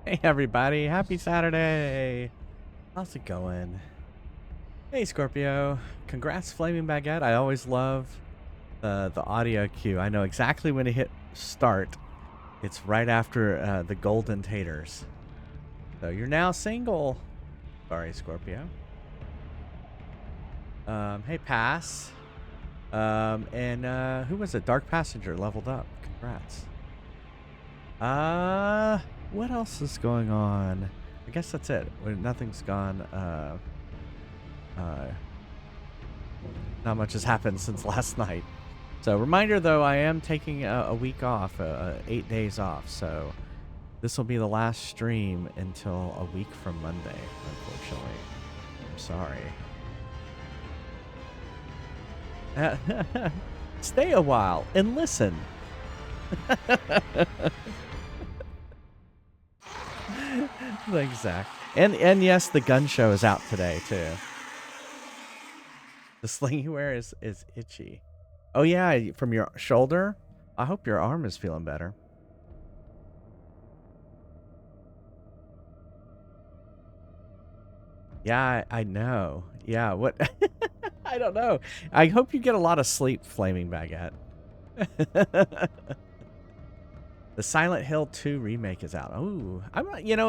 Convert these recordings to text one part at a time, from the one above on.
Hey everybody, happy Saturday. How's it going? Hey Scorpio, congrats Flaming Baguette. I always love the audio cue. I know exactly when to hit start. It's right after the golden taters. So you're now single. Sorry, Scorpio. Hey Pass. And who was it? Dark Passenger leveled up. Congrats. What else is going on? I guess that's it. Nothing's gone. Not much has happened since last night. So reminder though, I am taking a week off, 8 days off. So this will be the last stream until a week from Monday, unfortunately. I'm sorry. Stay a while and listen. Exactly. And yes, the gun show is out today too. The sling you wear is itchy. Oh yeah, from your shoulder? I hope your arm is feeling better. Yeah, I know. Yeah, what? I don't know. I hope you get a lot of sleep, Flaming Baguette. The Silent Hill 2 remake is out. Oh,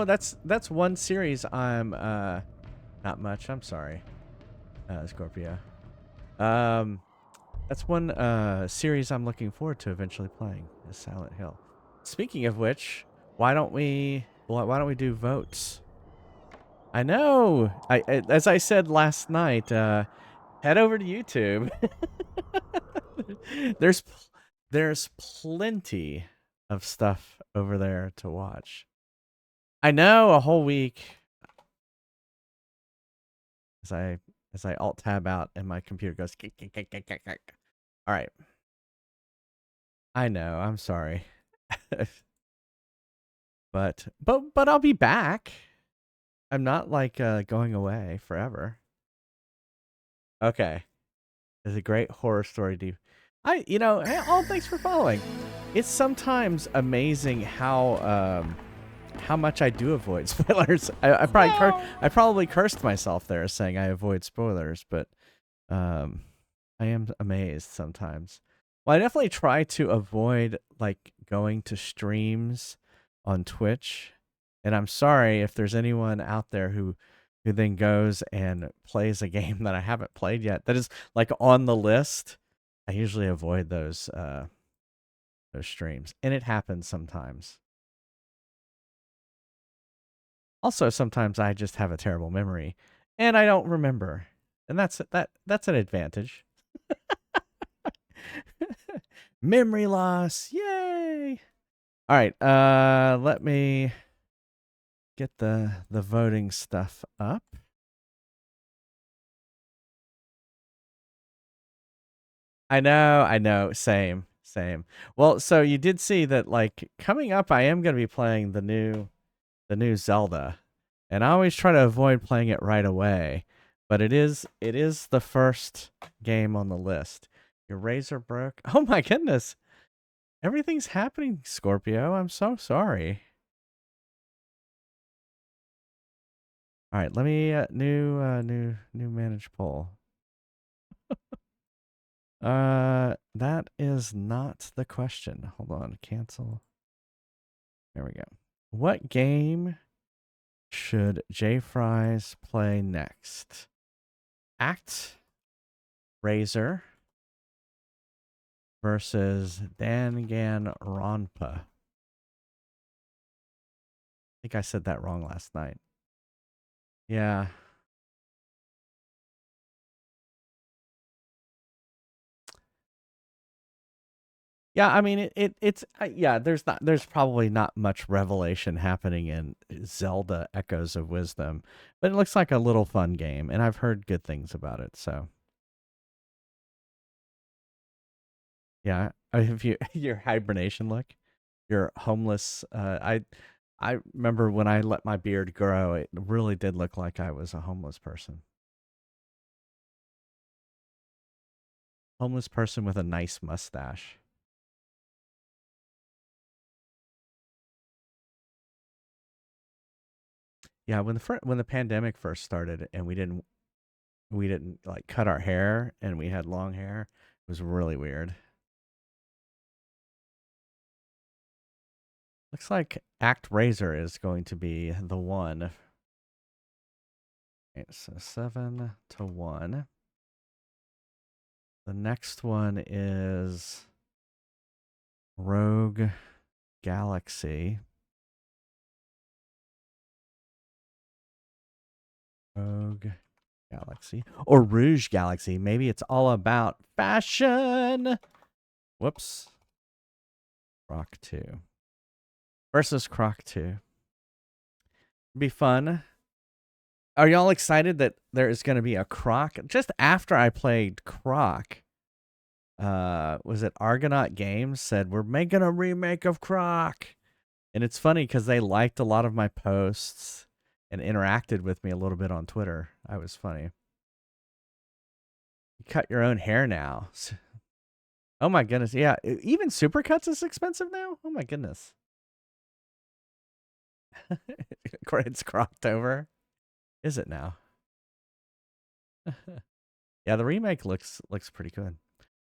that's one series I'm not much. I'm sorry, Scorpio. That's one series I'm looking forward to eventually playing, is Silent Hill. Speaking of which, why don't we do votes? I know. As I said last night, head over to YouTube. there's plenty of stuff over there to watch. I know, a whole week. As I alt tab out and my computer goes. All right. I know. I'm sorry. but I'll be back. I'm not like going away forever. Okay. It's a great horror story. Thanks for following. It's sometimes amazing how much I do avoid spoilers. I probably cursed myself there saying I avoid spoilers, but I am amazed sometimes. Well, I definitely try to avoid like going to streams on Twitch, and I'm sorry if there's anyone out there who then goes and plays a game that I haven't played yet that is like on the list. I usually avoid those streams, and it happens sometimes. Also, sometimes I just have a terrible memory and I don't remember, and that's an advantage. Memory loss, yay! All right, let me get the voting stuff up. I know, same. Well, so you did see that, like, coming up, I am going to be playing the new Zelda, and I always try to avoid playing it right away, but it is the first game on the list. Your razor broke. Oh my goodness. Everything's happening, Scorpio. I'm so sorry. All right, let me new manage poll. That is not the question. Hold on, cancel. There we go. What game should J Fries play next? Act Razor versus Danganronpa. I think I said that wrong last night. Yeah. Yeah, I mean it's yeah, there's probably not much revelation happening in Zelda Echoes of Wisdom, but it looks like a little fun game and I've heard good things about it, so yeah, have you your hibernation look? Your homeless I remember when I let my beard grow, it really did look like I was a homeless person. Homeless person with a nice mustache. Yeah, when the pandemic first started and we didn't like cut our hair and we had long hair, it was really weird. Looks like Act Razor is going to be the one. Okay, so 7 to 1. The next one is Rogue Galaxy. Rogue Galaxy. Or Rouge Galaxy. Maybe it's all about fashion. Whoops. Croc 2. Versus Croc 2. Be fun. Are y'all excited that there is going to be a Croc? Just after I played Croc, was it Argonaut Games said, we're making a remake of Croc. And it's funny because they liked a lot of my posts and interacted with me a little bit on Twitter. I was funny. You cut your own hair now. Oh my goodness. Yeah. Even Supercuts is expensive now? Oh my goodness. It's cropped over. Is it now? Yeah, the remake looks pretty good.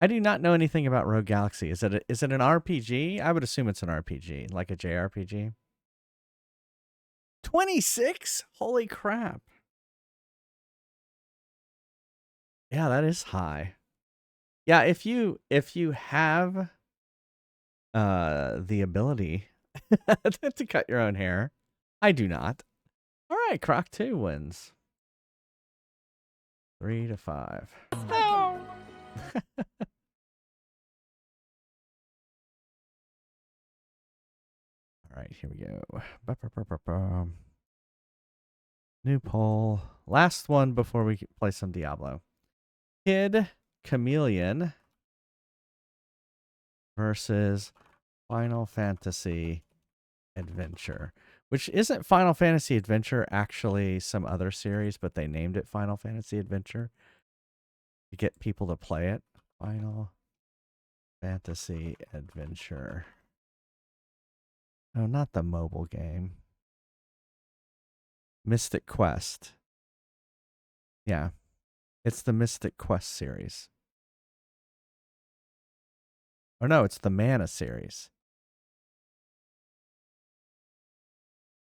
I do not know anything about Rogue Galaxy. Is it an RPG? I would assume it's an RPG, like a JRPG. 26? Holy crap. Yeah, that is high. Yeah, if you have the ability to cut your own hair. I do not. All right, Croc 2 wins. 3 to 5. No. All right, here we go. New poll. Last one before we play some Diablo. Kid Chameleon versus Final Fantasy Adventure. Which isn't Final Fantasy Adventure actually some other series, but they named it Final Fantasy Adventure to get people to play it. Final Fantasy Adventure. No, not the mobile game. Mystic Quest. Yeah. It's the Mystic Quest series. Or no, it's the Mana series.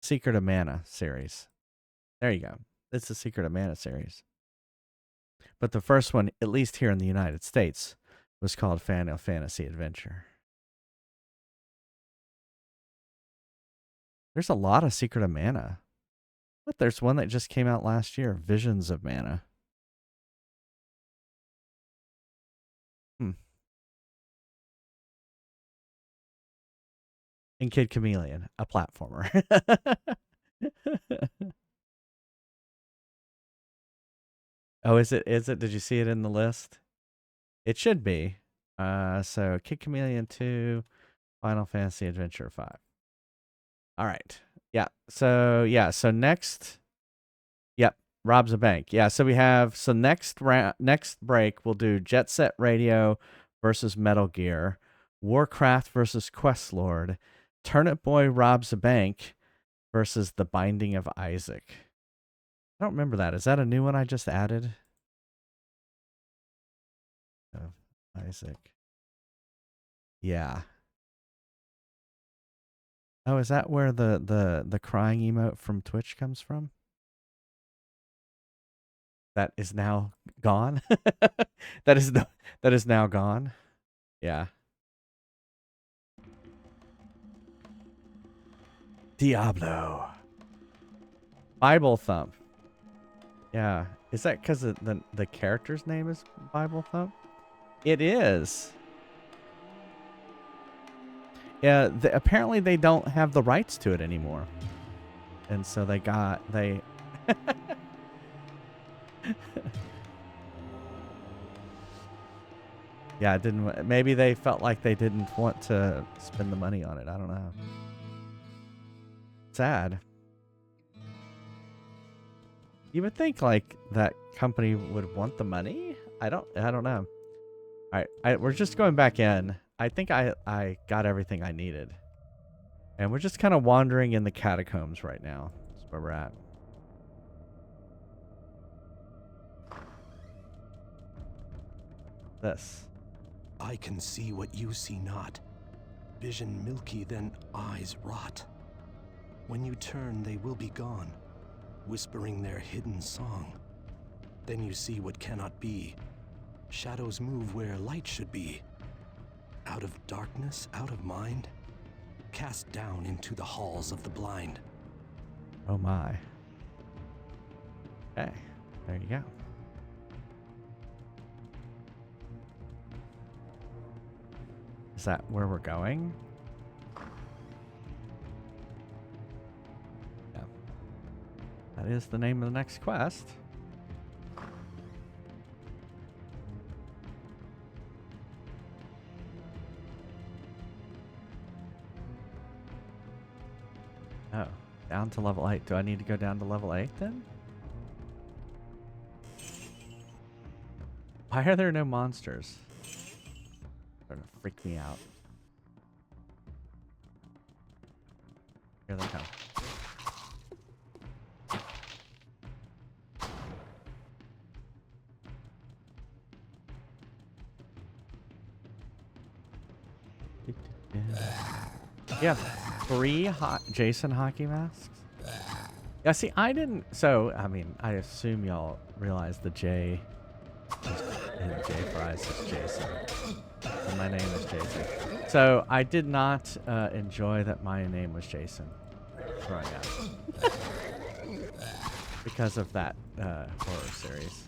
Secret of Mana series. There you go. It's the Secret of Mana series. But the first one, at least here in the United States, was called Final Fantasy Adventure. There's a lot of Secret of Mana. But there's one that just came out last year, Visions of Mana. And Kid Chameleon, a platformer. Oh, is it? Did you see it in the list? It should be. So Kid Chameleon 2, Final Fantasy Adventure 5. All right. Yeah. So next. Yep. Robs a bank. Yeah. So we have next break we'll do Jet Set Radio versus Metal Gear, Warcraft versus Questlord, Turnip Boy robs a bank versus The Binding of Isaac. I don't remember that. Is that a new one I just added? Of Isaac. Yeah. Oh, is that where the crying emote from Twitch comes from? That is now gone. that is now gone. Yeah. Diablo. Bible Thump. Yeah. Is that because the character's name is Bible Thump? It is. Yeah. Apparently they don't have the rights to it anymore, and so they. Yeah, it didn't. Maybe they felt like they didn't want to spend the money on it. I don't know. Sad. You would think like that company would want the money. I don't know. All right, we're just going back in. I think I got everything I needed, and we're just kind of wandering in the catacombs right now. That's where we're at. This. I can see what you see not. Vision milky, then eyes rot. When you turn, they will be gone, whispering their hidden song. Then you see what cannot be. Shadows move where light should be. Out of darkness, out of mind, cast down into the halls of the blind. Oh my. Okay, there you go. Is that where we're going? Yeah. That is the name of the next quest. Oh, down to level 8. Do I need to go down to level 8 then? Why are there no monsters? They're gonna freak me out. Here they come. Yeah, 3 Jason hockey masks. Yeah, see, I didn't. So, I mean, I assume y'all realize the J in J fries is Jason. And my name is Jason. So, I did not enjoy that my name was Jason growing up because of that horror series.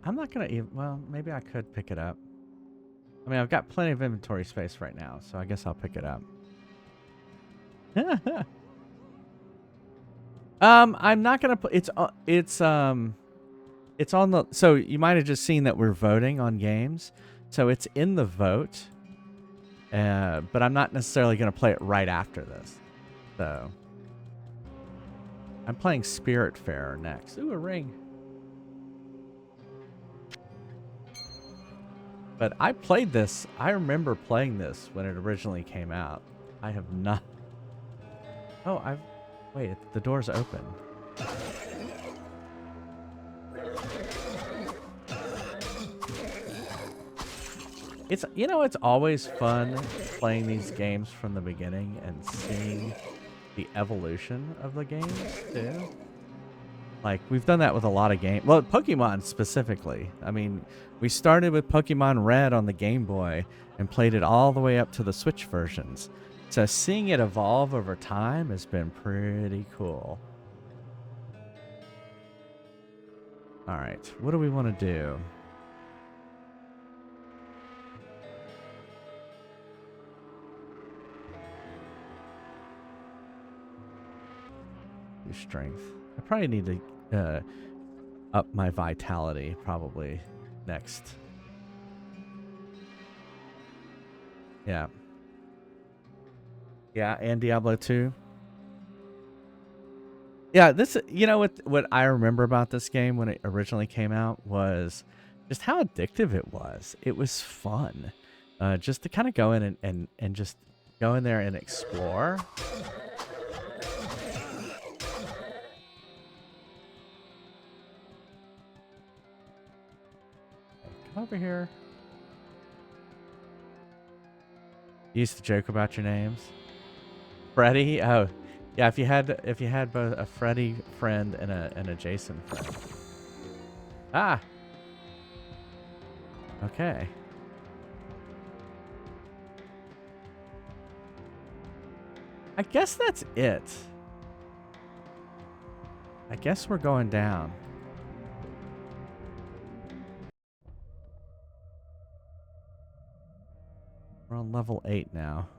I'm not gonna even, well, maybe I could pick it up. I mean, I've got plenty of inventory space right now, so I guess I'll pick it up. I'm not gonna put, it's on the, so you might have just seen that we're voting on games. So it's in the vote, but I'm not necessarily gonna play it right after this. So I'm playing Spiritfarer next. Ooh, a ring. But I played this. I remember playing this when it originally came out. I have not. Oh, wait, the door's open. It's, you know, it's always fun playing these games from the beginning and seeing the evolution of the games too. Like, we've done that with a lot of games. Well, Pokemon specifically. I mean, we started with Pokemon Red on the Game Boy and played it all the way up to the Switch versions. So seeing it evolve over time has been pretty cool. All right, what do we want to do? Do strength. I probably need to up my vitality probably next. Yeah. Yeah, and Diablo 2. Yeah, this, you know what I remember about this game when it originally came out was just how addictive it was. It was fun. Just to kind of go in and just go in there and explore. Come over here. You used to joke about your names. Freddy? Oh, yeah. If you had both a Freddy friend and a Jason friend. Ah. Okay. I guess that's it. I guess we're going down. We're on level 8 now.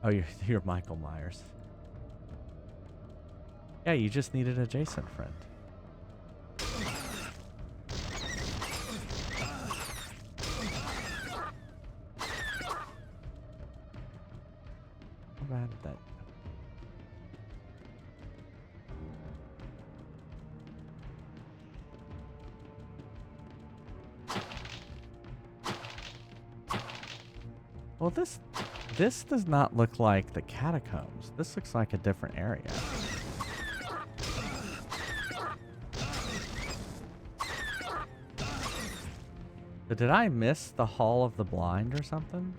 Oh, you're Michael Myers. Yeah, you just needed a Jason friend. How bad did that? Well, this does not look like the catacombs. This looks like a different area. So did I miss the Hall of the Blind or something?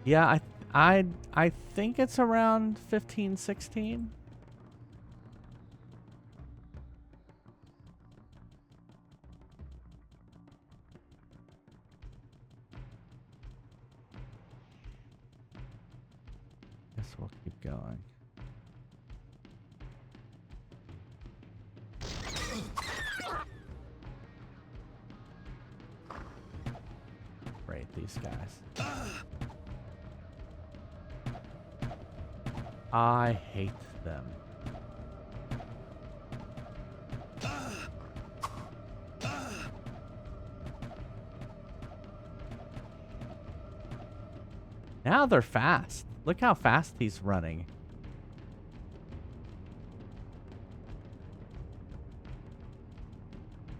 Yeah, I think it's around 15, 16. Guess we'll keep going. Raid these guys. I hate them. Now they're fast. Look how fast he's running.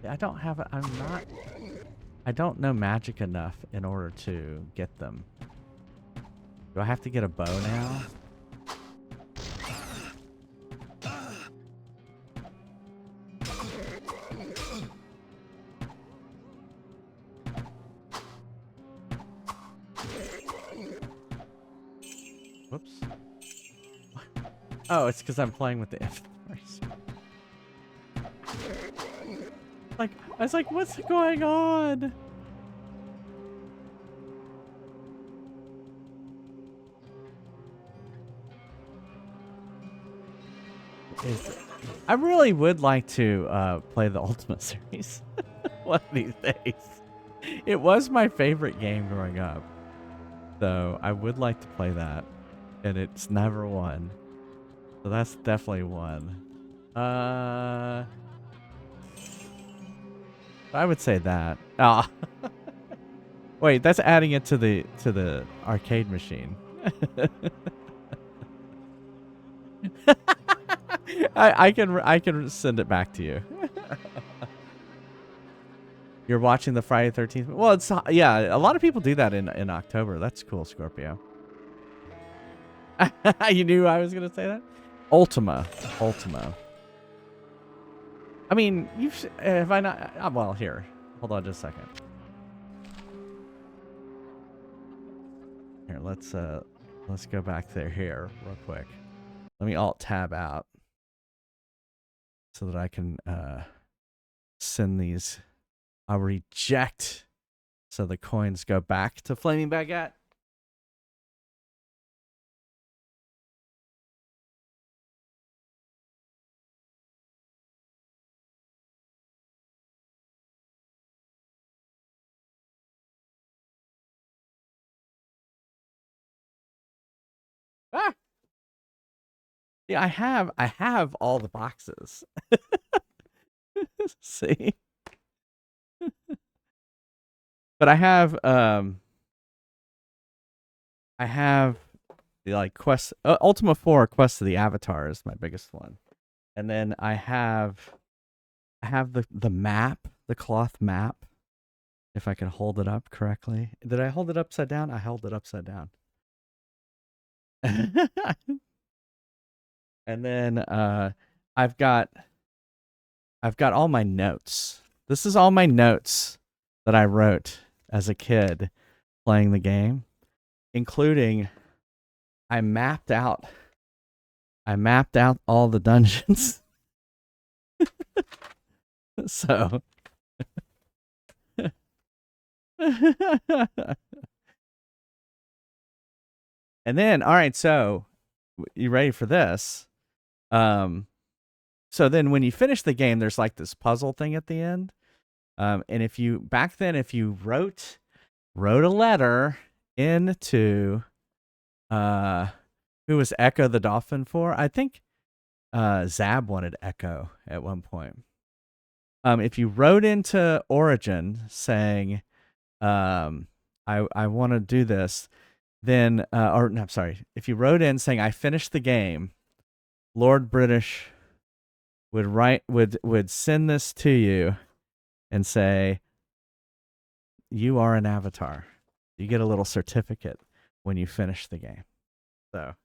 I don't have it. I don't know magic enough in order to get them. Do I have to get a bow now? Whoops. Oh, it's because I'm playing with the inventories. Like, I was like, what's going on? I really would like to play the Ultima series one of these days. It was my favorite game growing up. So I would like to play that. And it's never won. So that's definitely one. I would say that. Ah. Wait, that's adding it to the arcade machine. I can send it back to you. You're watching the Friday 13th. Well, it's yeah, a lot of people do that in October. That's cool, Scorpio. You knew I was gonna say that? Ultima. I mean, have I not? Well, here. Hold on just a second. Here, let's go back there here real quick. Let me Alt Tab out so that I can send these. I'll reject so the coins go back to Flaming Baguette. Ah! Yeah, I have all the boxes. See? But I have the like quest Ultima 4 Quest of the Avatar is my biggest one. And then I have the map, the cloth map. If I can hold it up correctly. Did I hold it upside down? I held it upside down. And then I've got all my notes. This is all my notes that I wrote as a kid playing the game, including I mapped out all the dungeons. So and then all right, so you ready for this? So then when you finish the game, there's like this puzzle thing at the end. And if you back then, if you wrote a letter into who was Echo the Dolphin for? I think Zab wanted Echo at one point. If you wrote into Origin saying I want to do this, then or no, I'm sorry, if you wrote in saying I finished the game, Lord British would send this to you and say, you are an avatar. You get a little certificate when you finish the game. So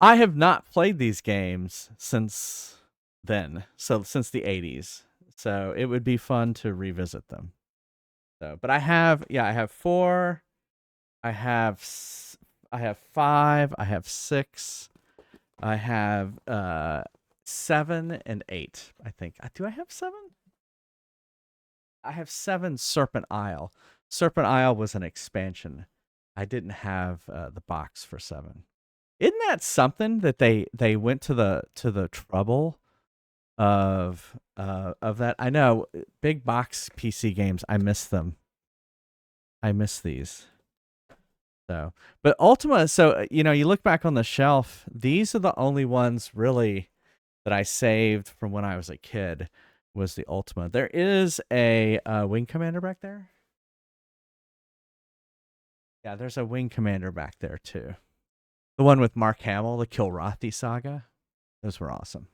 I have not played these games since then. So since the 80s. So it would be fun to revisit them. So, but I have 4, I have 5, I have 6, I have 7 and 8, I think. Do I have 7? I have 7 Serpent Isle. Serpent Isle was an expansion. I didn't have the box for 7. Isn't that something that they went to the trouble of that? I know, big box PC games, I miss them. I miss these. So, but Ultima, so you look back on the shelf, these are the only ones really that I saved from when I was a kid, was the Ultima. There is a Wing Commander back there. Yeah, there's a Wing Commander back there too. The one with Mark Hamill, the Kilrathi saga. Those were awesome.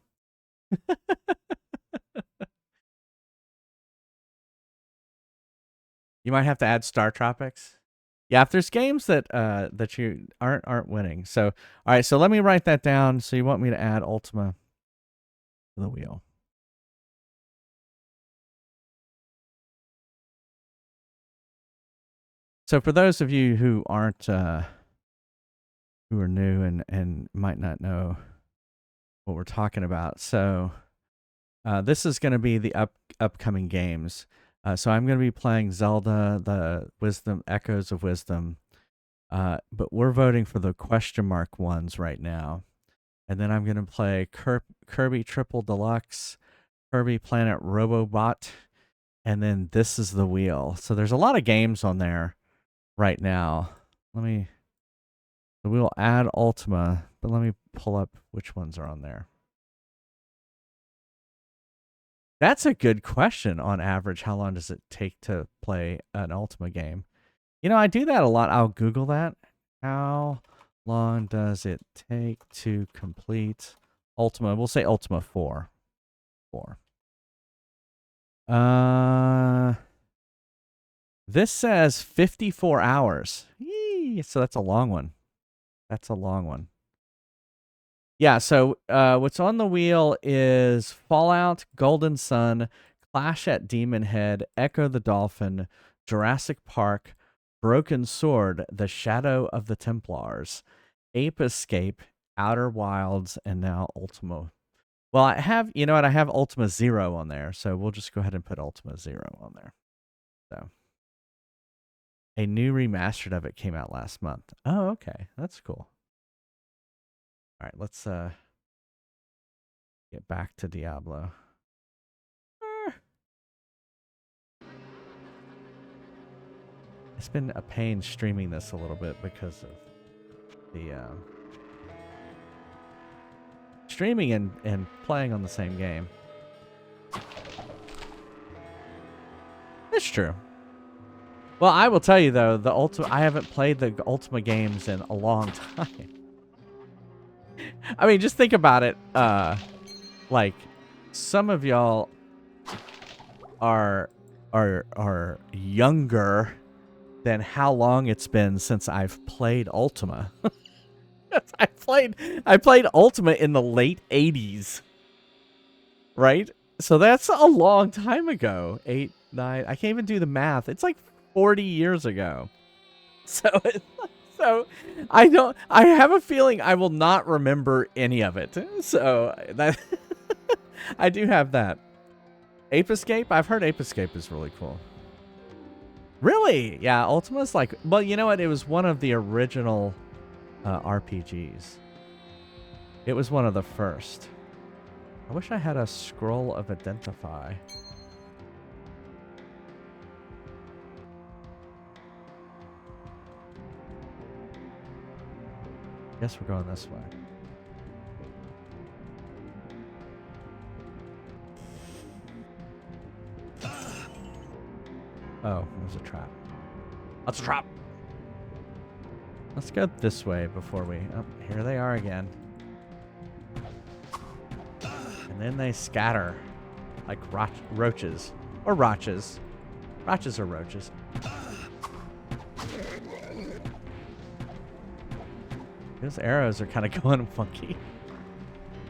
You might have to add Star Tropics. Yeah, if there's games that that you aren't winning. So, all right, so let me write that down. So you want me to add Ultima to the wheel. So for those of you who aren't who are new and might not know what we're talking about, so this is going to be the upcoming games. So I'm going to be playing Zelda, the Wisdom Echoes of Wisdom, but we're voting for the question mark ones right now. And then I'm going to play Kirby Triple Deluxe, Kirby Planet Robobot, and then This is the Wheel. So there's a lot of games on there right now. So we'll add Ultima, but let me pull up which ones are on there. That's a good question. On average, how long does it take to play an Ultima game? I do that a lot. I'll Google that. How long does it take to complete Ultima? We'll say Ultima 4. This says 54 hours. Yee, so that's a long one. Yeah, so what's on the wheel is Fallout, Golden Sun, Clash at Demon Head, Echo the Dolphin, Jurassic Park, Broken Sword, The Shadow of the Templars, Ape Escape, Outer Wilds, and now Ultima. Well, I have Ultima 0 on there, so we'll just go ahead and put Ultima 0 on there. So, a new remastered of it came out last month. Oh, okay. That's cool. All right, let's get back to Diablo. It's been a pain streaming this a little bit because of the streaming and playing on the same game. It's true. Well, I will tell you though, I haven't played the Ultima games in a long time. I mean, just think about it. Like, some of y'all are younger than how long it's been since I've played Ultima. I played Ultima in the late 80s. Right? So that's a long time ago. 8, 9. I can't even do the math. It's like 40 years ago. So I have a feeling I will not remember any of it. So that I do have that. Ape Escape? I've heard Ape Escape is really cool. Really? Yeah, Ultima's like, well, you know what? It was one of the original RPGs. It was one of the first. I wish I had a scroll of identify. Guess we're going this way. Oh, there's a trap. That's a trap. Let's go this way before we... Oh, here they are again. And then they scatter like roaches. Or roaches. Roaches or roaches. Those arrows are kind of going funky.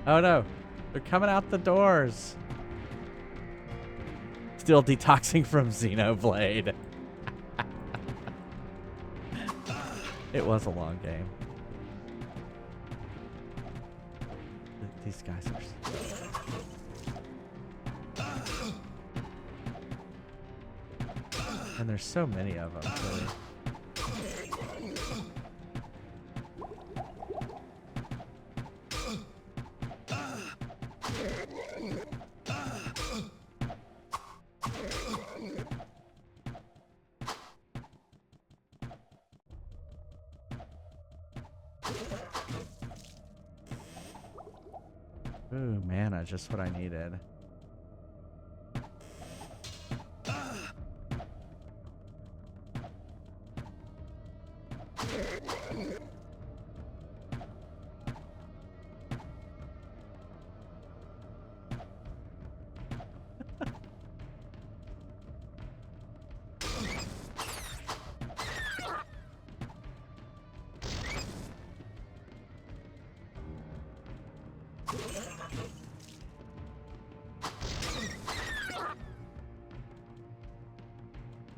Oh no. They're coming out the doors. Still detoxing from Xenoblade. It was a long game. These guys are... And there's so many of them, too. Ooh, mana, just what I needed.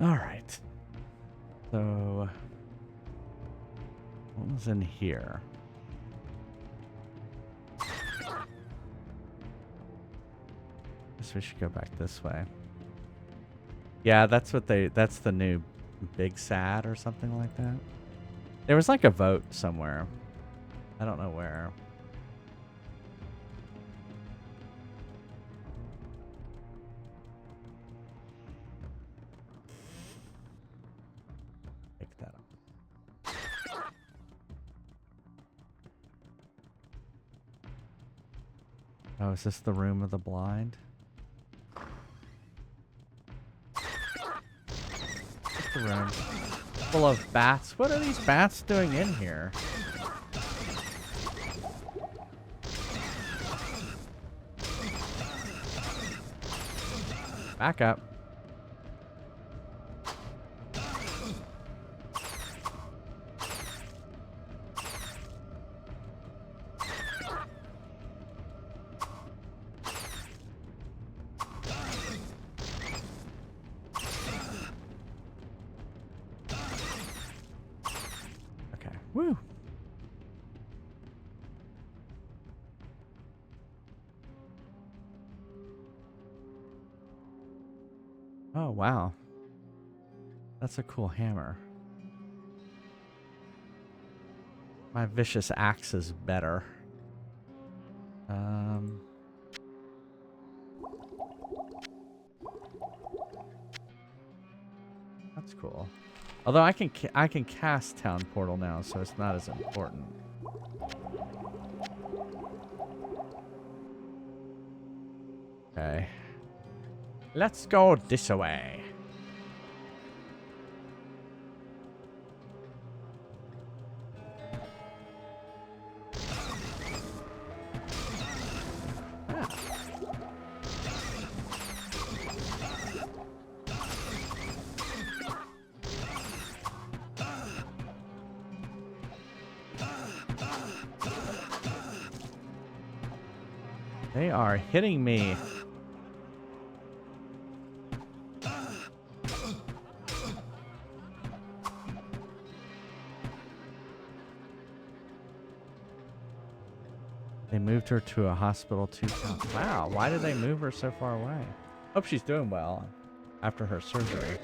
All right. So, what was in here? Guess we should go back this way. Yeah, that's the new Big Sad or something like that. There was like a vote somewhere. I don't know where. Pick that up. Oh, is this the room of the blind? Just the room full of bats. What are these bats doing in here? Back up. Okay. Woo. Oh, wow. That's a cool hammer. My vicious axe is better. That's cool. Although I can cast Town Portal now, so it's not as important. Okay. Let's go this way. They are hitting me. They moved her to a hospital 2 times. Wow, why did they move her so far away? Hope she's doing well after her surgery.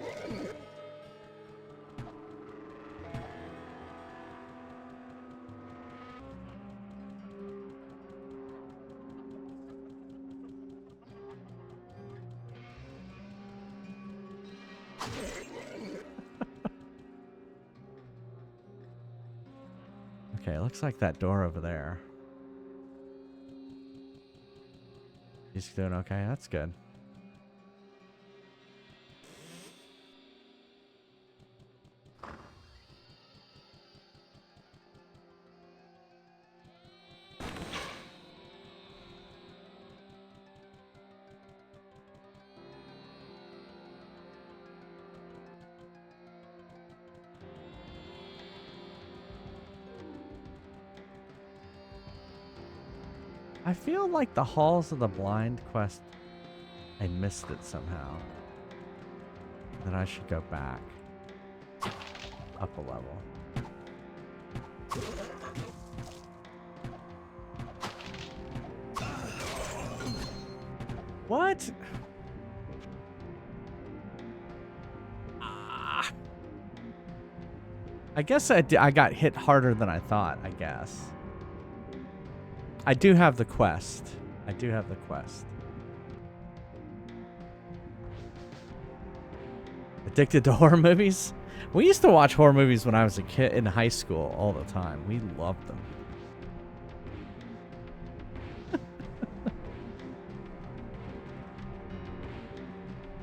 Okay, looks like that door over there. He's doing okay. That's good. I feel like the Halls of the Blind quest, I missed it somehow. Then I should go back. Up a level. What? Ah. I guess I got hit harder than I thought, I guess. I do have the quest. I do have the quest. Addicted to horror movies? We used to watch horror movies when I was a kid in high school all the time. We loved them.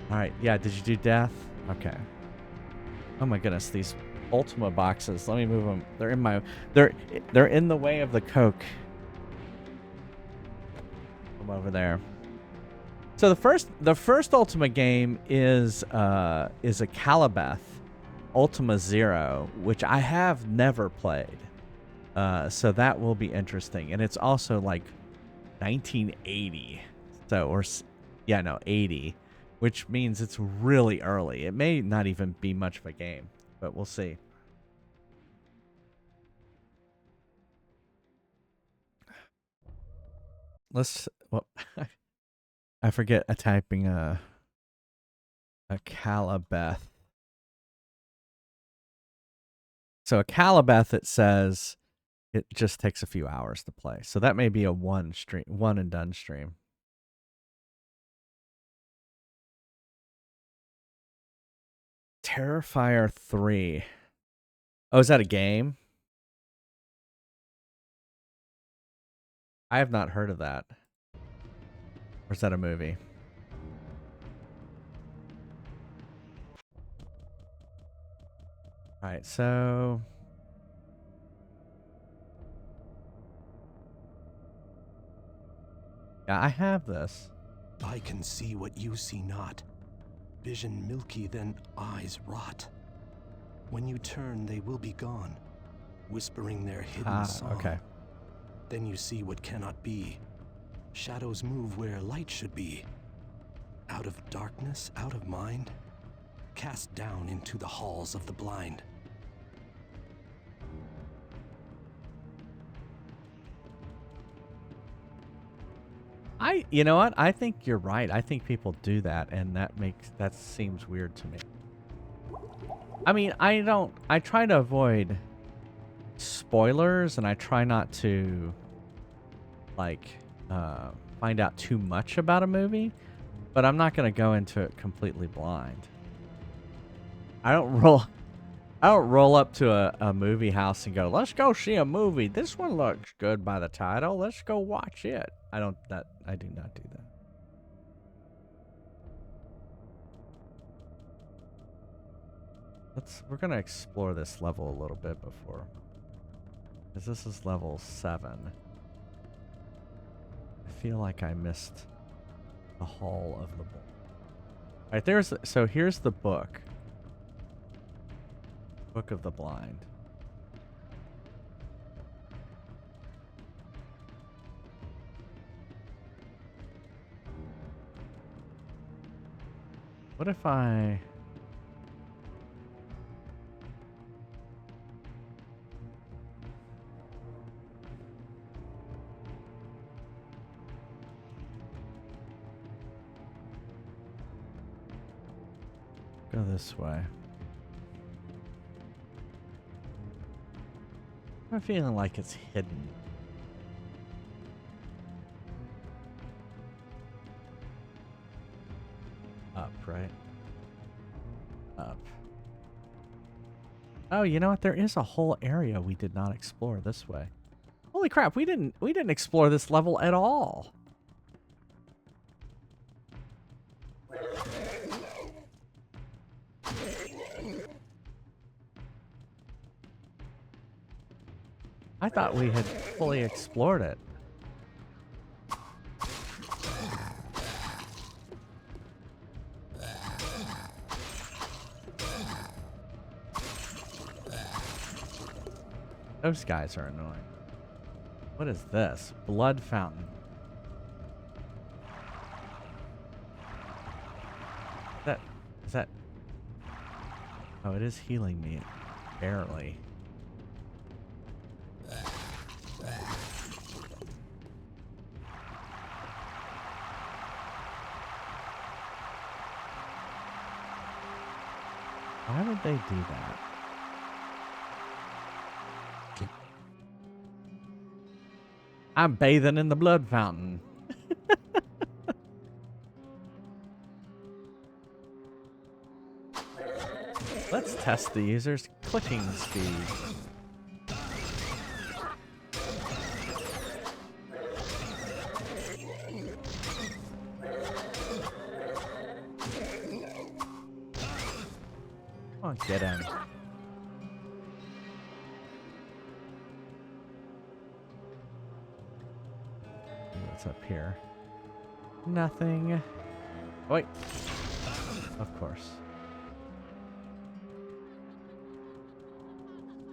Alright, yeah, did you do death? Okay. Oh my goodness, these Ultima boxes. Let me move them. They're in my they're in the way of the Coke. I'm over there. So the first Ultima game is a Calabeth Ultima Zero, which I have never played. So that will be interesting. And it's also like 1980. So, or, yeah, no, 80, which means it's really early. It may not even be much of a game, but we'll see. Let's, well, I forget typing a Calabeth. So a Calabeth, it says it just takes a few hours to play. So that may be a one and done stream. Terrifier 3. Oh, is that a game? I have not heard of that. Or is that a movie? All right, so yeah, I have this. I can see what you see not. Vision milky, then eyes rot. When you turn, they will be gone, whispering their hidden song. Okay. Then you see what cannot be. Shadows move where light should be. Out of darkness, out of mind, cast down into the halls of the blind. You know what? I think you're right. I think people do that, and that seems weird to me. I mean, I try to avoid spoilers, and I try not to, like, find out too much about a movie, but I'm not going to go into it completely blind. I don't roll up to a movie house and go, let's go see a movie. This one looks good by the title. Let's go watch it. I do not do that. We're going to explore this level a little bit before. Because this is level 7. I feel like I missed the Hall of the Bull. Alright, so here's the book. Book of the Blind. What if I... go this way. I'm feeling like it's hidden. Up, right? Up. Oh, you know what? There is a whole area we did not explore this way. Holy crap, we didn't explore this level at all. I thought we had fully explored it. Those guys are annoying. What is this? Blood fountain. That is that. Oh, it is healing me, barely. Why would they do that? I'm bathing in the blood fountain. Let's test the user's clicking speed. Come on, get him. What's up here? Nothing. Wait. Of course.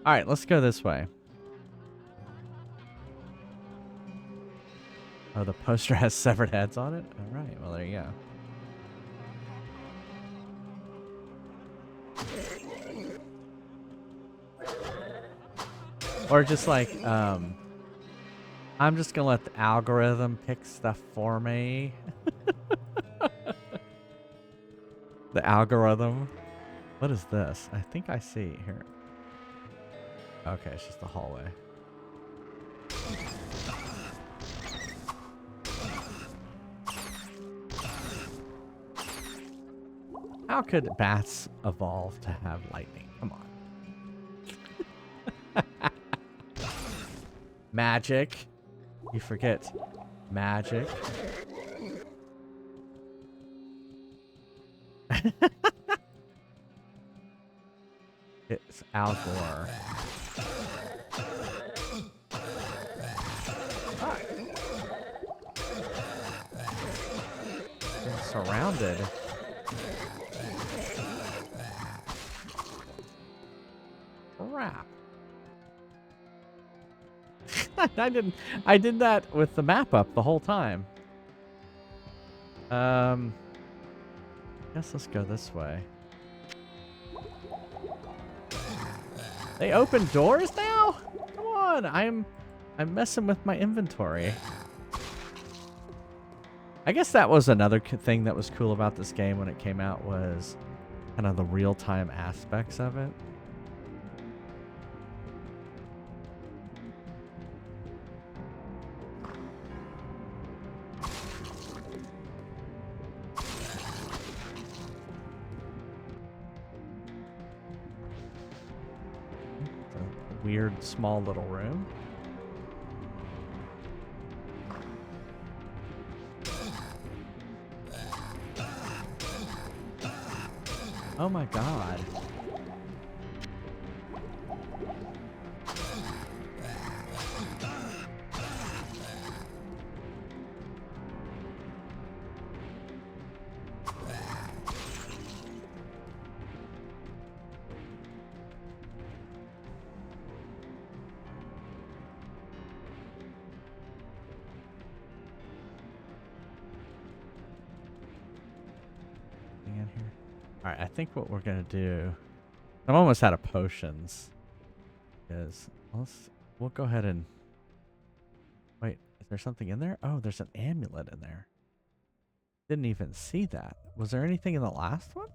All right, let's go this way. Oh, the poster has severed heads on it? All right, well, there you go. Or just like, I'm just gonna let the algorithm pick stuff for me. The algorithm. What is this? I think I see here. Okay, it's just the hallway. How could bats evolve to have lightning? Come on. Magic. You forget magic. It's Al Gore. Been surrounded. Crap. I did that with the map up the whole time. Guess let's go this way. They open doors now? Come on, I'm messing with my inventory. I guess that was another thing that was cool about this game when it came out, was kind of the real-time aspects of it. Weird small little room. Oh my god. In here. All right, I think what we're gonna do. I'm almost out of potions. Is we'll go ahead and wait. Is there something in there? Oh, there's an amulet in there. Didn't even see that. Was there anything in the last one?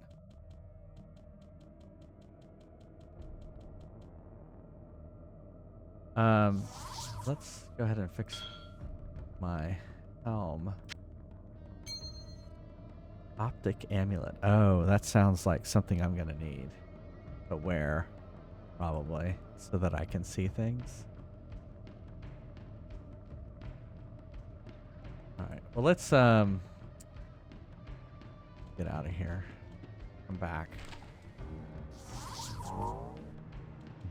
Let's go ahead and fix my helm. Optic amulet. Oh, that sounds like something I'm gonna need to wear, probably, so that I can see things. All right. Well, let's get out of here. Come back.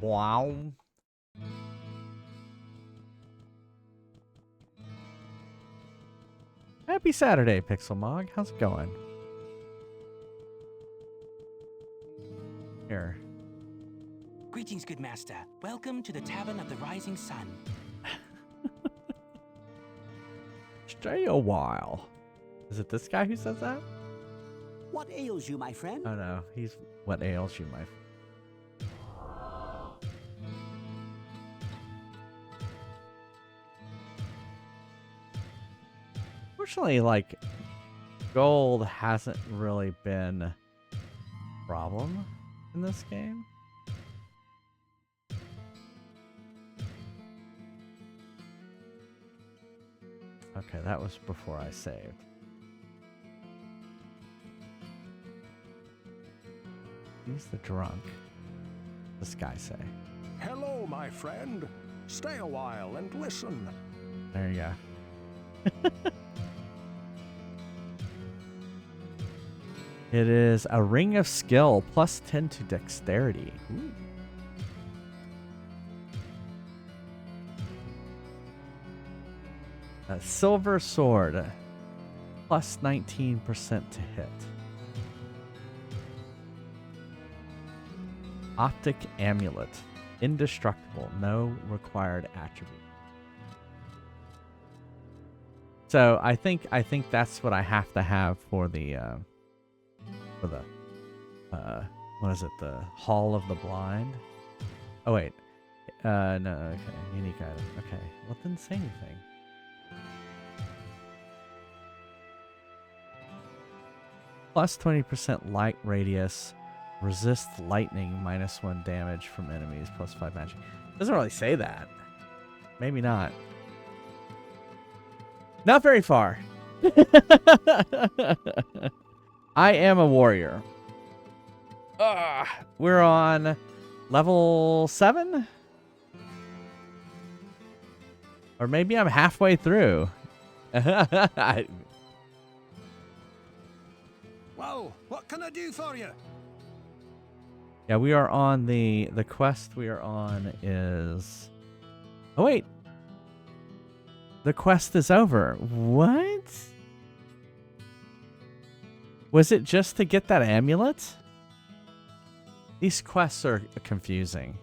Wow. Happy Saturday, Pixelmog. How's it going? Here. Greetings, good master. Welcome to the Tavern of the Rising Sun. Stay a while. Is it this guy who says that? What ails you, my friend? Oh no, he's what ails you, my friend. Fortunately, like, gold hasn't really been a problem in this game. Okay, that was before I saved. He's the drunk. This guy say. Hello, my friend. Stay a while and listen. There you go. It is a ring of skill plus 10 to dexterity. Ooh. A silver sword plus 19% to hit. Optic amulet. Indestructible. No required attribute. So I think that's what I have to have for the what is it? The Hall of the Blind. Oh wait. No, okay. Unique item. Okay. Well, it didn't say anything. Plus 20% light radius. Resist lightning, -1 damage from enemies, +5 magic. Doesn't really say that. Maybe not. Not very far. I am a warrior. We're on level 7? Or maybe I'm halfway through. Well, what can I do for you? Yeah, we are on the quest we are on is... Oh, wait. The quest is over. What? Was it just to get that amulet? These quests are confusing.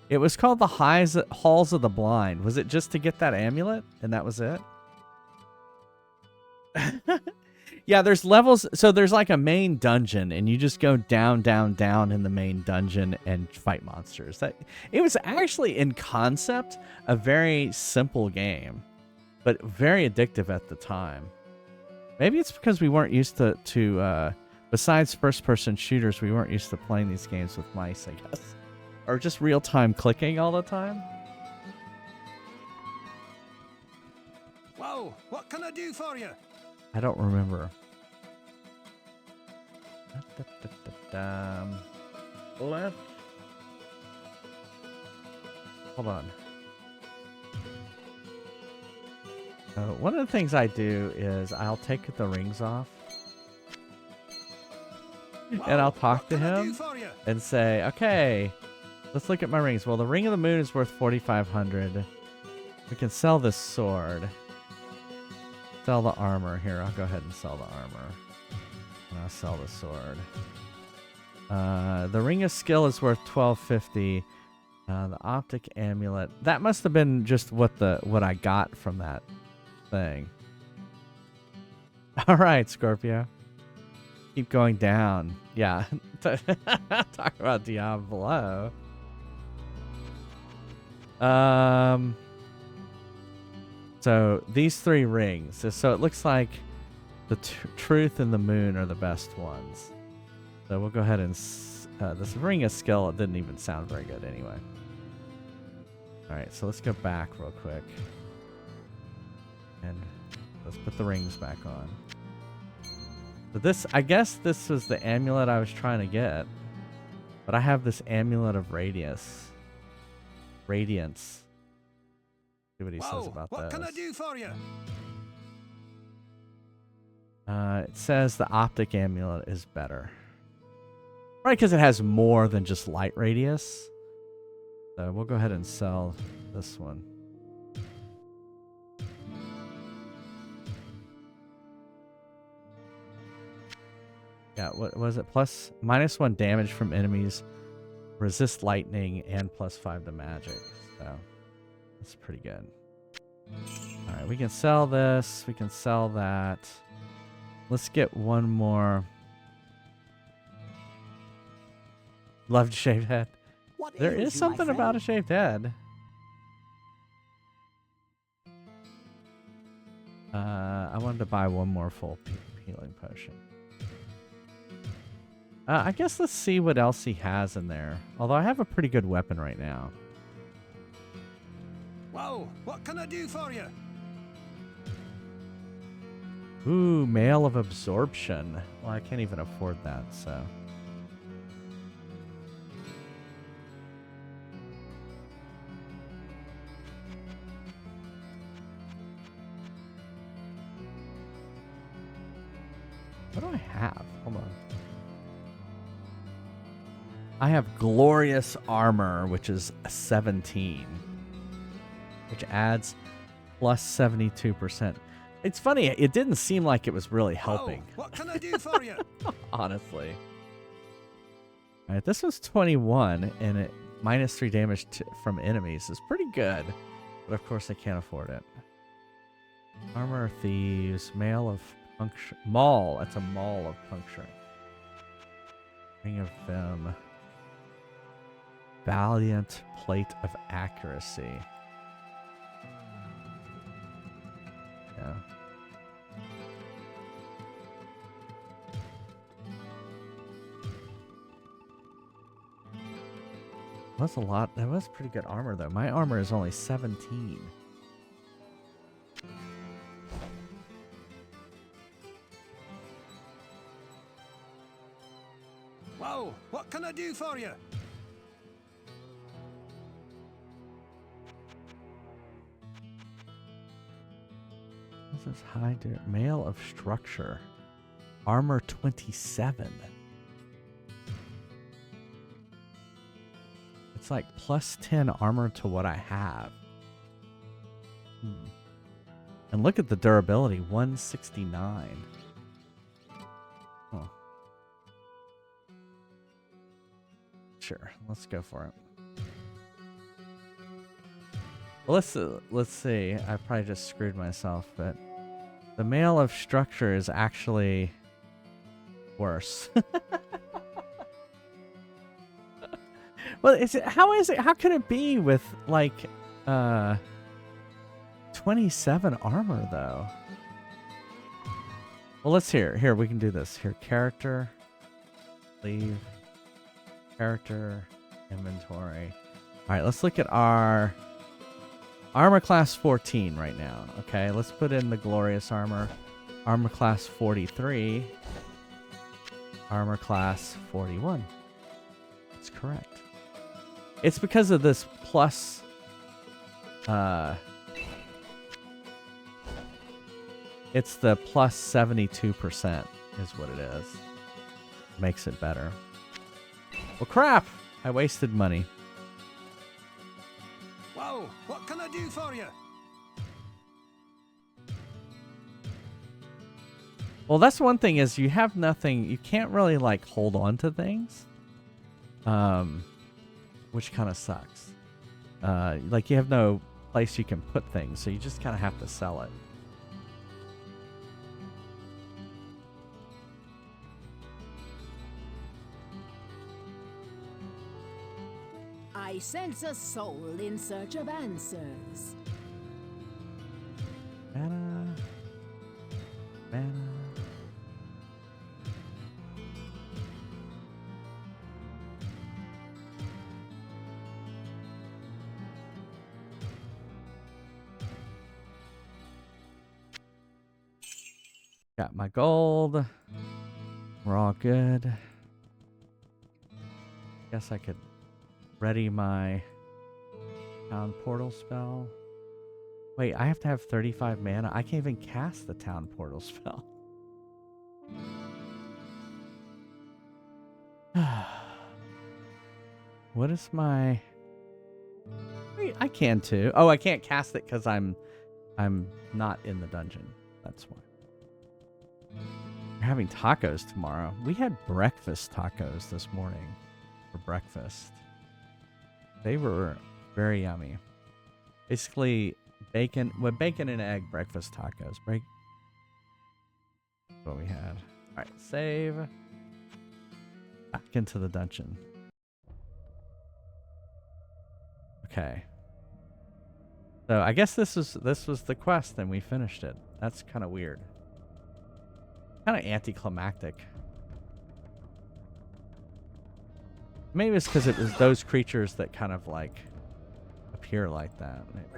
It was called the Halls of the Blind. Was it just to get that amulet? And that was it? Yeah, there's levels. So there's like a main dungeon, and you just go down, down, down in the main dungeon and fight monsters. It was actually, in concept, a very simple game, but very addictive at the time. Maybe it's because we weren't used to besides first-person shooters, we weren't used to playing these games with mice, I guess. Or just real-time clicking all the time. Well, what can I do for you? I don't remember. Left. Hold on. One of the things I do is I'll take the rings off. And I'll talk to him and say, okay, let's look at my rings. Well, the Ring of the Moon is worth 4,500. We can sell this sword. Sell the armor. Here, I'll go ahead and sell the armor. And I'll sell the sword. The Ring of Skill is worth 1,250. The Optic Amulet. That must have been just what I got from that thing. All right, Scorpio. Keep going down. Yeah. Talk about Diablo. So these 3 rings. So it looks like the Truth and the Moon are the best ones. So we'll go ahead and... this Ring of Skill, it didn't even sound very good anyway. Alright, so let's go back real quick. And let's put the rings back on. So this, I guess this was the amulet I was trying to get. But I have this Amulet of Radiance. See what he says about what those. Can I do for you? It says the Optic Amulet is better. Right, because it has more than just light radius. So we'll go ahead and sell this one. Yeah, what was it? -1 damage from enemies, resist lightning, and +5 to magic. So that's pretty good. All right, we can sell this. We can sell that. Let's get one more. Loved shaved head. What There ails is you, my something about a friend? shaved head. I wanted to buy one more full healing potion. I guess let's see what else he has in there. Although I have a pretty good weapon right now. Whoa, what can I do for you? Ooh, Mail of Absorption. Well, I can't even afford that, so. What do I have? Hold on. I have Glorious Armor, which is a 17. Which adds plus 72%. It's funny, it didn't seem like it was really helping. Whoa, what can I do for you? Honestly. Alright, this was 21, and it minus 3 damage from enemies is pretty good. But of course I can't afford it. Armor of Thieves, Mail of Puncture. Maul, that's a Maul of Puncture. Ring of Vim. Valiant Plate of Accuracy. Yeah. That's a lot. That was pretty good armor, though. My armor is only 17. Whoa, what can I do for you? This is high Mail of Structure. Armor 27. It's like plus 10 armor to what I have. And look at the durability, 169. Huh. Sure, let's go for it. Well, let's see. I probably just screwed myself, but the Mail of Structure is actually worse. Well, how could it be with like 27 armor though? Well, let's hear. Here, we can do this. Here, character, leave, character, inventory. All right, let's look at our armor class 14 right now. Okay, let's put in the glorious armor. Armor class 43. Armor class 41. That's correct. It's because of this plus it's the plus 72% is what it is. Makes it better. Well, crap! I wasted money. Whoa, what can I do for you? Well, that's one thing is you have nothing. You can't really like hold on to things, which kind of sucks. Like you have no place you can put things, so you just kind of have to sell it. I sense a soul in search of answers. Mana. Mana. Got my gold. We're all good. Guess I could ready my town portal spell. Wait, I have to have 35 mana. I can't even cast the town portal spell. What is my... Wait, I can too. Oh, I can't cast it because I'm not in the dungeon. That's why. We're having tacos tomorrow. We had breakfast tacos this morning for breakfast. They were very yummy. Basically, bacon and egg breakfast tacos. That's what we had. All right, save. Back into the dungeon. Okay. So I guess this was the quest, and we finished it. That's kind of weird. Kind of anticlimactic. Maybe it's because it was those creatures that kind of like appear like that. Maybe.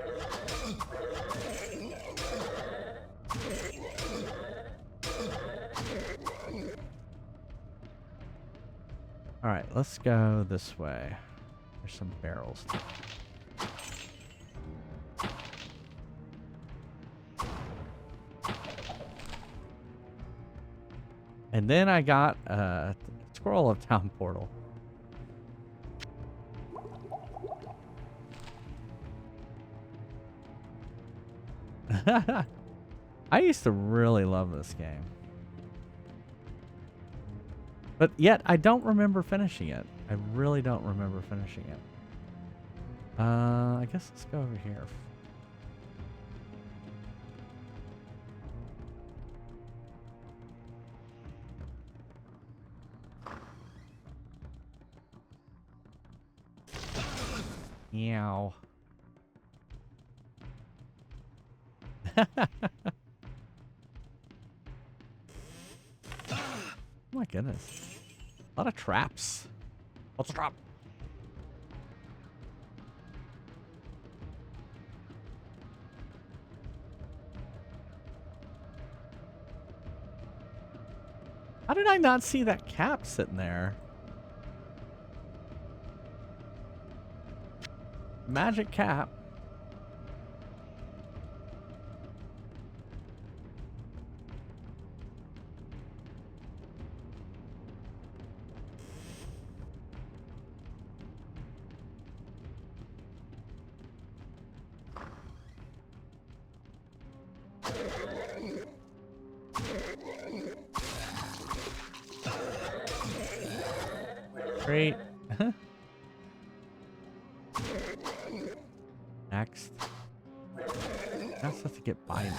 All right, let's go this way. There's some barrels. And then I got a Scroll of Town Portal. I used to really love this game. But yet, I don't remember finishing it. I really don't remember finishing it. I guess let's go over here. Meow. Oh my goodness. A lot of traps. What's a trap? How did I not see that cap sitting there? Magic cap. Great. Next. That's have to get by me.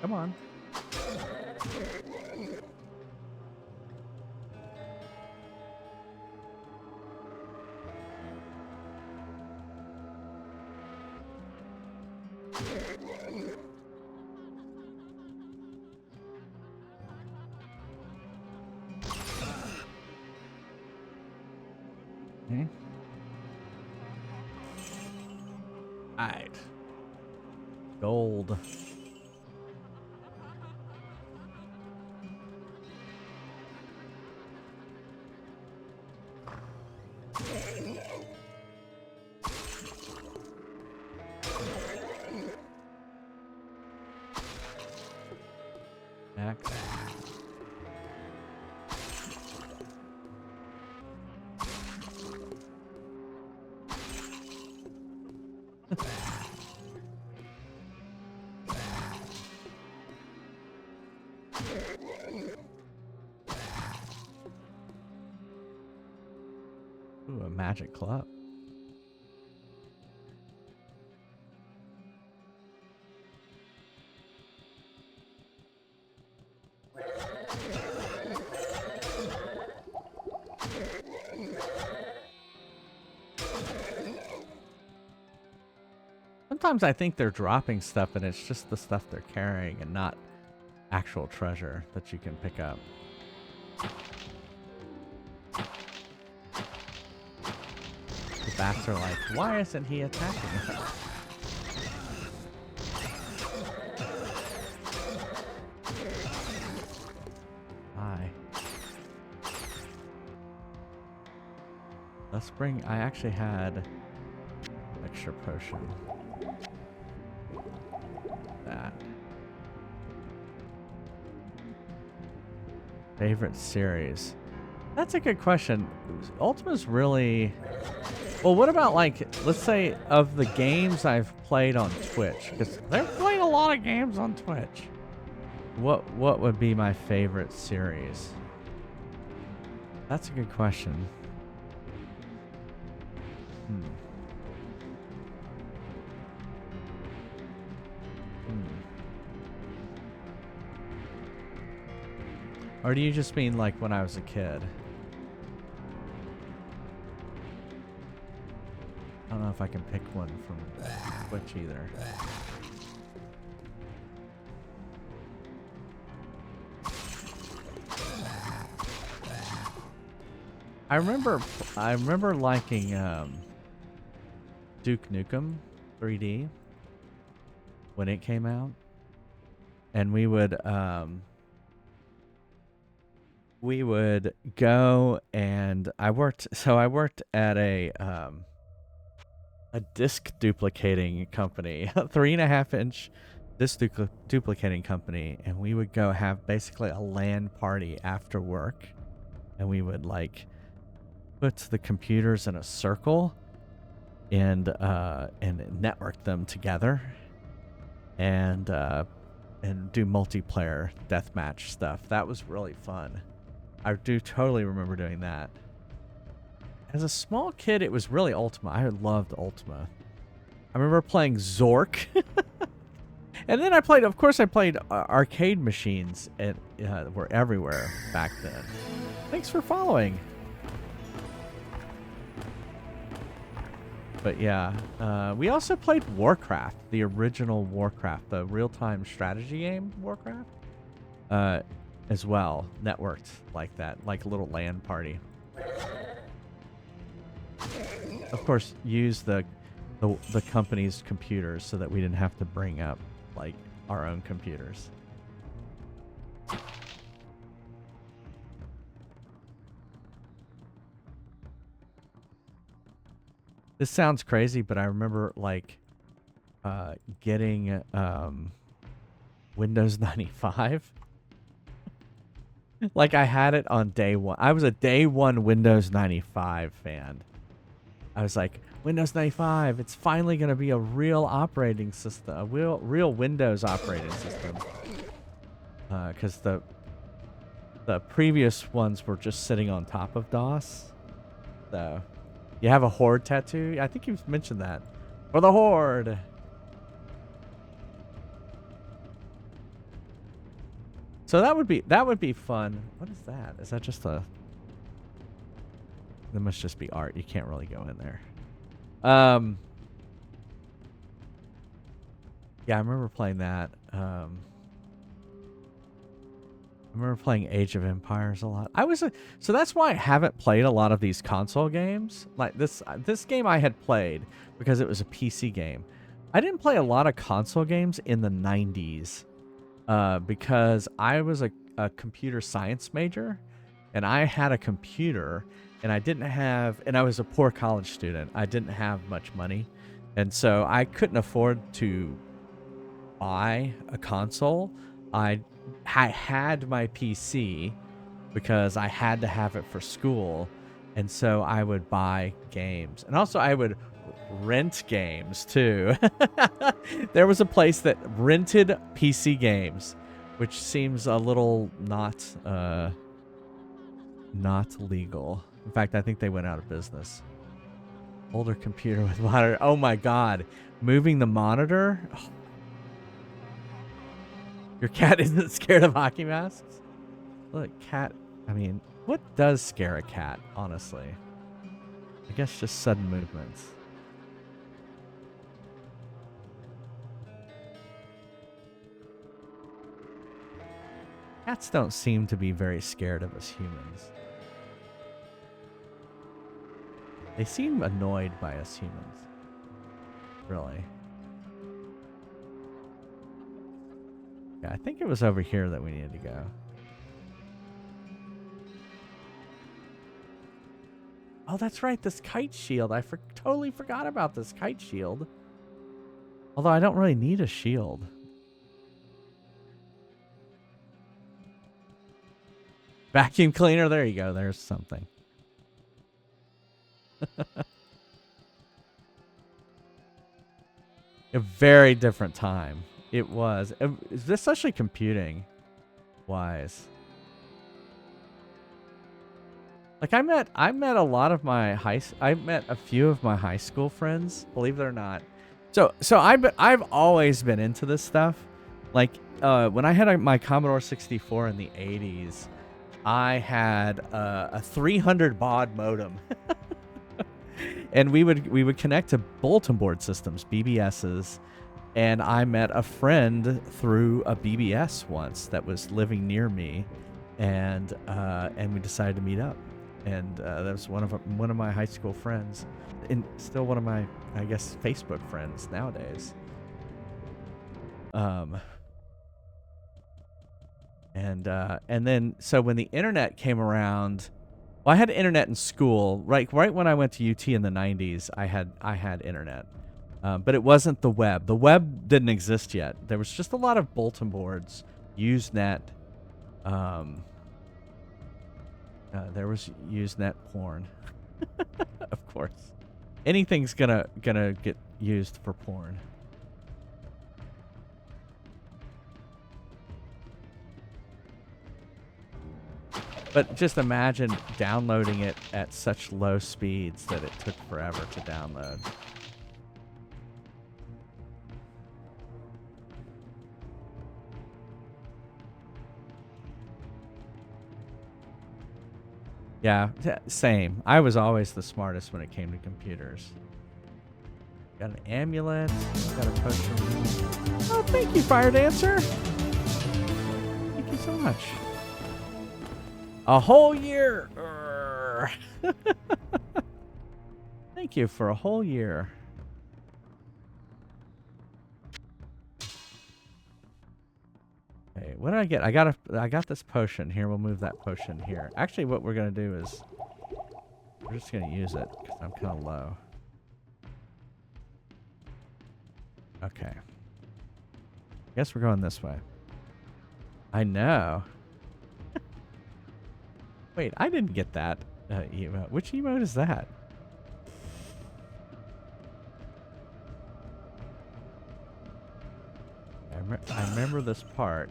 Come on. Okay. Alright. Gold. Next. Ooh, a magic club. Sometimes I think they're dropping stuff and it's just the stuff they're carrying and not actual treasure that you can pick up. The bats are like, why isn't he attacking us? Hi. Let's bring, I actually had extra potion. That. Favorite series? That's a good question. Ultima's really... Well, what about, like, let's say of the games I've played on Twitch? Because they've played a lot of games on Twitch. What would be my favorite series? That's a good question. Hmm. Or do you just mean like when I was a kid? I don't know if I can pick one from Twitch either. I remember liking Duke Nukem 3D when it came out, and we would go, and I worked at a disc duplicating company, a 3.5-inch disc duplicating company, and we would go have basically a LAN party after work, and we would like put the computers in a circle and network them together and do multiplayer deathmatch stuff. That was really fun. I do totally remember doing that. As a small kid, it was really Ultima. I loved Ultima. I remember playing Zork. And then I played arcade machines and were everywhere back then. Thanks for following. But yeah, we also played Warcraft, the original Warcraft, the real-time strategy game Warcraft, as well, networked like that, like a little LAN party. Of course, use the company's computers so that we didn't have to bring up like our own computers. This sounds crazy, but I remember like getting Windows 95. Like I had it on day one. I was a day one Windows 95 fan. I was like, Windows 95, it's finally going to be a real operating system, a real Windows operating system. Because the previous ones were just sitting on top of DOS. So, you have a Horde tattoo? I think you've mentioned that. For the Horde! So that would be fun. What is that? Is that just a... That must just be art. You can't really go in there. Yeah, I remember playing that. I remember playing Age of Empires a lot. So that's why I haven't played a lot of these console games. Like this game I had played because it was a PC game. I didn't play a lot of console games in the 90s because I was a computer science major, and I had a computer, and I was a poor college student. I didn't have much money, and so I couldn't afford to buy a console. I had my PC because I had to have it for school, and so I would buy games, and also I would rent games too. There was a place that rented PC games, which seems a little not legal. In fact, I think they went out of business. Older computer with monitor. Oh my god, moving the monitor. Oh. Your cat isn't scared of hockey masks? Look, cat. I mean, what does scare a cat, honestly? I guess just sudden movements. Cats don't seem to be very scared of us humans. They seem annoyed by us humans. Really. Yeah, I think it was over here that we needed to go. Oh, that's right, this kite shield. I totally forgot about this kite shield. Although I don't really need a shield. Vacuum cleaner, there you go. There's something. A very different time. It was. Especially computing wise. Like I met a lot of my I met a few of my high school friends, believe it or not. So I've always been into this stuff. Like when I had my Commodore 64 in the 80s, I had a 300 baud modem. And we would connect to bulletin board systems, BBSs, and I met a friend through a BBS once that was living near me, and we decided to meet up, and that was one of my high school friends, and still one of my, I guess, Facebook friends nowadays. And then so when the internet came around, well, I had internet in school, right when I went to UT in the 90s. I had internet. But it wasn't the web. The web didn't exist yet. There was just a lot of bulletin boards, Usenet. There was Usenet porn, of course. Anything's gonna get used for porn. But just imagine downloading it at such low speeds that it took forever to download. Yeah, same. I was always the smartest when it came to computers. Got an amulet. Got a potion. Oh, thank you, Fire Dancer. Thank you so much. A whole year. Thank you for a whole year. Okay, what did I get? I got this potion here. We'll move that potion here. Actually, what we're gonna do is we're just gonna use it because I'm kind of low. Okay. Guess we're going this way. I know. Wait, I didn't get that emote. Which emote is that? I remember this part.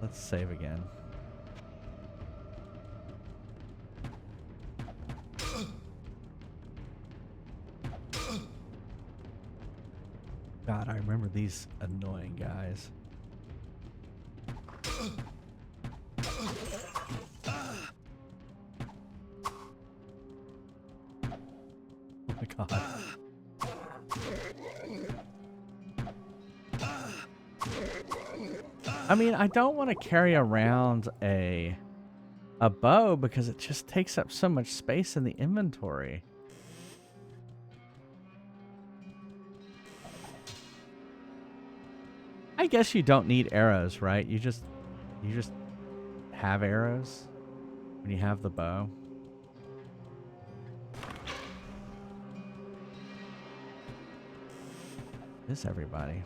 Let's save again. God, I remember these annoying guys. Oh my God. I mean, I don't want to carry around a bow because it just takes up so much space in the inventory. I guess you don't need arrows, right? You just have arrows when you have the bow. Is everybody?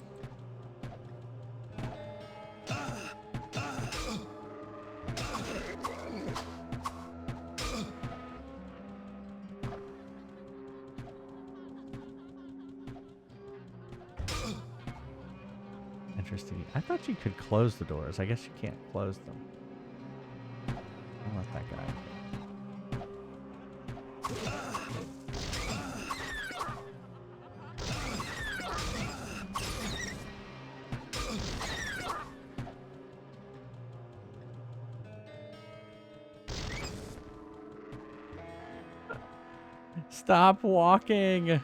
Interesting. I thought you could close the doors. I guess you can't close them. I'll let that guy. Stop walking.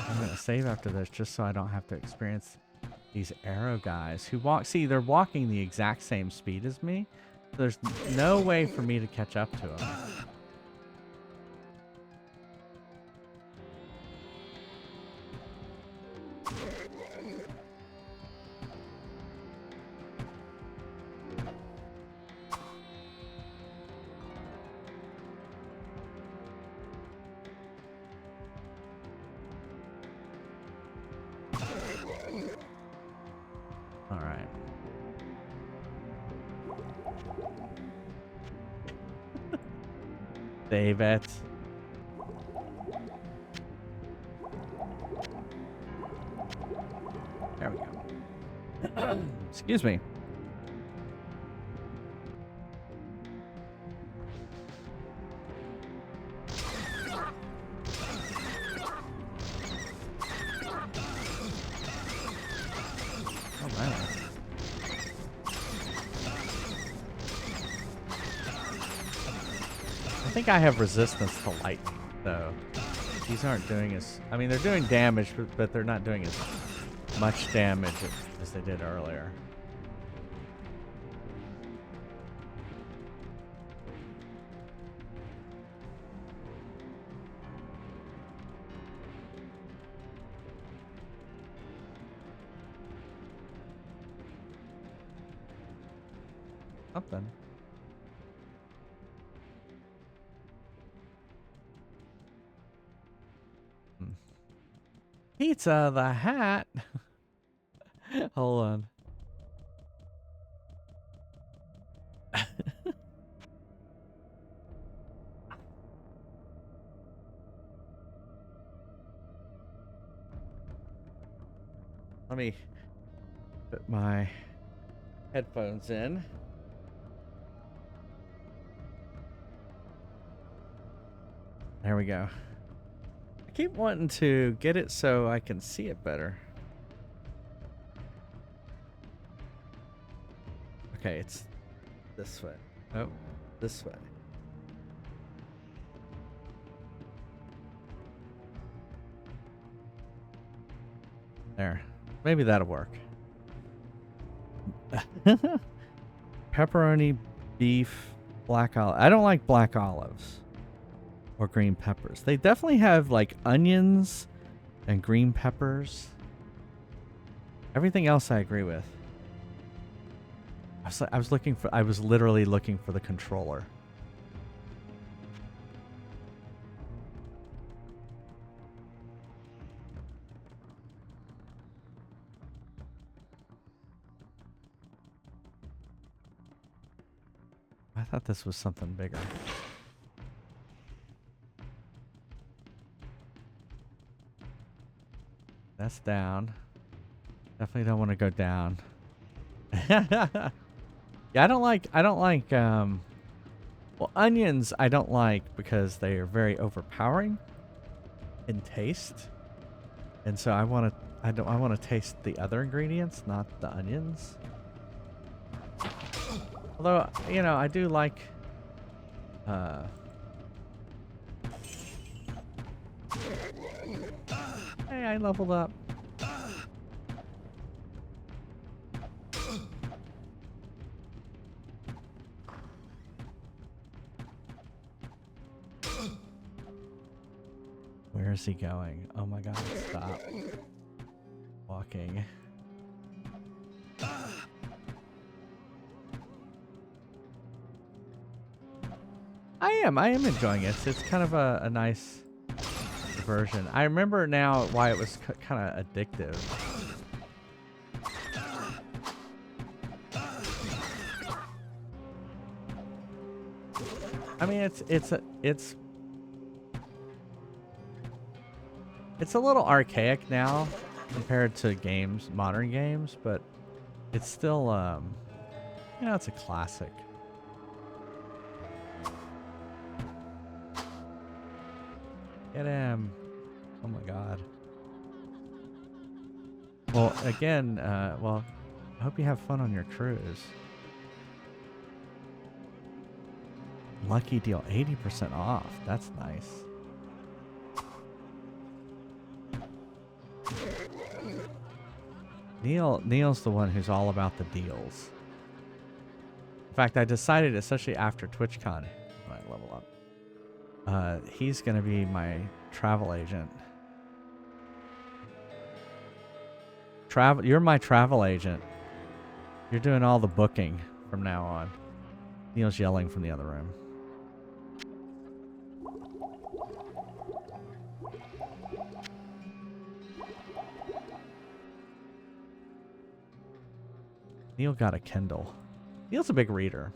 I'm gonna save after this just so I don't have to experience these arrow guys who walk. See, they're walking the exact same speed as me. There's no way for me to catch up to them. Save it. There we go. Excuse me. Oh, man. I think I have resistance to lightning, though. These aren't doing as... I mean, they're doing damage, but they're not doing as much damage as they did earlier. Something. Pizza the Hat. Hold on. Let me put my headphones in. There we go. I keep wanting to get it so I can see it better. Okay, it's this way. Oh, this way. There. Maybe that'll work. Pepperoni, beef, black olive. I don't like black olives or green peppers. They definitely have like onions and green peppers. Everything else I agree with. I was literally looking for the controller. I thought this was something bigger. That's down. Definitely don't want to go down. Yeah, I don't like, well, onions I don't like because they are very overpowering in taste. And so I want to taste the other ingredients, not the onions. Although, you know, I do like, hey, I leveled up. Where is he going? Oh my god, stop walking. I am enjoying it. It's kind of a nice diversion. I remember now why it was kind of addictive. I mean, it's a little archaic now compared to games, modern games, but it's still, you know, it's a classic. Get him. Oh my god. Well, again, well, I hope you have fun on your cruise. Lucky deal, 80% off. That's nice. Neil's the one who's all about the deals. In fact, I decided, especially after TwitchCon, when I level up, he's gonna be my travel agent. You're my travel agent. You're doing all the booking from now on. Neil's yelling from the other room. Neil got a Kindle. Neil's a big reader.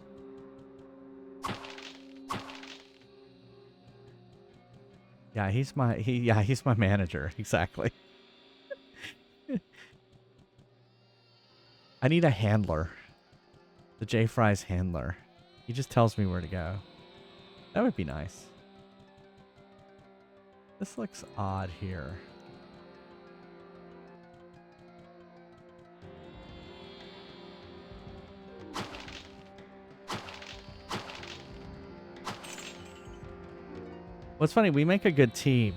Yeah, he's my manager, exactly. I need a handler. The J Fry's handler. He just tells me where to go. That would be nice. This looks odd here. What's funny, we make a good team.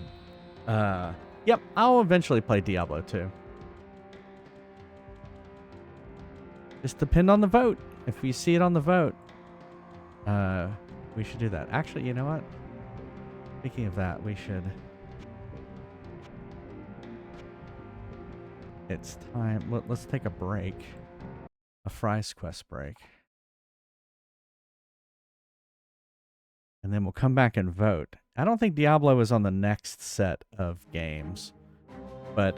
Yep, I'll eventually play Diablo 2. Just depend on the vote. If we see it on the vote, we should do that. Actually, you know what? Speaking of that, we should... It's time. Let's take a break. A Fry's Quest break. And then we'll come back and vote. I don't think Diablo is on the next set of games. But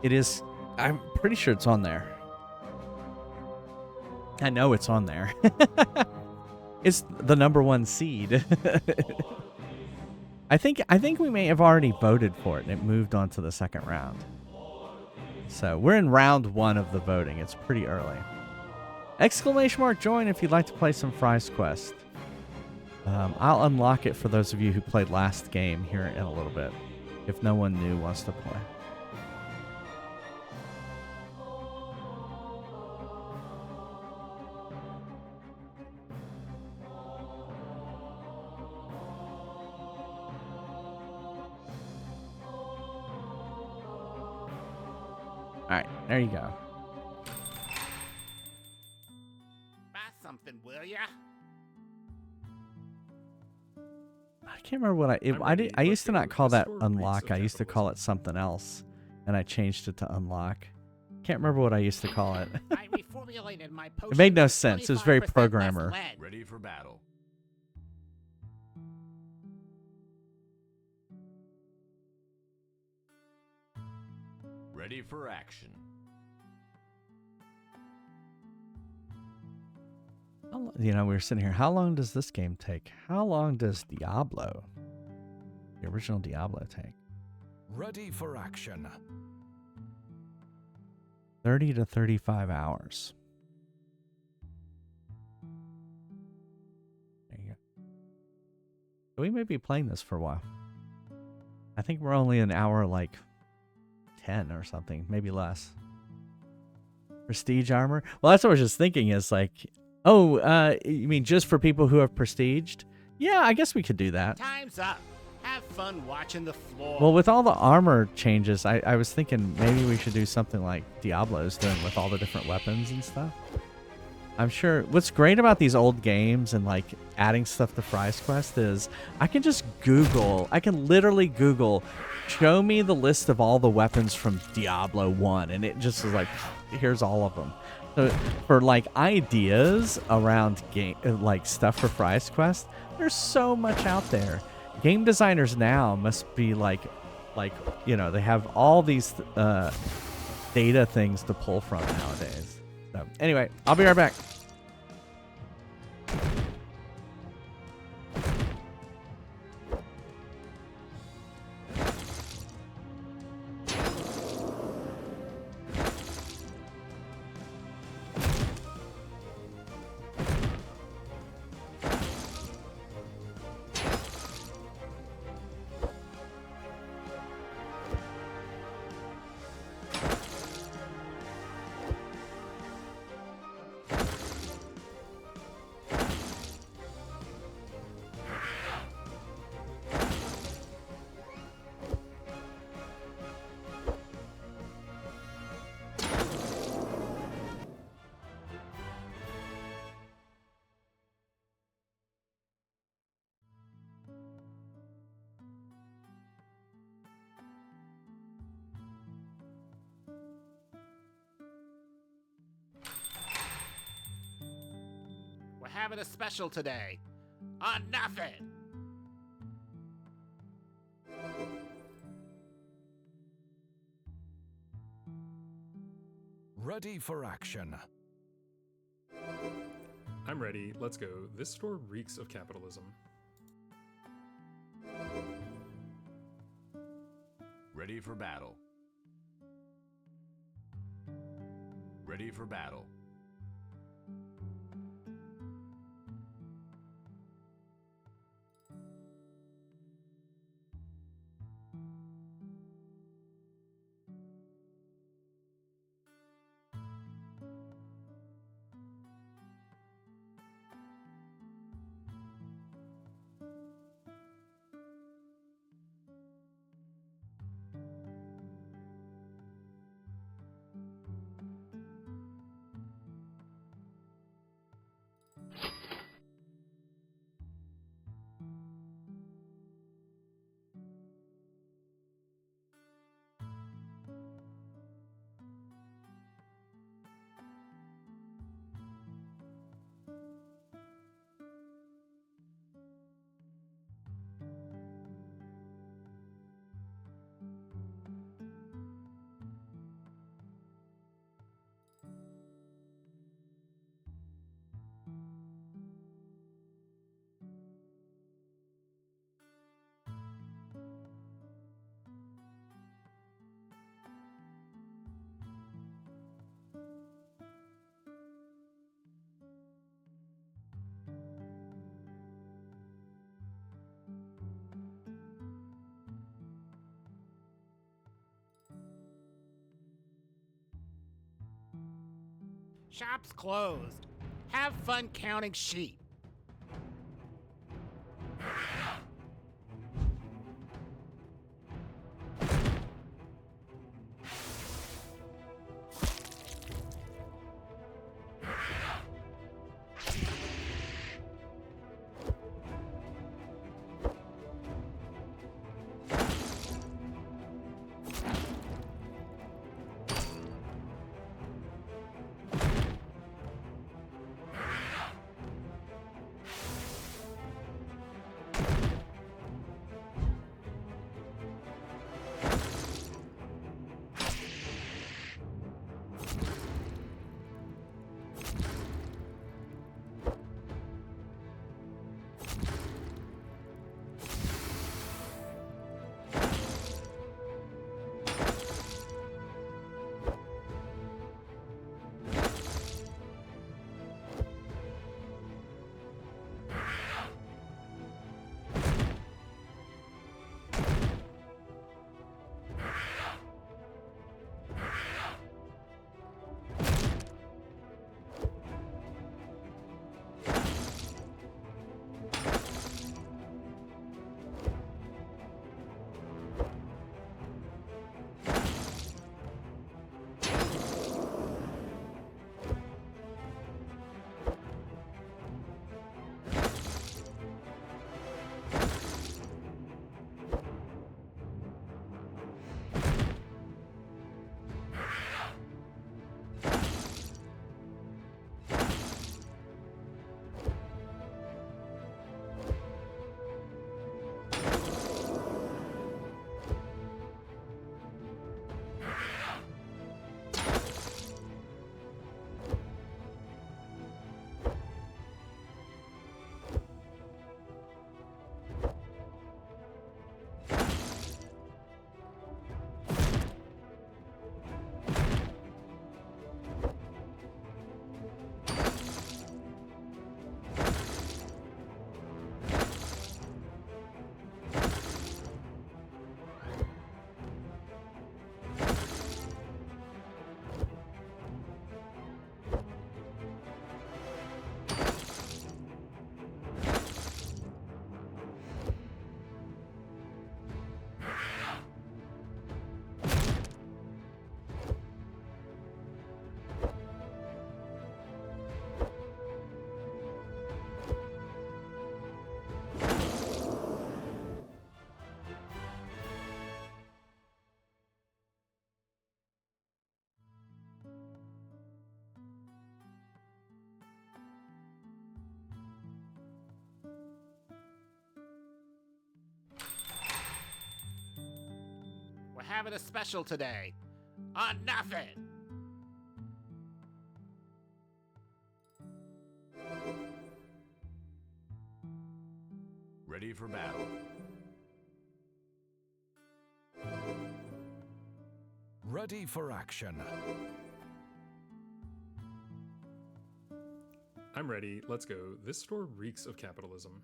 it is... I'm pretty sure it's on there. I know it's on there. It's the #1 seed. I think we may have already voted for it and it moved on to the second round. So we're in round 1 of the voting. It's pretty early. ! Join if you'd like to play some Fry's Quest. I'll unlock it for those of you who played last game here in a little bit. If no one new wants to play. Alright, there you go. Buy something, will ya? I can't remember what I used to not call that unlock. I used to call it something else. And I changed it to unlock. Can't remember what I used to call it. I reformulated my potion. It made no with sense. It was very 25% less programmer. lead. Ready for battle. Ready for action. You know, we were sitting here. How long does this game take? How long does Diablo, the original Diablo, take? Ready for action. 30 to 35 hours. There you go. So we may be playing this for a while. I think we're only an hour, like 10 or something, maybe less. Prestige armor? Well, that's what I was just thinking is like, oh, you mean just for people who have prestiged? Yeah, I guess we could do that. Time's up. Have fun watching the floor. Well, with all the armor changes, I was thinking maybe we should do something like Diablo's doing with all the different weapons and stuff. I'm sure what's great about these old games and like adding stuff to Fry's Quest is I can just Google, I can literally Google, show me the list of all the weapons from Diablo 1, and it just is like, here's all of them. So for like ideas around game, like stuff for Fry's Quest, there's so much out there. Game designers now must be like, you know, they have all these data things to pull from nowadays. So anyway, I'll be right back. We're having a special today. On nothing. Ready for action. I'm ready. Let's go. This store reeks of capitalism. Ready for battle. Ready for battle. Shop's closed. Have fun counting sheep. We're having a special today. On nothing. Ready for battle. Ready for action. I'm ready. Let's go. This store reeks of capitalism.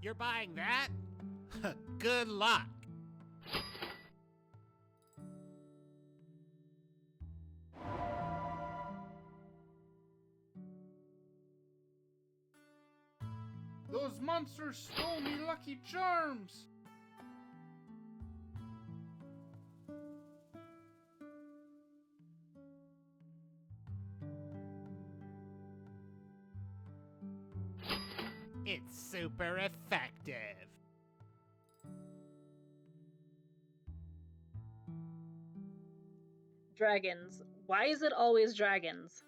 You're buying that? Good luck. Those monsters stole me Lucky Charms! It's super effective. Dragons. Why is it always dragons?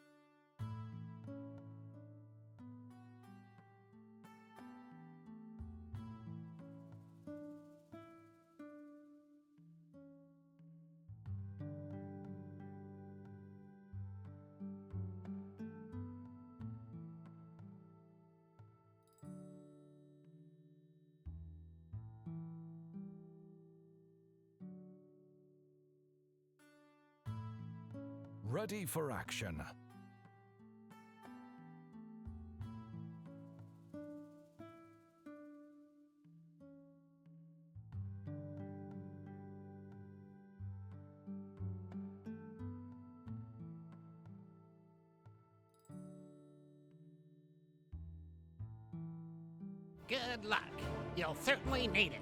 Ready for action. Good luck. You'll certainly need it.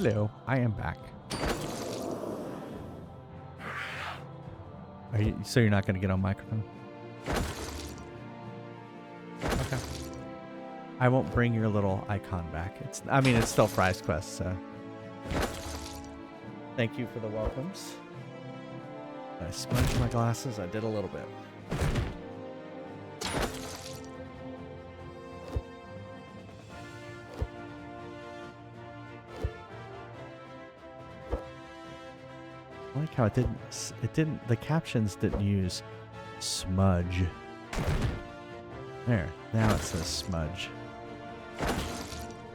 Hello, I am back. So you're not going to get on microphone? Okay. I won't bring your little icon back. It's still Fry's Quest, so. Thank you for the welcomes. I smudged my glasses. I did a little bit. I like how the captions didn't use smudge. There, now it says smudge.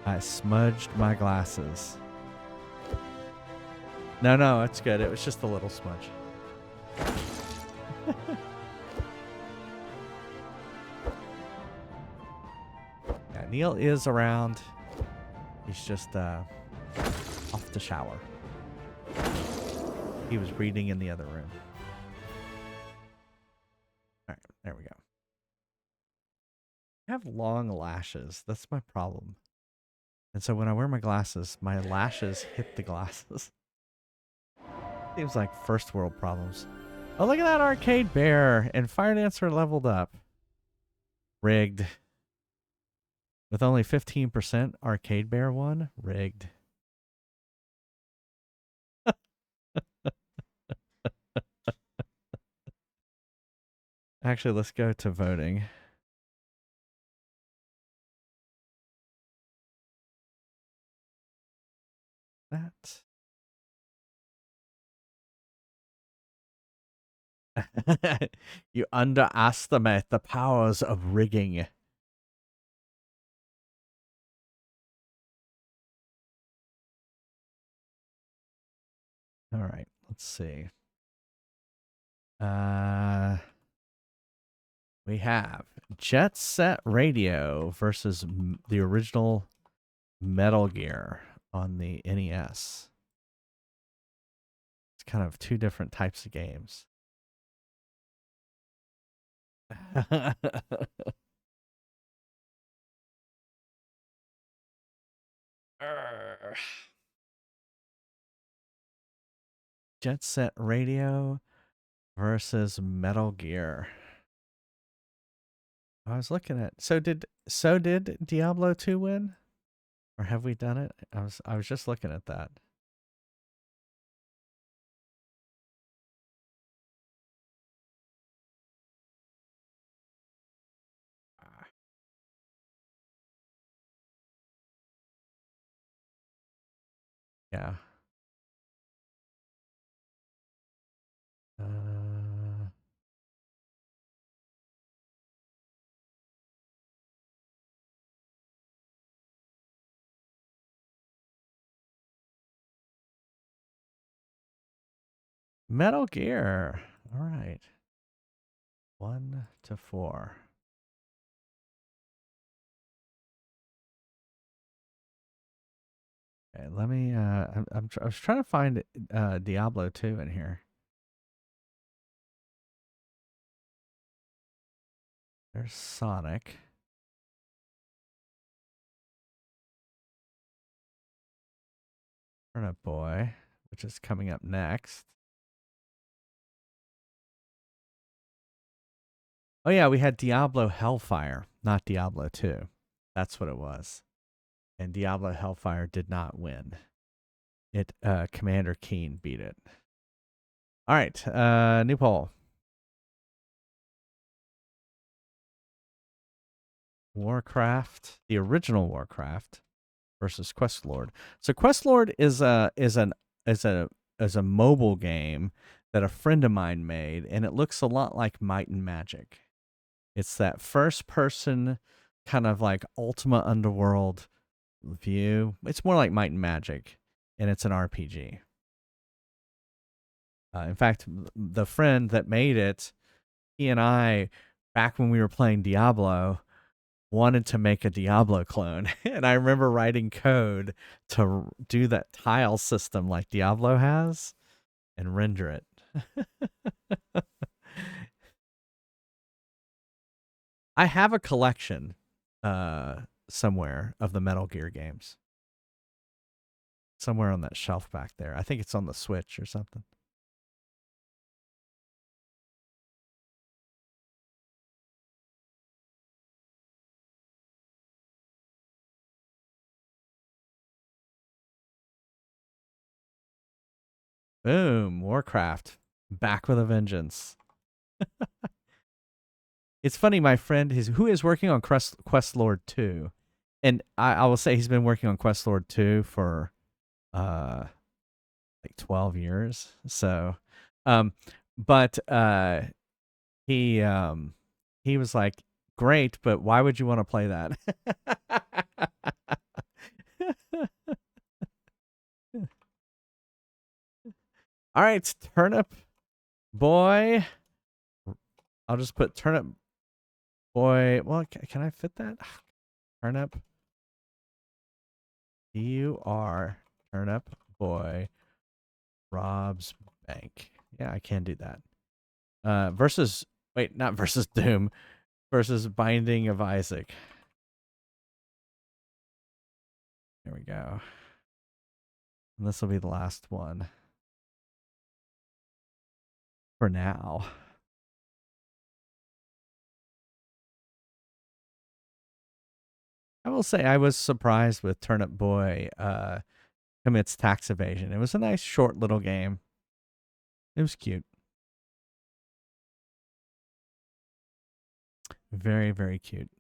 I smudged my glasses. No, it's good. It was just a little smudge. Yeah, Neil is around. He's just off the shower. He was reading in the other room. All right, there we go. I have long lashes. That's my problem. And so when I wear my glasses, my lashes hit the glasses. Seems like first world problems. Oh, look at that arcade bear. And Fire Dancer leveled up. Rigged. With only 15%, arcade bear won. Rigged. Actually, let's go to voting. That. You underestimate the powers of rigging. All right, let's see. We have Jet Set Radio versus the original Metal Gear on the NES. It's kind of two different types of games. Jet Set Radio versus Metal Gear. I was looking at so did Diablo 2 win? Or have we done it? I was just looking at that. Yeah. Metal Gear. All right. 1-4. Okay, let me. I was trying to find Diablo 2 in here. There's Sonic. Turnip Boy, which is coming up next. Oh yeah, we had Diablo Hellfire, not Diablo 2. That's what it was. And Diablo Hellfire did not win. It Commander Keen beat it. All right, new poll. Warcraft, the original Warcraft versus Questlord. So Questlord is a mobile game that a friend of mine made, and it looks a lot like Might and Magic. It's that first person kind of like Ultima Underworld view. It's more like Might and Magic, and it's an RPG. In fact, the friend that made it, he and I, back when we were playing Diablo, wanted to make a Diablo clone. And I remember writing code to do that tile system like Diablo has and render it. I have a collection somewhere of the Metal Gear games. somewhere on that shelf back there. I think it's on the Switch or something. Boom, Warcraft. Back with a vengeance. It's funny, my friend who is working on Questlord 2. And I will say he's been working on Questlord 2 for like 12 years. So but he was like, great, but why would you want to play that? All right, Turnip Boy. I'll just put Turnip Boy. Well, can I fit that? Turnip. You are Turnip Boy robs bank. Yeah, I can do that. Versus, wait, not versus Doom. Versus Binding of Isaac. There we go. And this will be the last one. For now. I will say I was surprised with Turnip Boy commits tax evasion. It was a nice short little game. It was cute. Very, very cute.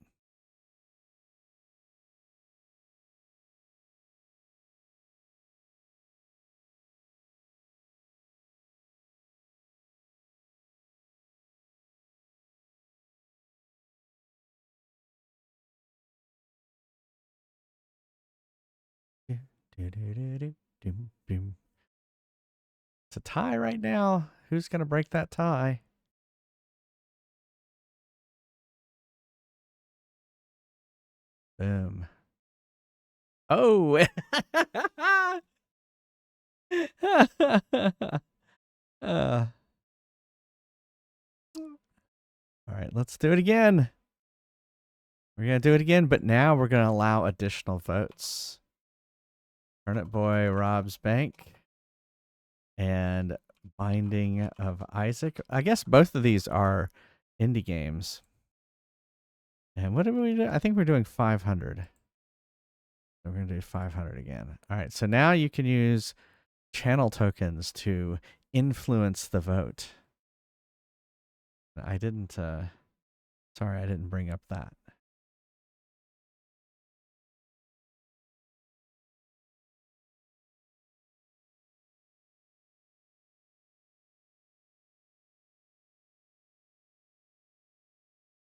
It's a tie right now. Who's going to break that tie? Boom. Oh. All right, let's do it again. We're going to do it again, but now we're going to allow additional votes. Turnip Boy robs bank. And Binding of Isaac. I guess both of these are indie games. And what did we do? I think we're doing 500. We're going to do 500 again. All right, so now you can use channel tokens to influence the vote. I didn't, sorry, I didn't bring up that.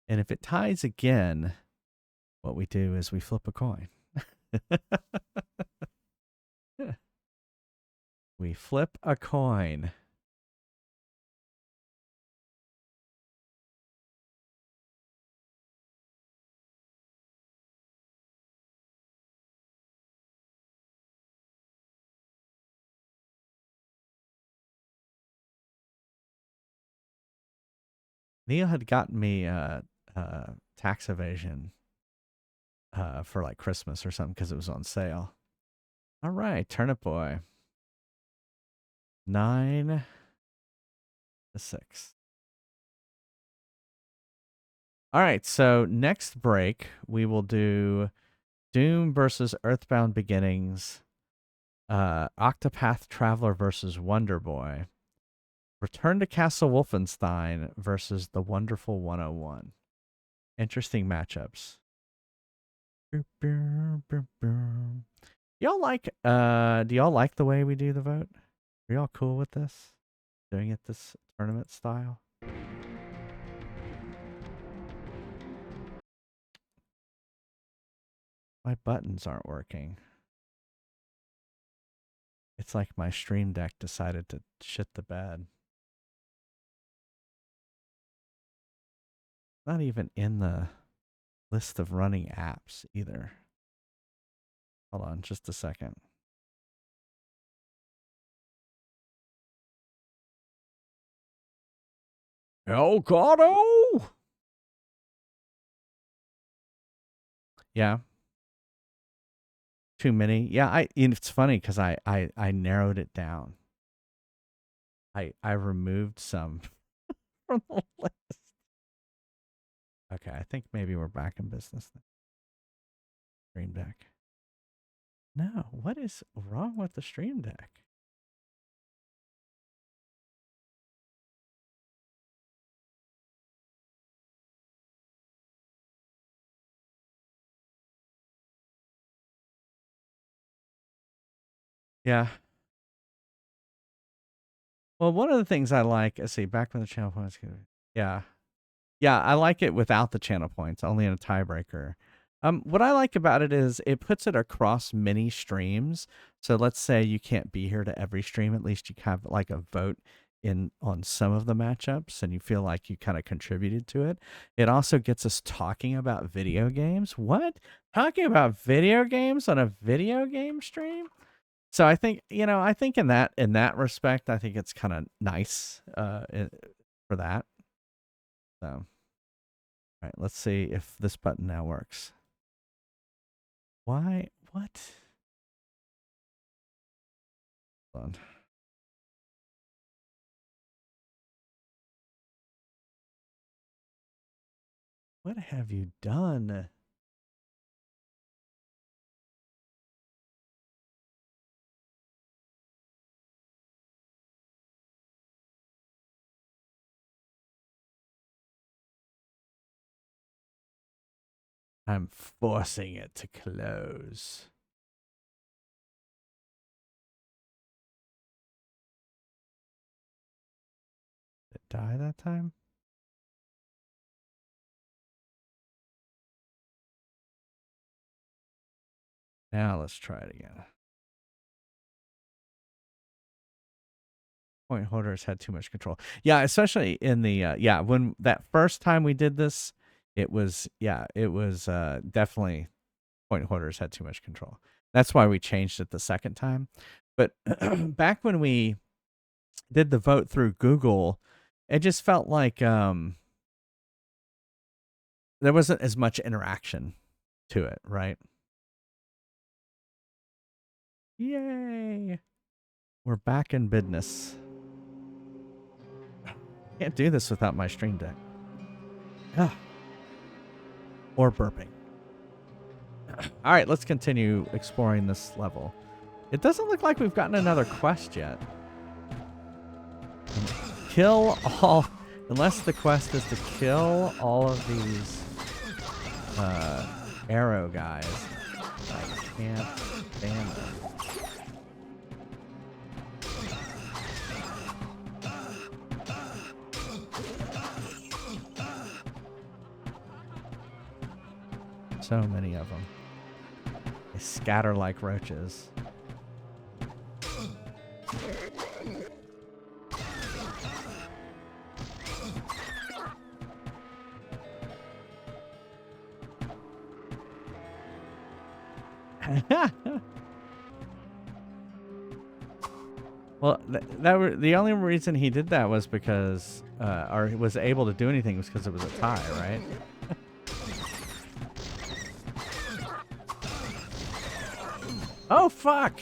And if it ties again, what we do is we flip a coin. We flip a coin. Neil had gotten me tax evasion for like Christmas or something because it was on sale. All right, Turnip Boy. 9 to 6. All right, so next break we will do Doom versus Earthbound Beginnings, Octopath Traveler versus Wonder Boy, Return to Castle Wolfenstein versus The Wonderful 101. Interesting matchups. Y'all like do y'all like the way we do the vote? Are y'all cool with this? Doing it this tournament style? My buttons aren't working. It's like my Stream Deck decided to shit the bed. Not even in the list of running apps either. Hold on just a second. Elgato! Yeah. too many. Yeah, it's funny because I narrowed it down. I removed some from the list. Okay, I think maybe we're back in business then. Stream Deck. No, what is wrong with the Stream Deck? Yeah. Well, one of the things I like, let's see, back when the channel points. Yeah. Yeah, I like it without the channel points, only in a tiebreaker. What I like about it is it puts it across many streams. So let's say you can't be here to every stream, at least you have like a vote in on some of the matchups and you feel like you kind of contributed to it. It also gets us talking about video games. What? Talking about video games on a video game stream? So I think, I think in that respect, I think it's kind of nice for that. So, all right, let's see if this button now works. Why? What? Hold on. What have you done? I'm forcing it to close. Did it die that time? Now let's try it again. Point holders had too much control. Yeah, especially in the when that first time we did this, it was definitely point holders had too much control. That's why we changed it the second time. But back when we did the vote through Google, it just felt like there wasn't as much interaction to it, right? Yay! We're back in business. Can't do this without my Stream Deck. Ah. Or burping. All right, let's continue exploring this level. It doesn't look like we've gotten another quest yet. Kill all, unless the quest is to kill all of these arrow guys. I can't stand them. So many of them. They scatter like roaches. Well, the only reason he did that was because, or he was able to do anything was because it was a tie, right? Oh, fuck!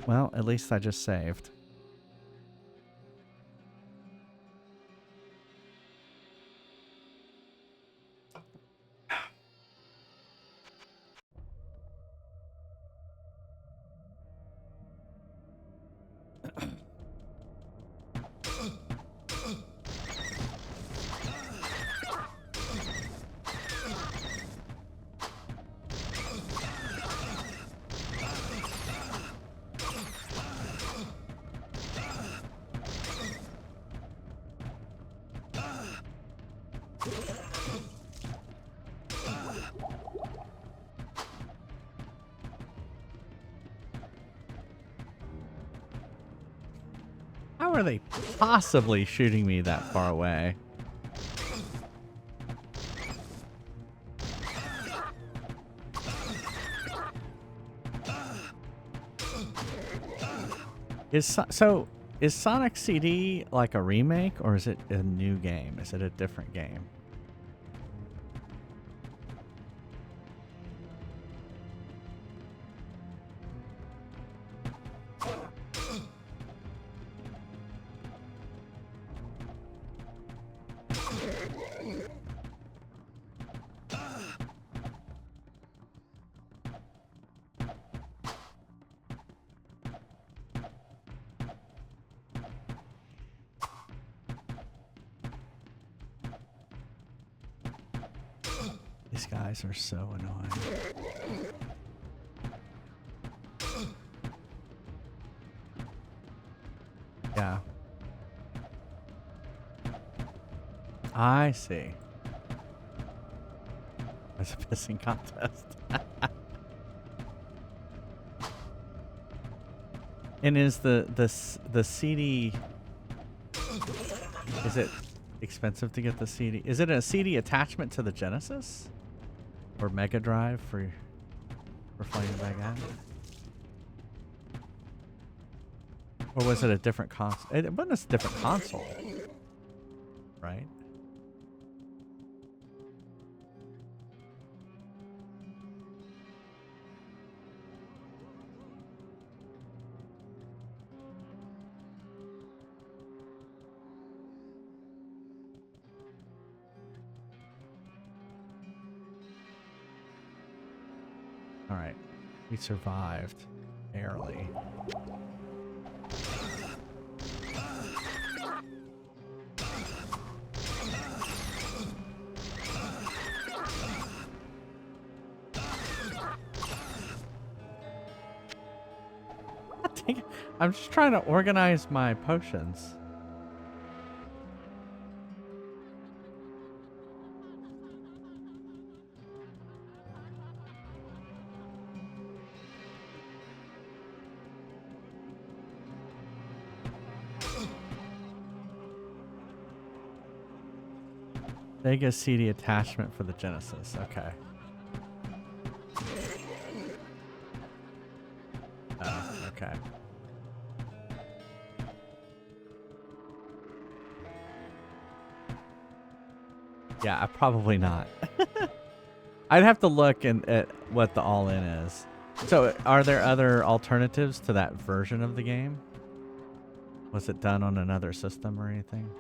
Well, at least I just saved. How are they possibly shooting me that far away? Is Sonic CD like a remake or is it a new game? Is it a different game? These guys are so annoying. Yeah. I see. It's a pissing contest. And is the CD, is it expensive to get the CD? Is it a CD attachment to the Genesis or Mega Drive for Flame Mega? Or was it a different console? It wasn't a different console, right? All right, we survived barely. I'm just trying to organize my potions. Sega CD attachment for the Genesis. Okay. Oh, okay. Yeah, probably not. I'd have to look at what the all-in is. So, are there other alternatives to that version of the game? Was it done on another system or anything?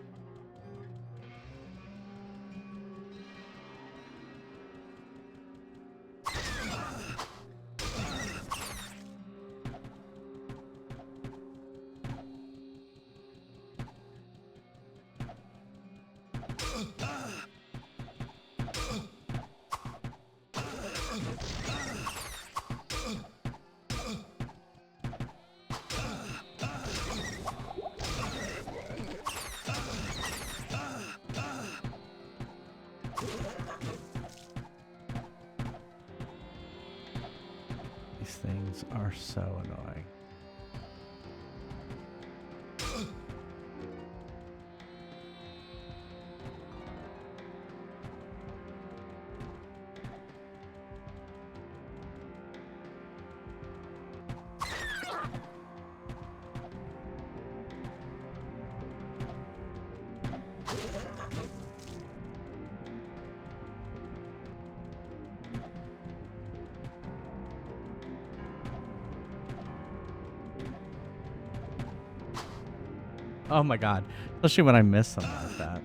These things are so annoying. Oh my god. Especially when I miss something like that.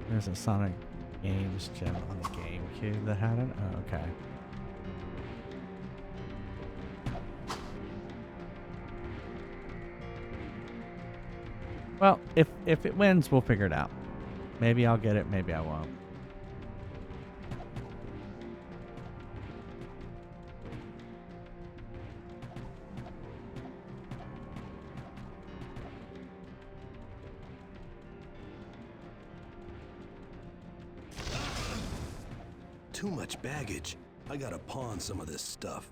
There's a Sonic Games gem on the GameCube that had it? Oh, okay. Well, if it wins, we'll figure it out. Maybe I'll get it, maybe I won't. Too much baggage. I gotta pawn some of this stuff.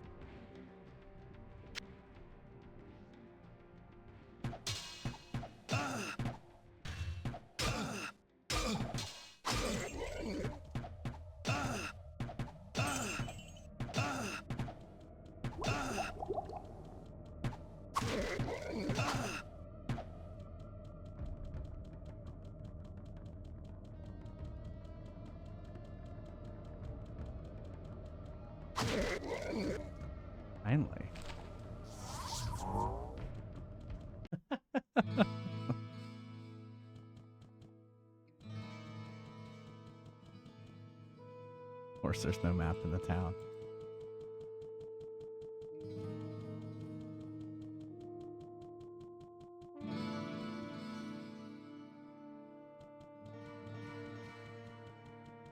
Finally. Of course, there's no map in the town.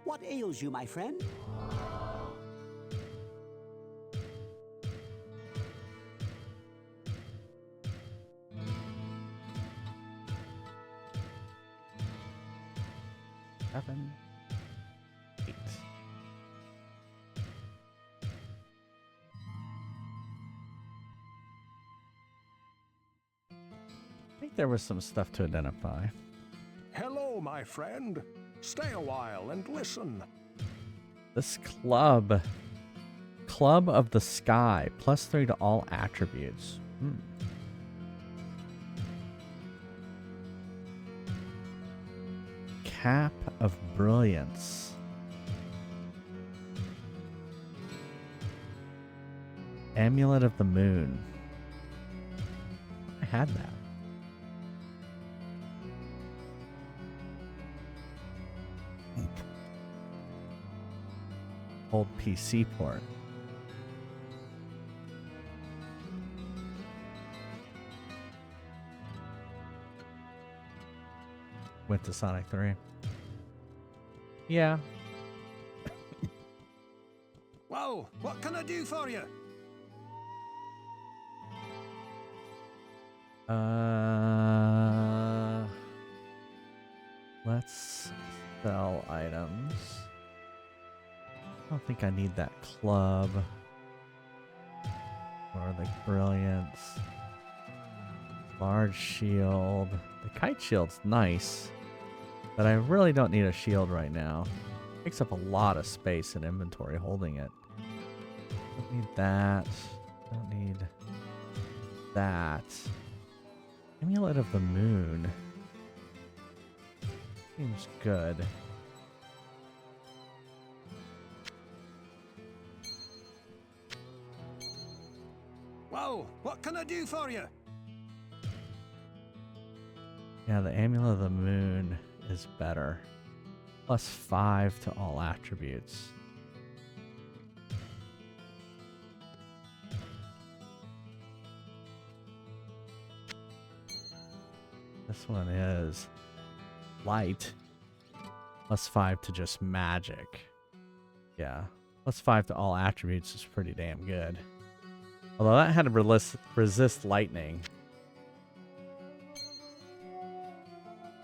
What ails you, my friend? Seven, 8. I think there was some stuff to identify. Hello, my friend. Stay a while and listen. This club. Club of the Sky. +3 to all attributes. Cap of Brilliance. Amulet of the Moon. I had that. Old PC port. Went to Sonic 3. Yeah. Well, what can I do for you? Let's sell items. I don't think I need that club or the brilliance. Large shield. The kite shield's nice, but I really don't need a shield right now. Takes up a lot of space in inventory holding it. Don't need that. Don't need that. Amulet of the Moon. Seems good. Well, what can I do for you? Yeah, the Amulet of the Moon is better. +5 to all attributes. This one is light. +5 to just magic. Yeah. +5 to all attributes is pretty damn good. Although that had to resist lightning.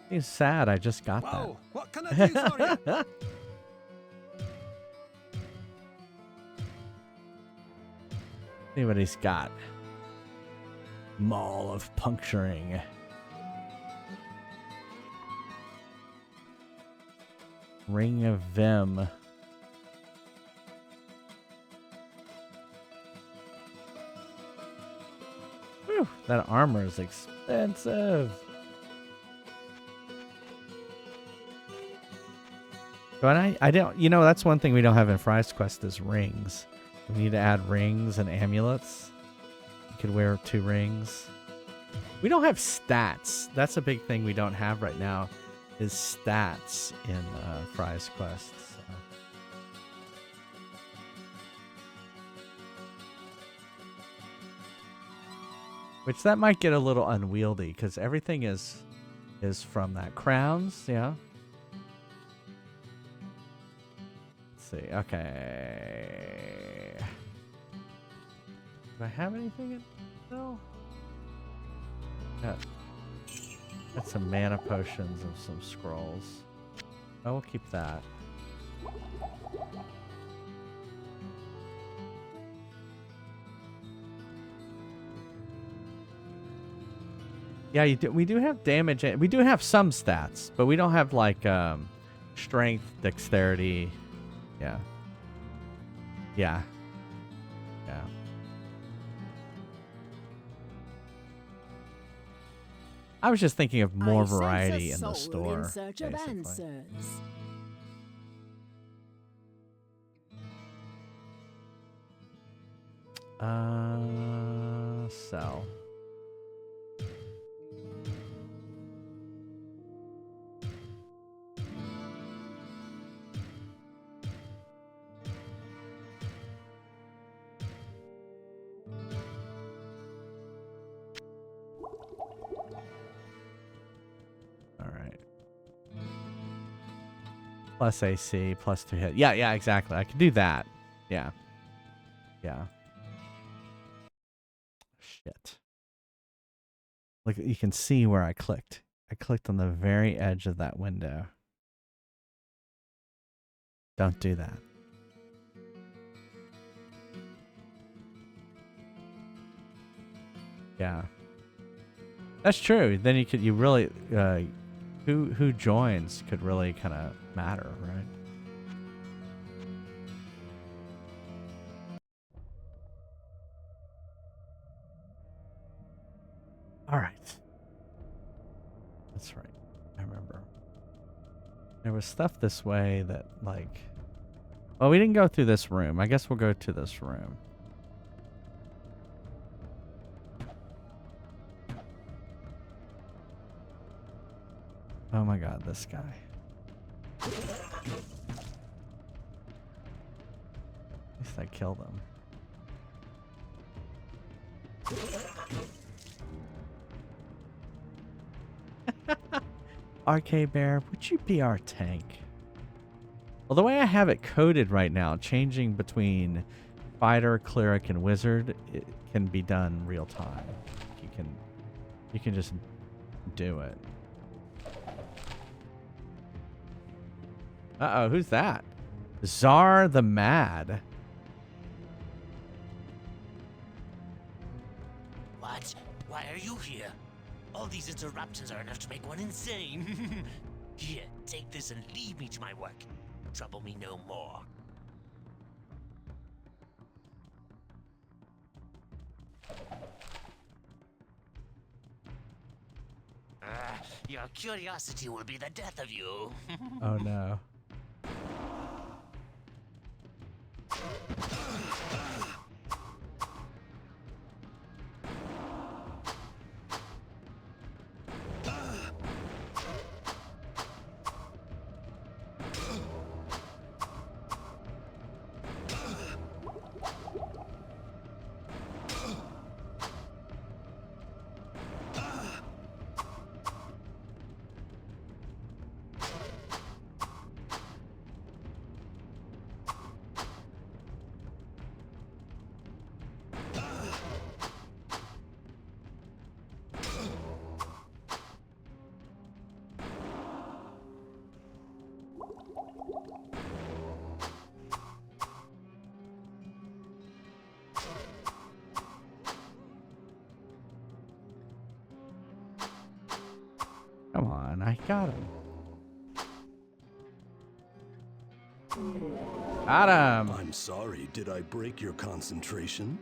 Seems sad I just got Whoa, what can I do for you? that. See what he's got. Maul of Puncturing. Ring of Vim. Whew, that armor is expensive. But I don't, that's one thing we don't have in Fry's Quest is rings. We need to add rings and amulets. You could wear 2 rings. We don't have stats. That's a big thing we don't have right now is stats in Fry's Quest. So. Which that might get a little unwieldy because everything is from that. Crowns, yeah. See. Okay. Do I have anything in? No. Got some mana potions and some scrolls. I will keep that. Yeah, we do have damage. We do have some stats, but we don't have like strength, dexterity. Yeah. Yeah. Yeah. I was just thinking of more variety in the store. In search of answers. Sell. All right. Plus AC, plus 2 hit. Yeah, yeah, exactly. I can do that. Yeah. Yeah. Shit. Look, you can see where I clicked. I clicked on the very edge of that window. Don't do that. Yeah. That's true. Then you really who joins could really kind of matter, right? All right. That's right. I remember. There was stuff this way that, like... Well, we didn't go through this room. I guess we'll go to this room. Oh my god, this guy. At least I killed him. RK Bear, would you be our tank? Well, the way I have it coded right now, changing between fighter, cleric, and wizard, it can be done real time. You can just do it. Uh-oh, who's that? Zhar the Mad. What? Why are you here? All these interruptions are enough to make one insane. Here, take this and leave me to my work. Trouble me no more. Your curiosity will be the death of you. Oh no. Come on, I got him. Got him. I'm sorry, did I break your concentration?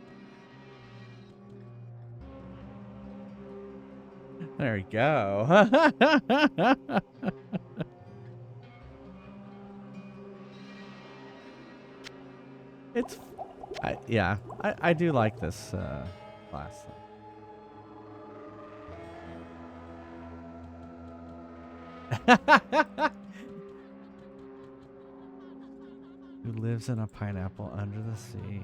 There we go. It's, I do like this class. Who lives in a pineapple under the sea?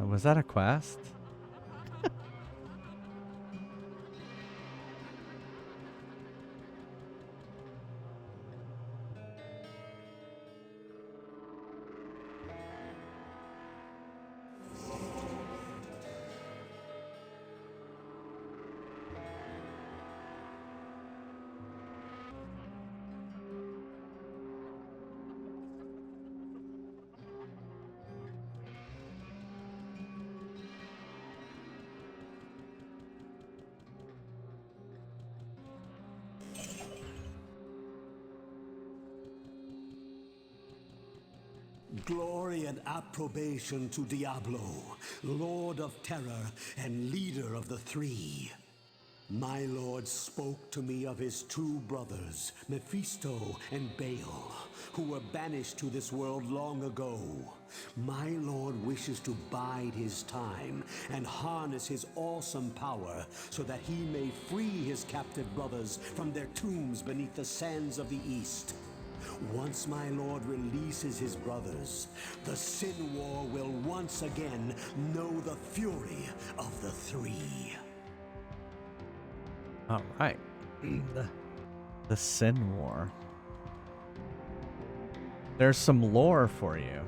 Was that a quest? Glory and approbation to Diablo, Lord of Terror and leader of the Three. My lord spoke to me of his two brothers, Mephisto and Baal, who were banished to this world long ago. My lord wishes to bide his time and harness his awesome power so that he may free his captive brothers from their tombs beneath the sands of the east. Once my lord releases his brothers, the Sin War will once again know the fury of the three. All right. The Sin War. There's some lore for you.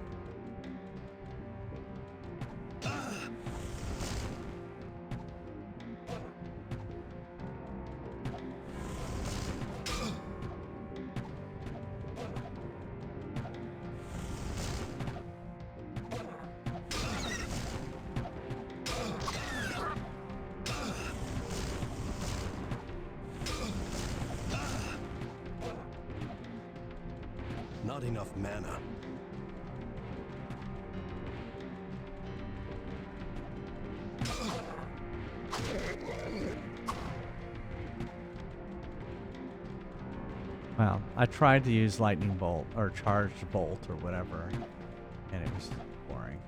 Not enough mana. Well, I tried to use lightning bolt or charged bolt or whatever, and it was boring.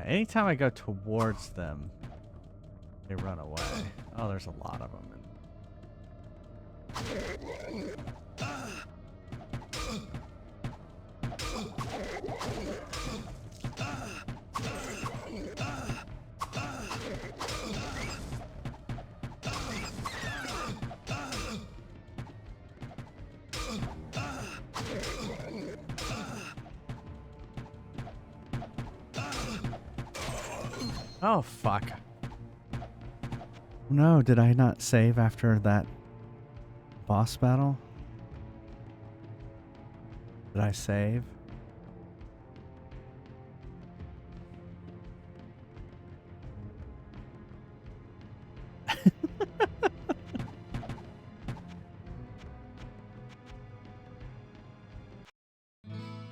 Anytime I go towards them, they run away. Oh, there's a lot of them. Oh, fuck. No, did I not save after that boss battle? Did I save?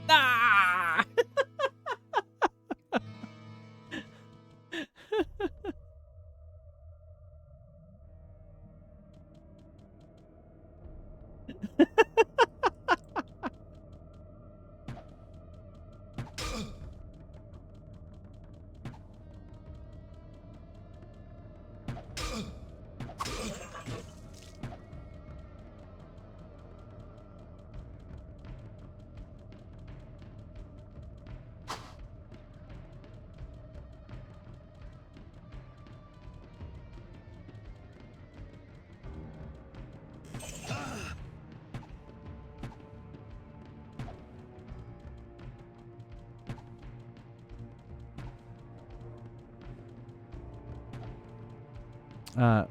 Ah!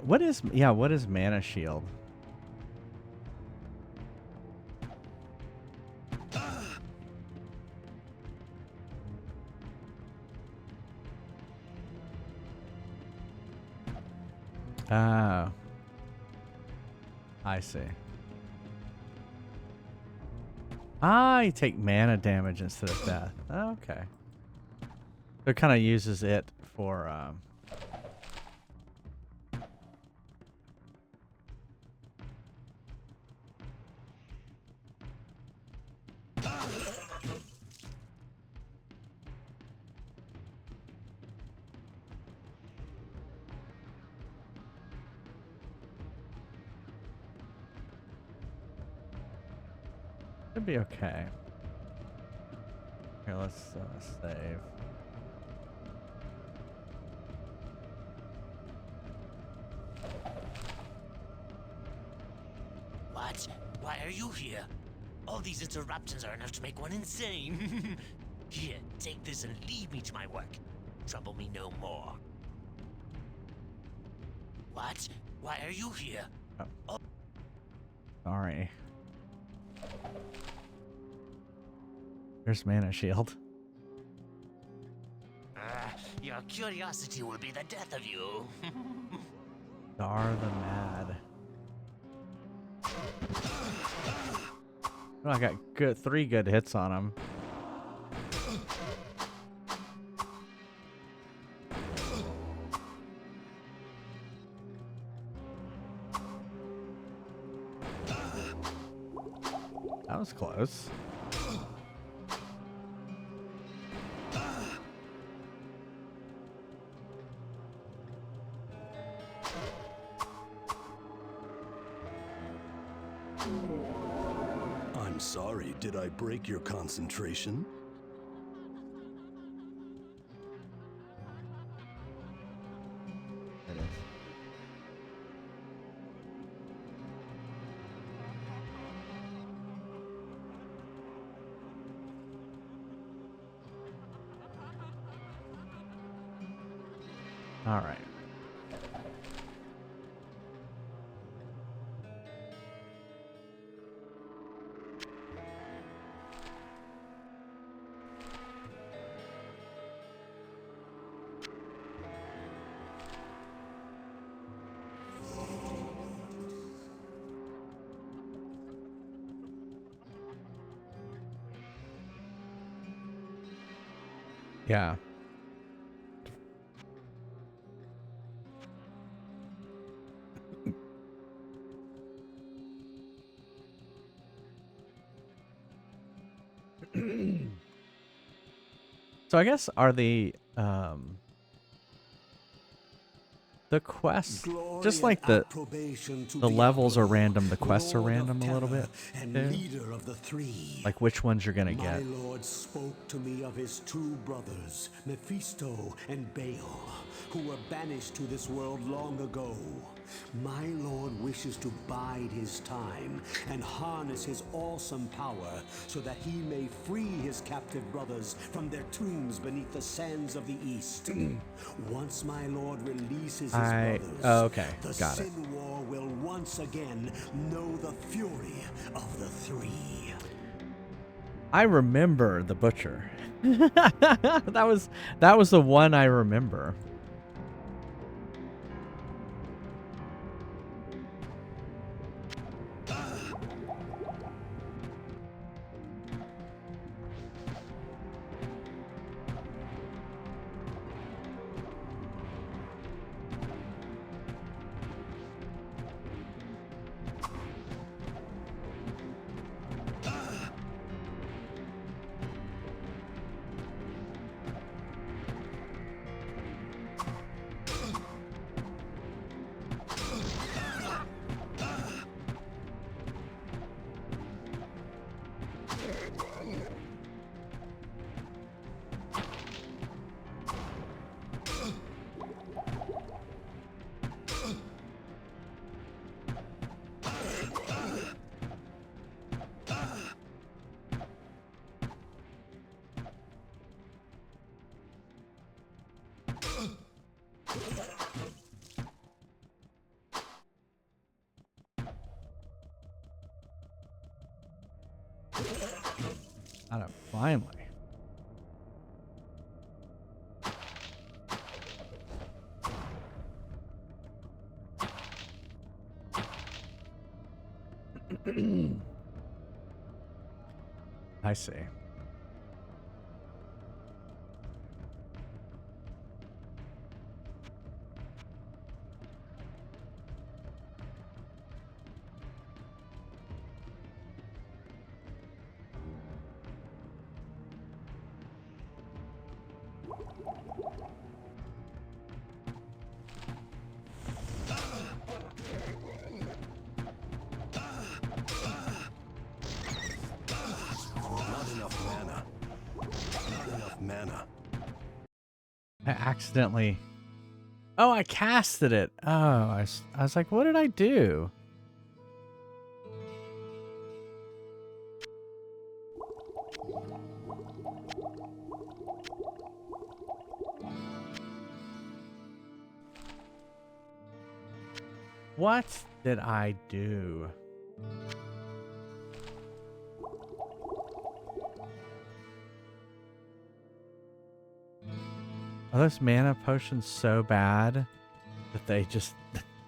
What is Mana Shield? Oh. I see. Ah, you take mana damage instead of death. Oh, okay. So it kind of uses it for It'd be okay. Here, let's save. What? Why are you here? All these interruptions are enough to make one insane. Here, take this and leave me to my work. Trouble me no more. What? Why are you here? Sorry. There's mana shield. Your curiosity will be the death of you. Zhar the Mad. Oh, I got good 3 good hits on him. That was close. I'm sorry, did I break your concentration? It is. All right. Yeah. So I guess are the quests just like the levels are random, the quests are random a little bit too? Like which ones you're gonna get. My lord spoke to me of his 2 brothers, Mephisto and Baal, who were banished to this world long ago. My lord wishes to bide his time and harness his awesome power so that he may free his captive brothers from their tombs beneath the sands of the east. Once my lord releases his brothers, okay, the got it. Sin War will once again know the fury of the 3. I remember the butcher. that was the one I remember. Got it finally. I see. I accidentally... Oh, I casted it. Oh, I was like, what did I do? What did I do? Are those mana potions so bad that they just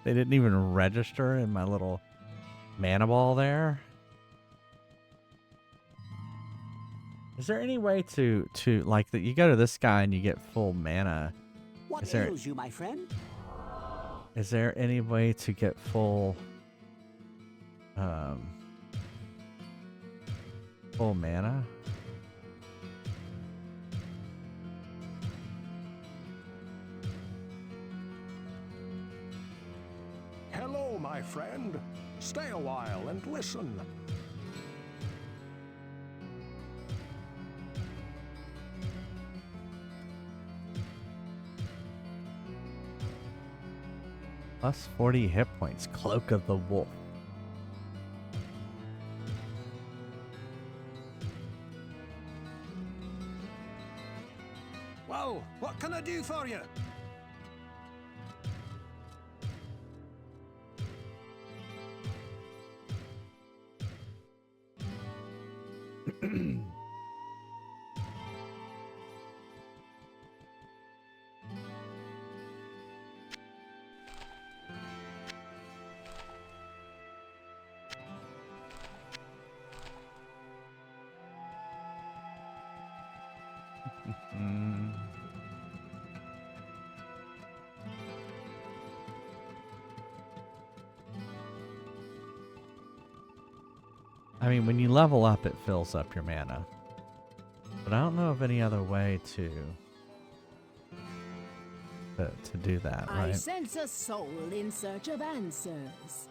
they didn't even register in my little mana ball there? Is there any way to like that you go to this guy and you get full mana? What ails you, my friend? Is there any way to get full full mana? Hello, my friend. Stay a while and listen. Plus 40 hit points. Cloak of the Wolf. Well, what can I do for you? I mean, when you level up, it fills up your mana. But I don't know of any other way to do that, I right? sense a soul in search of answers.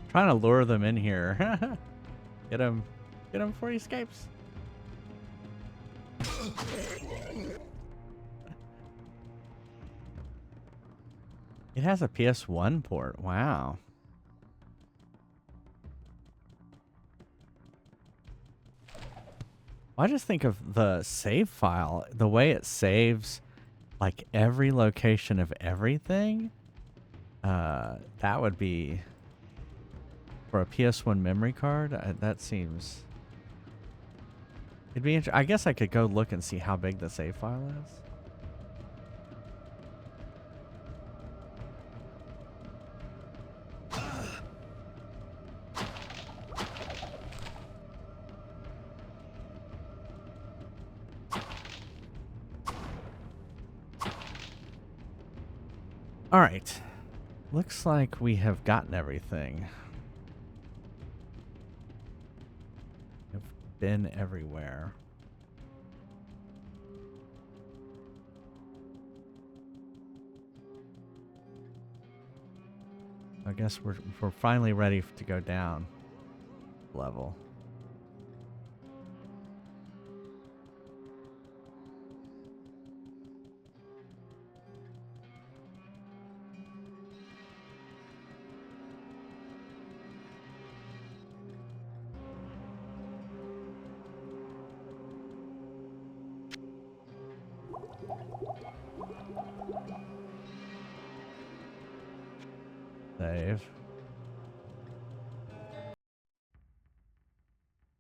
Trying to lure them in here. Get him before he escapes. It has a PS1 port. Wow. I just think of the save file, the way it saves like every location of everything. That would be for a PS1 memory card. That seems. It'd be interesting. I guess I could go look and see how big the save file is. All right. Looks like we have gotten everything. been everywhere. I guess we're finally ready to go down level. Save.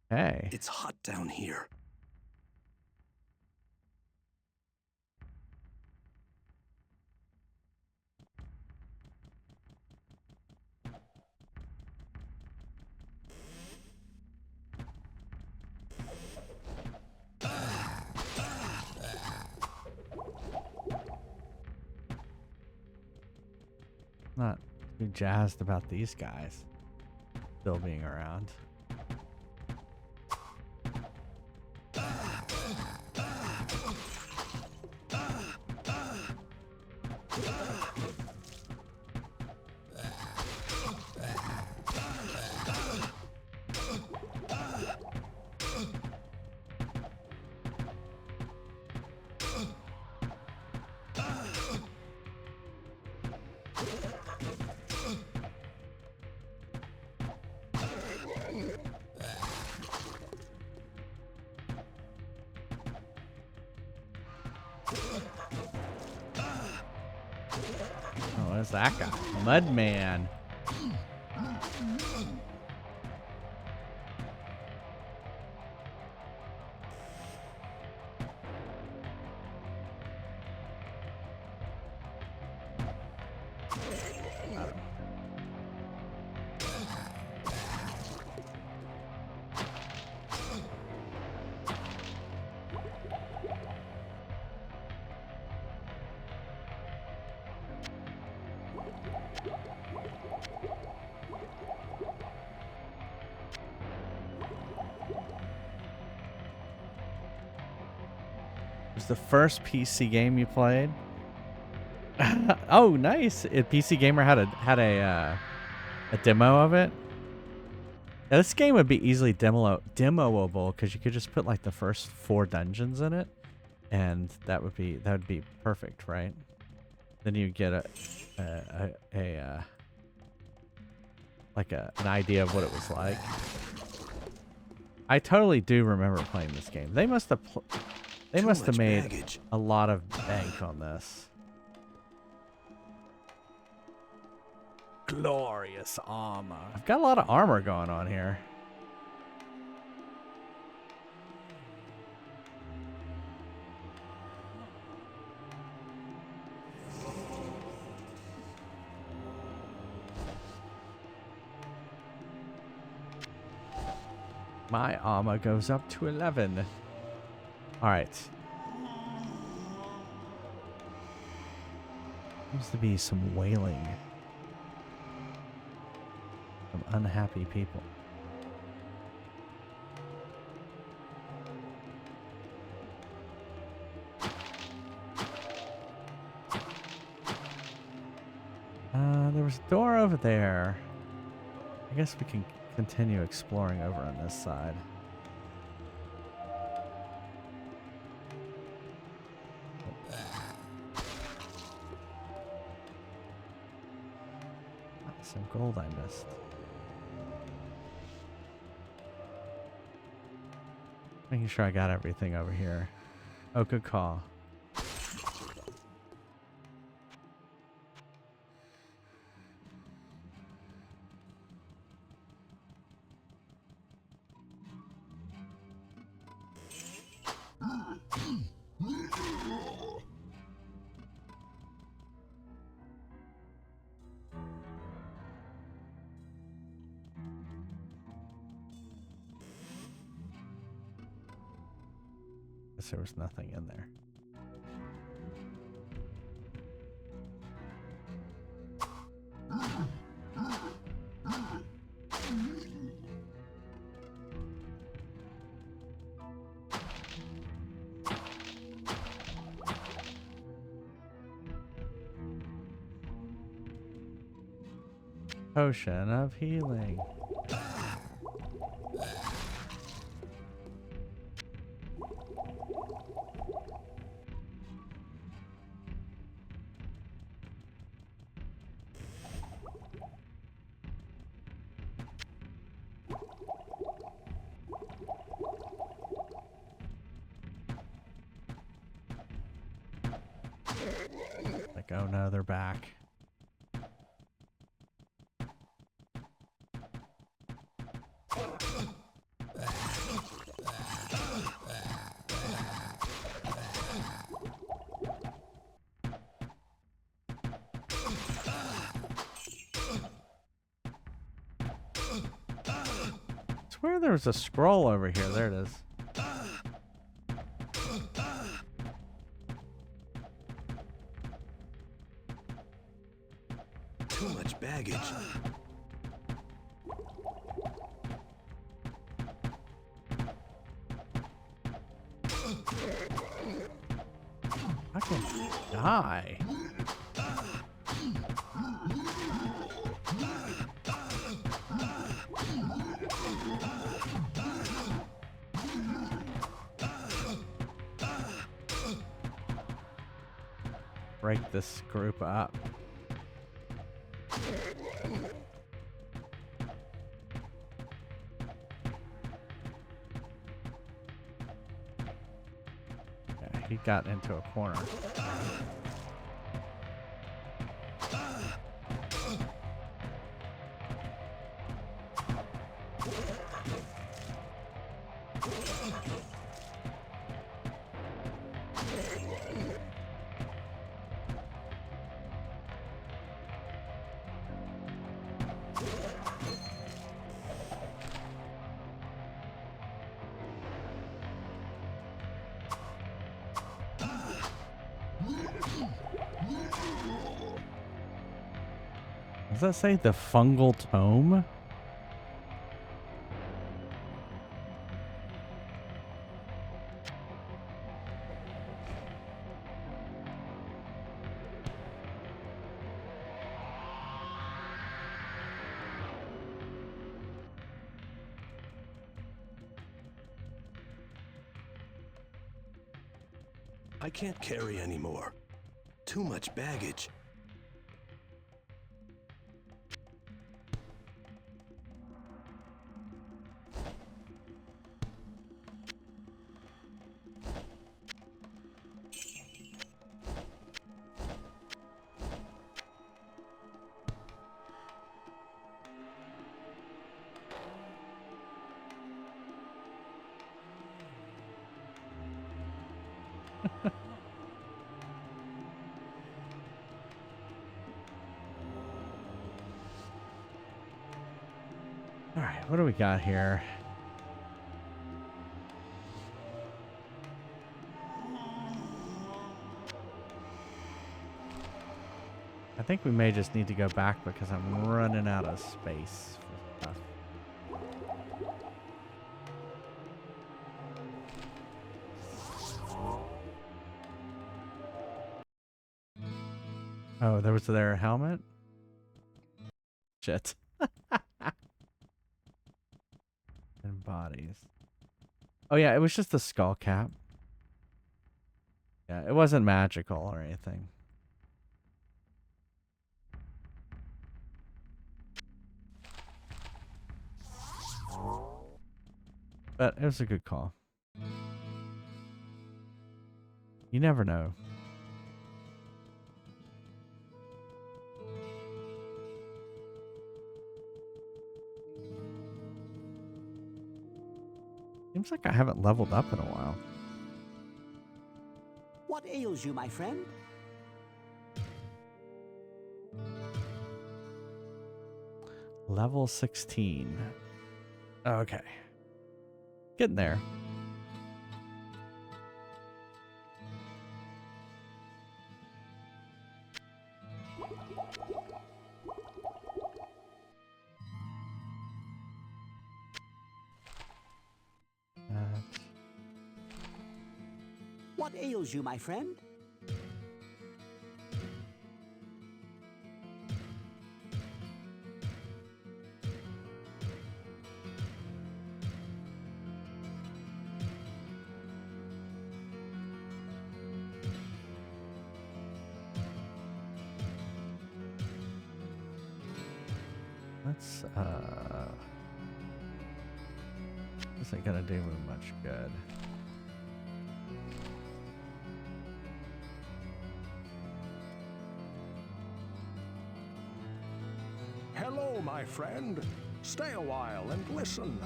Hey. It's hot down here. Not too jazzed about these guys still being around. Oh, what's that guy? Mudman. Was the first PC game you played? Oh, nice! PC Gamer had a demo of it. Yeah, this game would be easily demoable because you could just put like the first 4 dungeons in it, and that would be perfect, right? Then you get an idea of what it was like. I totally do remember playing this game. They must have made baggage. a lot of bank on this. Glorious armor. I've got a lot of armor going on here. My armor goes up to 11. All right. Seems to be some wailing. Some unhappy people. There was a door over there. I guess we can continue exploring over on this side. Some gold I missed. Making sure I got everything over here. Oh, good call. Guess there was nothing in there. Potion of healing. Like, oh no, they're back. I swear there was a scroll over here. There it is. Too much baggage. I can die. Break this group up. Yeah, he got into a corner. Does that say the fungal tome? I can't carry anymore. Too much baggage. All right, what do we got here? I think we may just need to go back because I'm running out of space for stuff. Oh, there was their helmet? Shit. And bodies. Oh yeah, it was just the skull cap. Yeah, it wasn't magical or anything. But it was a good call. You never know. Seems like I haven't leveled up in a while. What ails you, my friend? Level 16. Okay. Getting there. What ails you, my friend? let's this ain't gonna do me much good. Hello, my friend. Stay a while and listen.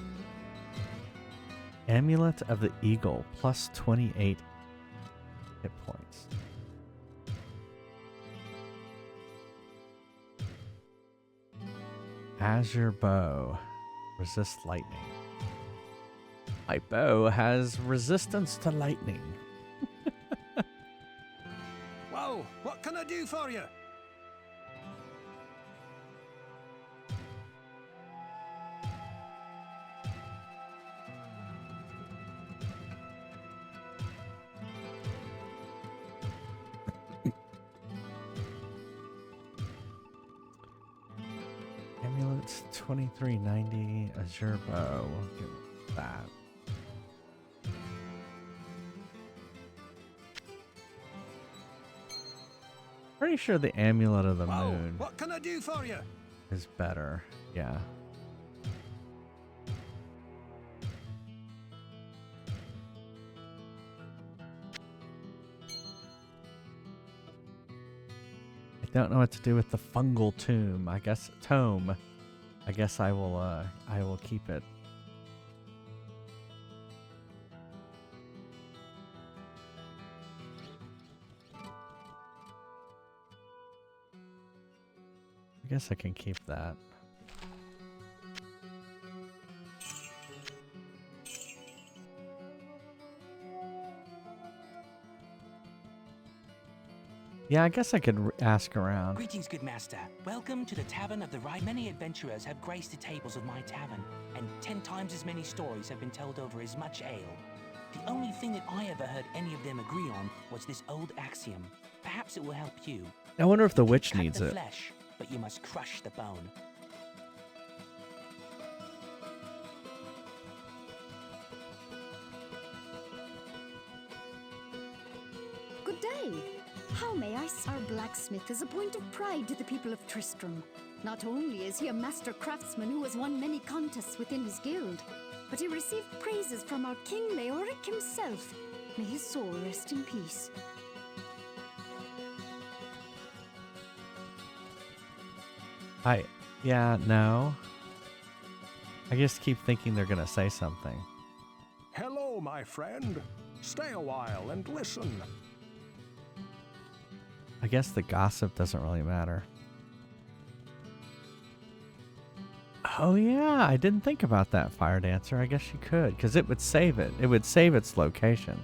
Amulet of the Eagle, plus 28 hit points. Azure Bow, resist lightning. My bow has resistance to lightning. Whoa, what can I do for you? Amulet 2390, Azure Bow. We'll give it that. Pretty sure the Amulet of the Whoa, Moon what can I do for you? is better. Yeah. I don't know what to do with the fungal tomb. I guess tome. I guess I will keep it. I guess I can keep that. Yeah, I guess I could ask around. Greetings, good master. Welcome to the Tavern of the Ride. Many adventurers have graced the tables of my tavern, and 10 times as many stories have been told over as much ale. The only thing that I ever heard any of them agree on was this old axiom. Perhaps it will help you. I wonder if the You witch can cut needs the it. flesh, but you must crush the bone. Good day. How may I serve? Our blacksmith is a point of pride to the people of Tristram. Not only is he a master craftsman who has won many contests within his guild, but he received praises from our King Leoric himself. May his soul rest in peace. Yeah, no. I just keep thinking they're gonna say something. Hello, my friend. Stay a while and listen. I guess the gossip doesn't really matter. Oh yeah, I didn't think about that, Fire Dancer. I guess you could, because it would save it. It would save its location.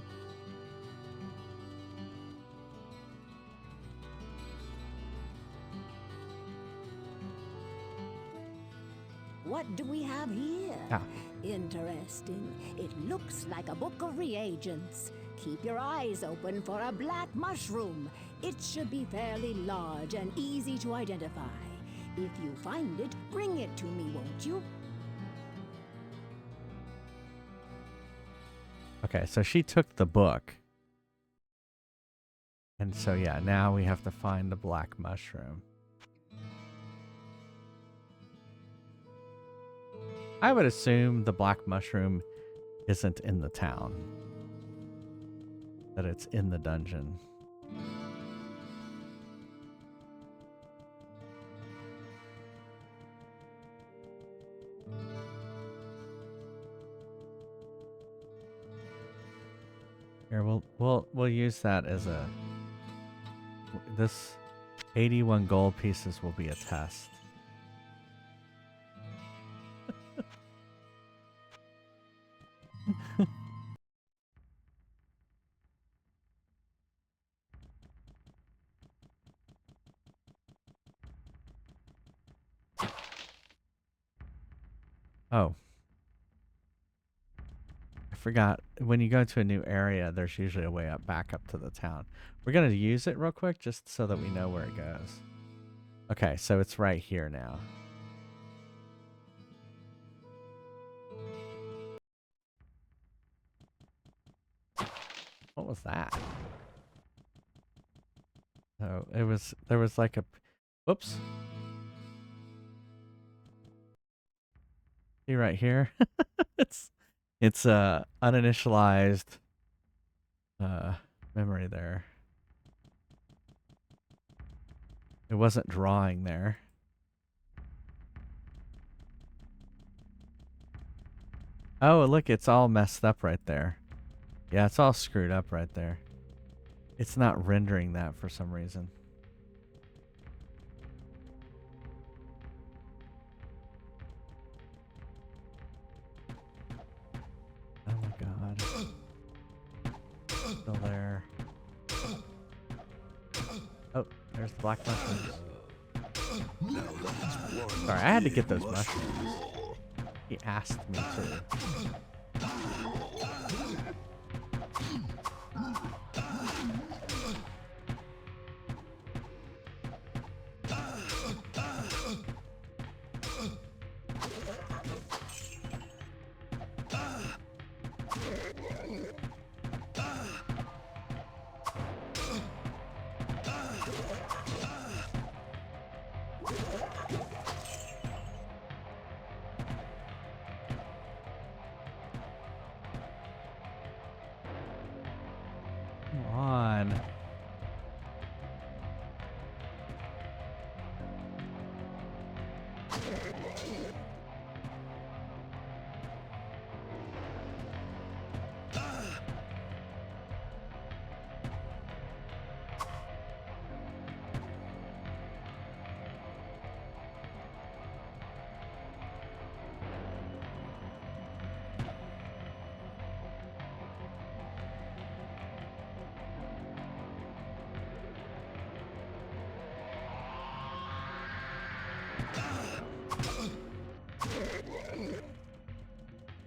What do we have here? Ah. Interesting. It looks like a book of reagents. Keep your eyes open for a black mushroom. It should be fairly large and easy to identify. If you find it, bring it to me, won't you? Okay, so she took the book. And so yeah, now we have to find the black mushroom. I would assume the black mushroom isn't in the town. That it's in the dungeon. Here, we'll use that as a... This 81 gold pieces will be a test. Oh. I forgot. When you go to a new area, there's usually a way up back up to the town. We're going to use it real quick just so that we know where it goes. Okay, so it's right here now. What was that? Oh, there was like a... Whoops. See right here? it's uninitialized memory there. It wasn't drawing there. Oh, look, it's all messed up right there. Yeah, it's all screwed up right there. It's not rendering that for some reason. Oh my god. Still there. Oh, there's the black mushrooms. Sorry, I had to get those mushrooms. He asked me to. Come on.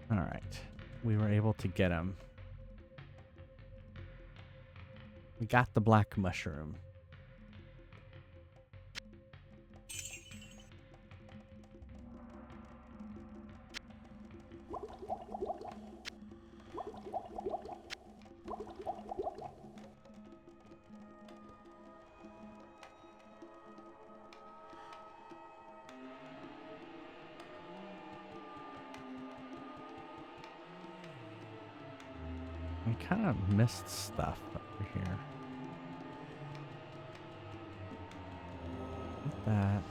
All right. We were able to get him. We got the black mushroom. We kind of missed stuff over here. Look at that.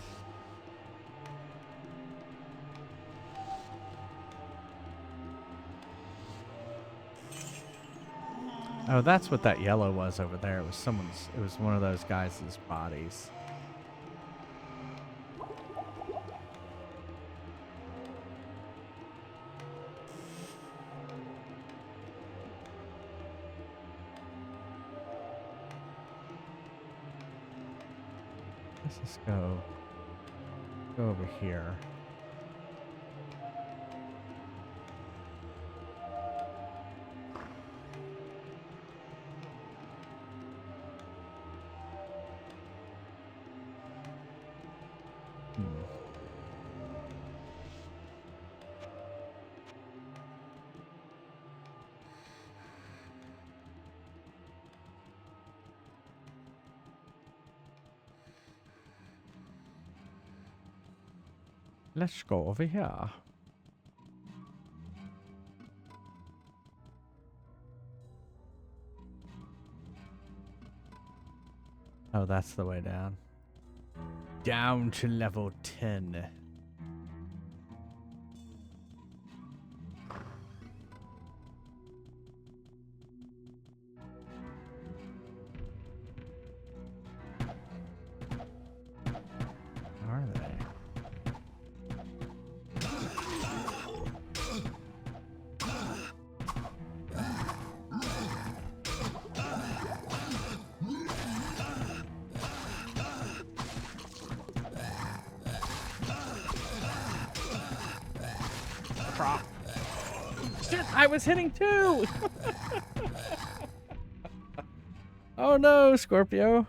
Oh, that's what that yellow was over there. It was someone's. It was one of those guys' bodies. Let's just go over here. Let's go over here. Oh, that's the way down. Down to level 10. Are they? Shit, I was hitting too! Oh no, Scorpio.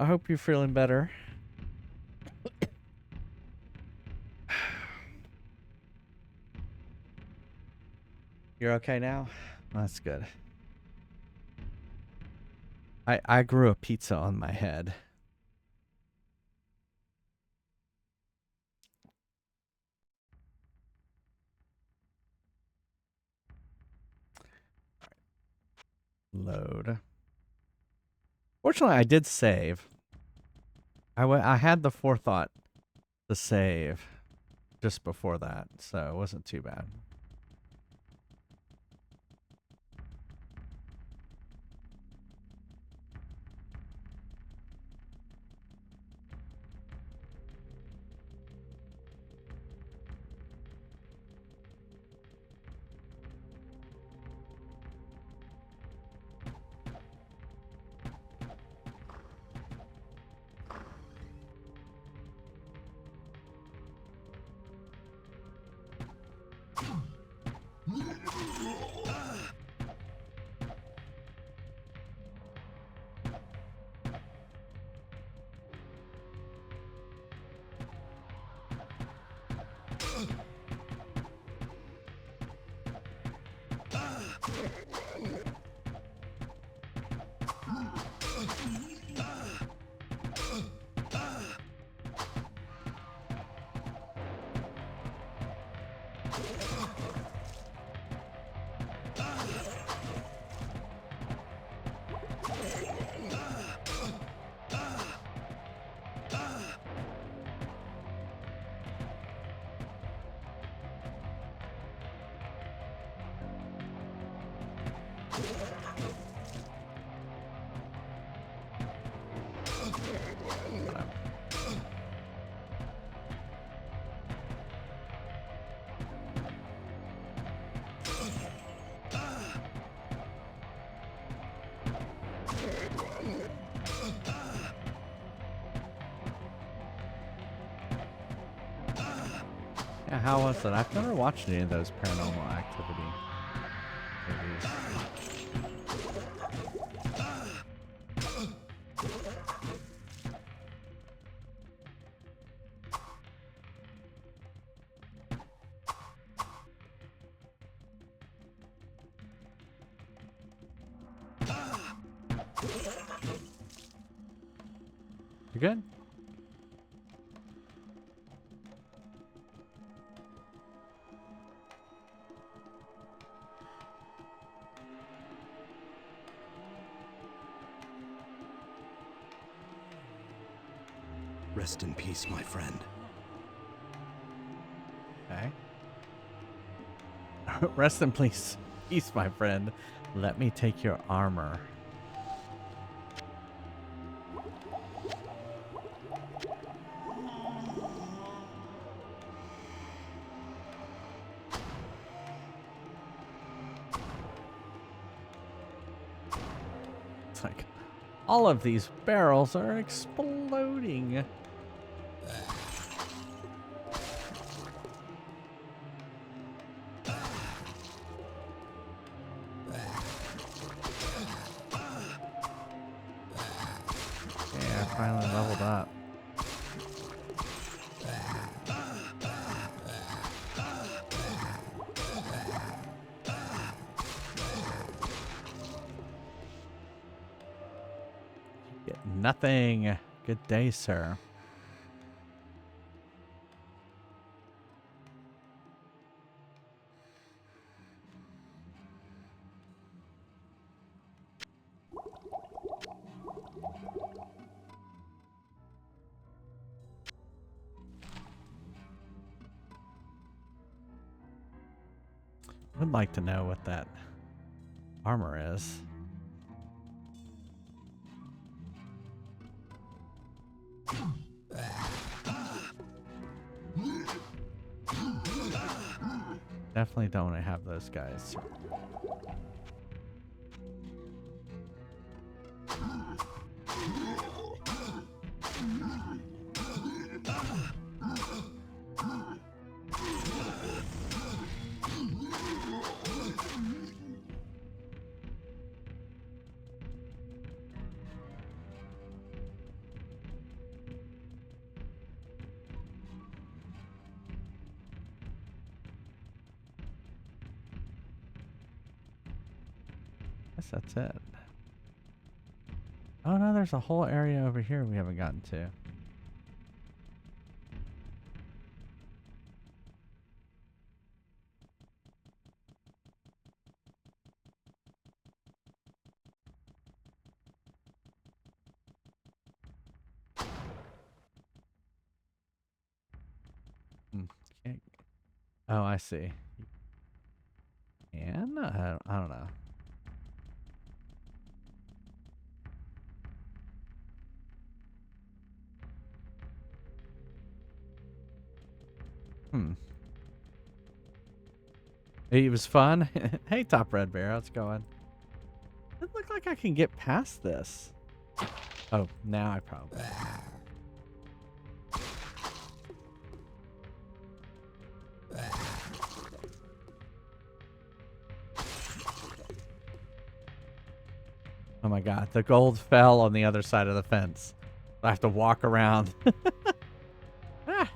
I hope you're feeling better. You're okay now? That's good. I grew a pizza on my head. Load. Fortunately, I did save. I had the forethought to save just before that, so it wasn't too bad. Yeah, how was it? I've never watched any of those Paranormal Activity movies. You good? Rest in peace, my friend. Okay. Rest in peace, my friend. Let me take your armor. It's like all of these barrels are exploding. Yeah, I finally leveled up. Get nothing. Good day, sir. Would like to know what that armor is. Definitely don't want to have those guys. Guess that's it. Oh no, there's a whole area over here we haven't gotten to. Oh, I see. And I don't know. It was fun. Hey, Top Red Bear, how's it going? Doesn't look like I can get past this. Oh, now I probably. Oh my god, the gold fell on the other side of the fence. I have to walk around. Ah.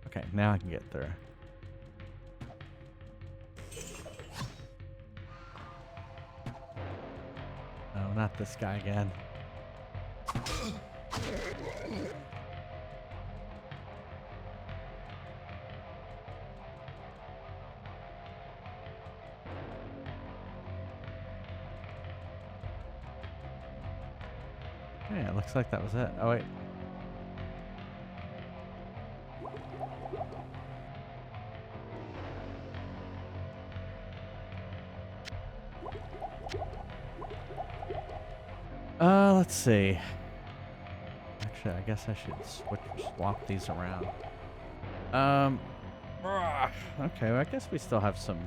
Okay, now I can get through. No, not this guy again. Yeah, it looks like that was it. Oh, wait. Let's see. Actually, I guess I should swap these around. Okay, well, I guess we still have some.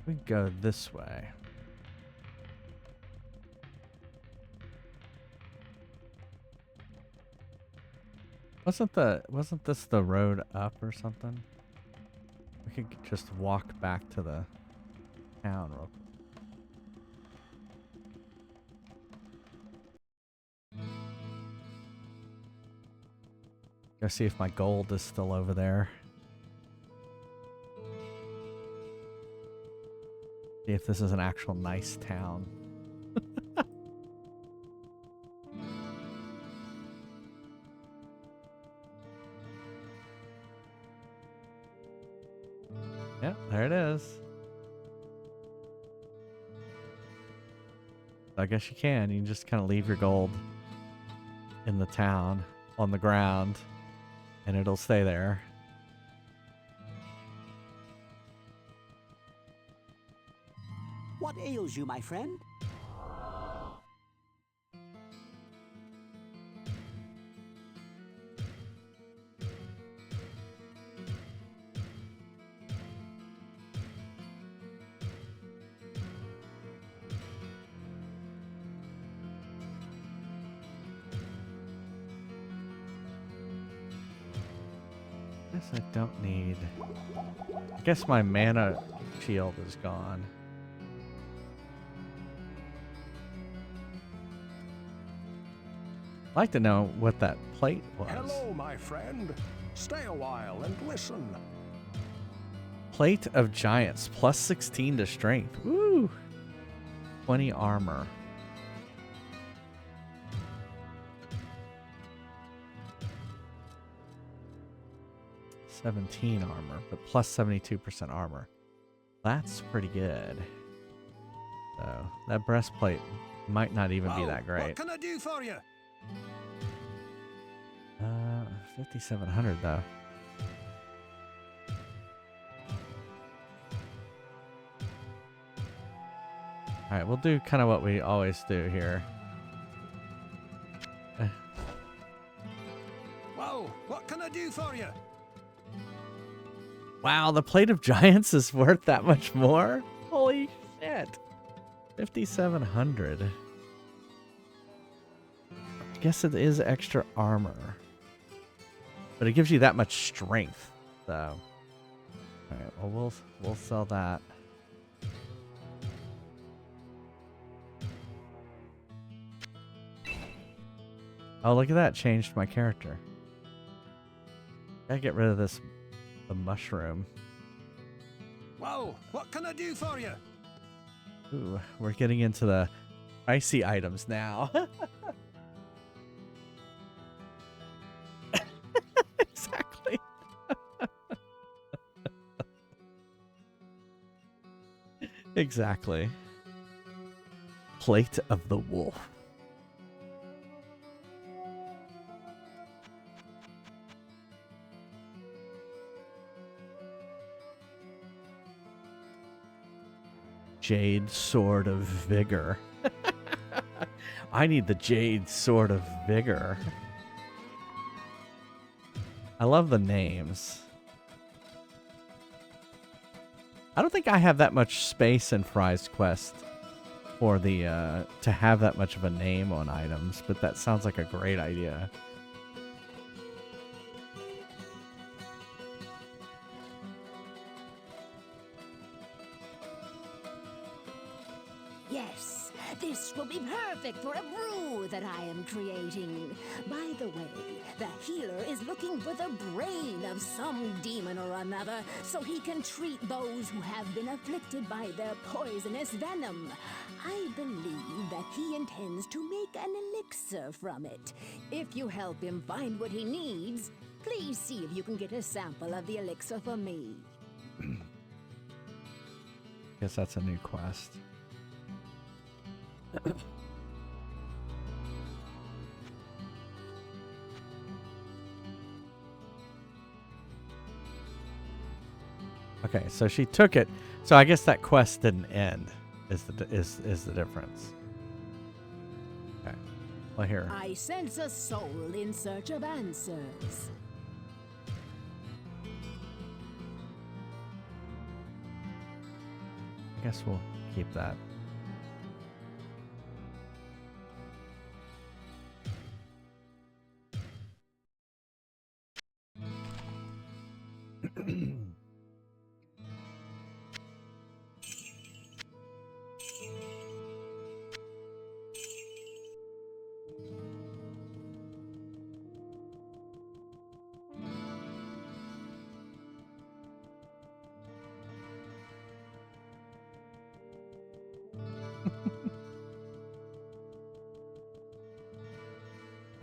We go this way. Wasn't this the road up or something? We could just walk back to the town real quick. Go see if my gold is still over there. See if this is an actual nice town. Yep, there it is. I guess you can. You can just kind of leave your gold in the town on the ground and it'll stay there. What ails you, my friend? Guess I don't need. I guess my mana shield is gone. I'd like to know what that plate was. Hello, my friend. Stay a while and listen. Plate of Giants, plus 16 to strength. Woo! 20 armor. $17 armor, but plus 72% armor. That's pretty good. So that breastplate might not even be that great. What can I do for you? 5,700 though. All right, we'll do kind of what we always do here. Whoa, what can I do for you? Wow, the plate of giants is worth that much more? Holy shit. 5,700. I guess it is extra armor. But it gives you that much strength, so. Alright, well we'll sell that. Oh, look at that. Changed my character. Gotta get rid of this, the mushroom. Whoa, what can I do for you? Ooh, we're getting into the pricey items now. Exactly. Plate of the wolf. Jade Sword of Vigor. I need the Jade Sword of Vigor. I love the names. I don't think I have that much space in Fry's Quest for the to have that much of a name on items, but that sounds like a great idea. Yes, this will be perfect for a brew that I am creating. By the way, the healer is looking for the brain of some demon or another so he can treat those who have been afflicted by their poisonous venom. I believe that he intends to make an elixir from it. If you help him find what he needs, please see if you can get a sample of the elixir for me. Guess that's a new quest. Okay, so she took it. So I guess that quest didn't end. Is the difference? Okay. Well, here. I sense a soul in search of answers. I guess we'll keep that.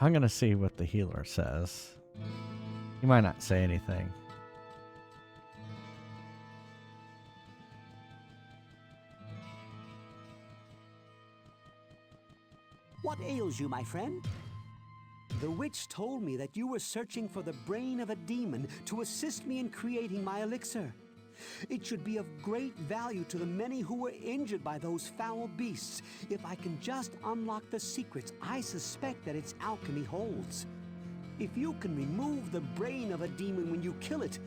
I'm going to see what the healer says. He might not say anything. What ails you, my friend? The witch told me that you were searching for the brain of a demon to assist me in creating my elixir. It should be of great value to the many who were injured by those foul beasts if I can just unlock the secrets I suspect that its alchemy holds. If you can remove the brain of a demon when you kill it,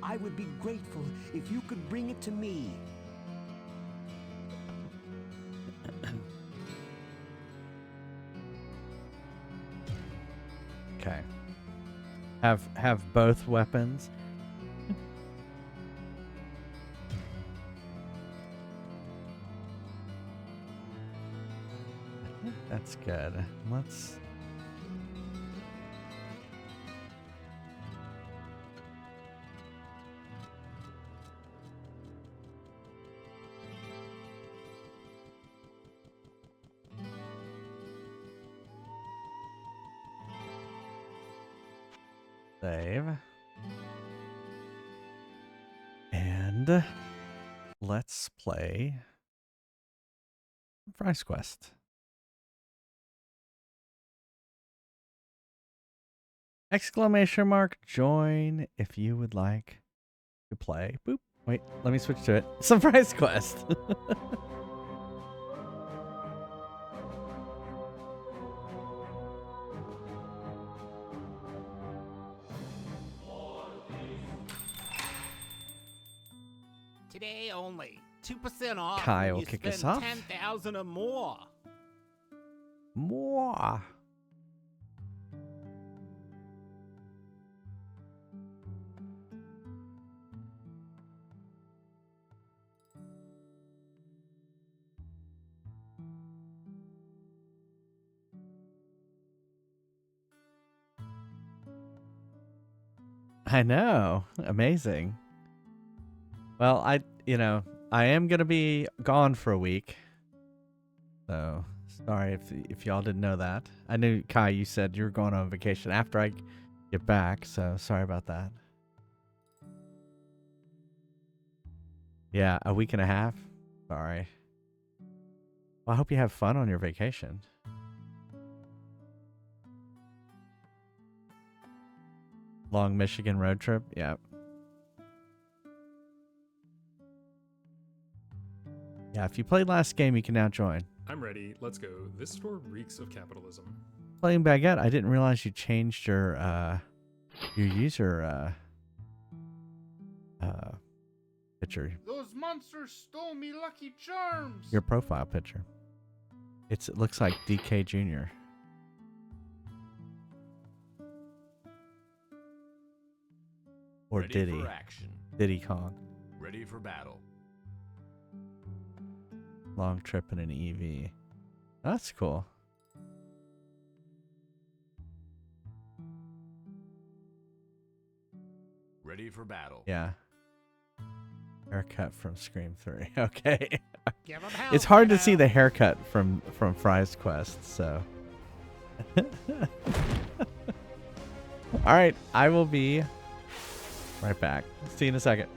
I would be grateful if you could bring it to me. Okay. Have both weapons. I think that's good. Let's save. And let's play Fry's Quest. Exclamation mark, join if you would like to play. Boop. Wait, let me switch to it. Some Fry's Quest. Today only. 2% off. Kai when will you kick spend us off. 10,000 or more. More. I know. Amazing. Well, I am going to be gone for a week. So, sorry if y'all didn't know that. I knew, Kai, you said you were going on vacation after I get back, so sorry about that. Yeah, a week and a half. Sorry. Well, I hope you have fun on your vacation. Long Michigan road trip? Yeah. Yeah, if you played last game, you can now join. I'm ready. Let's go. This store reeks of capitalism. Playing Baguette, I didn't realize you changed your user picture. Those monsters stole me Lucky Charms. Your profile picture. It looks like DK Jr. Or Ready Diddy. for action. Diddy Kong. Ready for battle. Long trip in an EV. That's cool. Ready for battle. Yeah. Haircut from Scream 3. Okay. Give 'em hell, It's hard to kiddo. see the haircut from Fry's Quest, so. All right, I will be right back. See you in a second.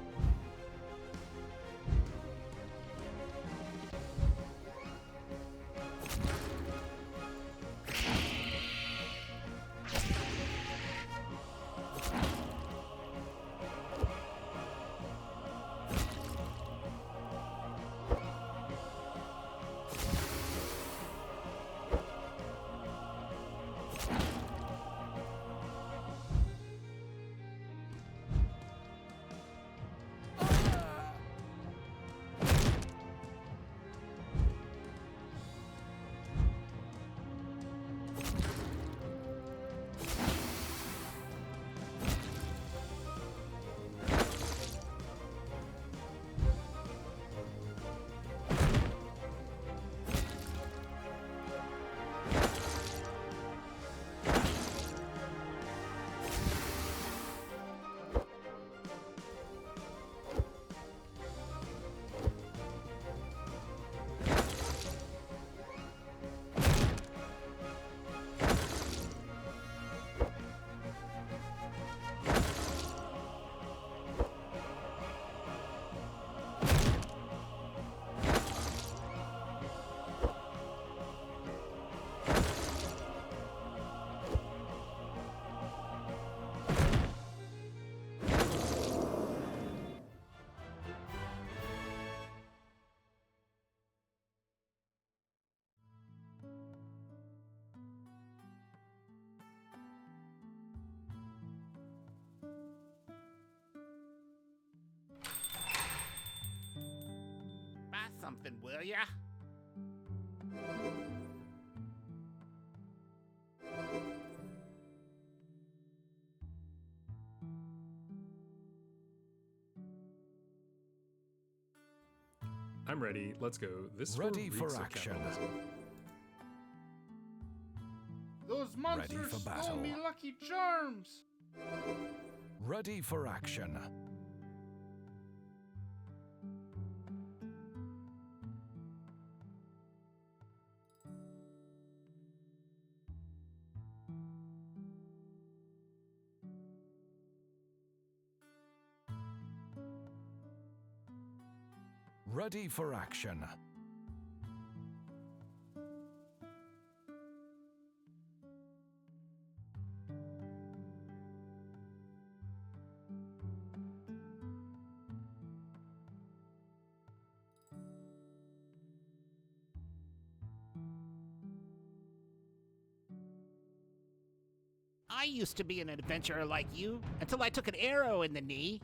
Buy something, will ya? I'm ready. Let's go. This store Ready for reeks of action. capitalism. Those monsters for stole battle. me Lucky Charms. Ready for action. Ready for action. I used to be an adventurer like you until I took an arrow in the knee.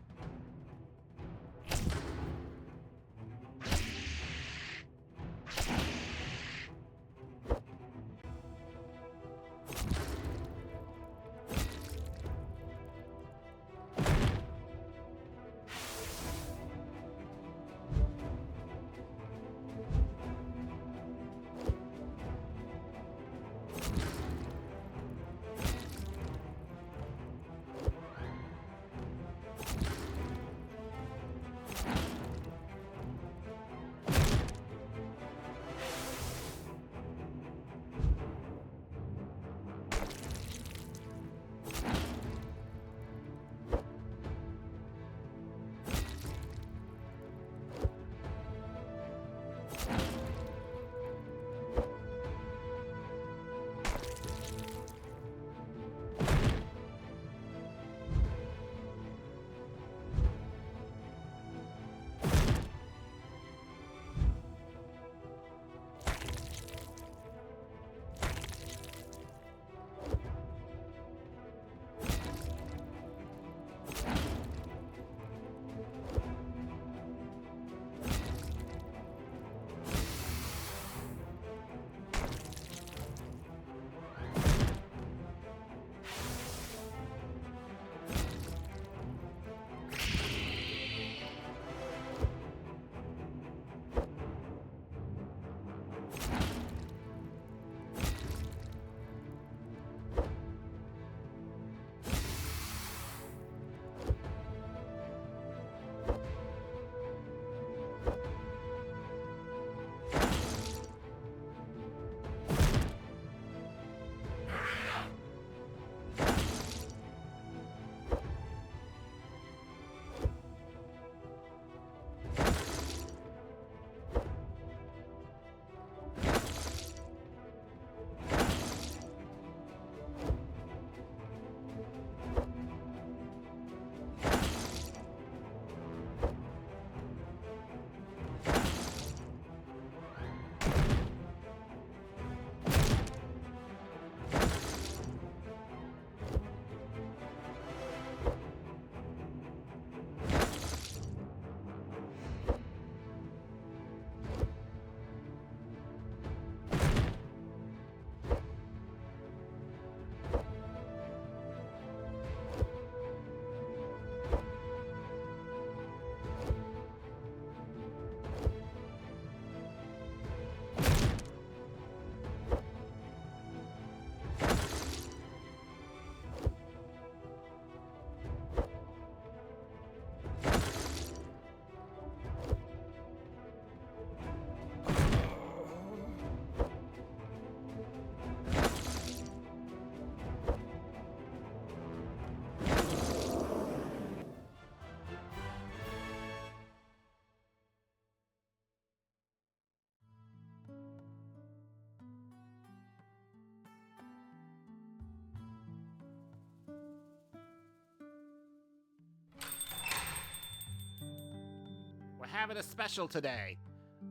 having a special today.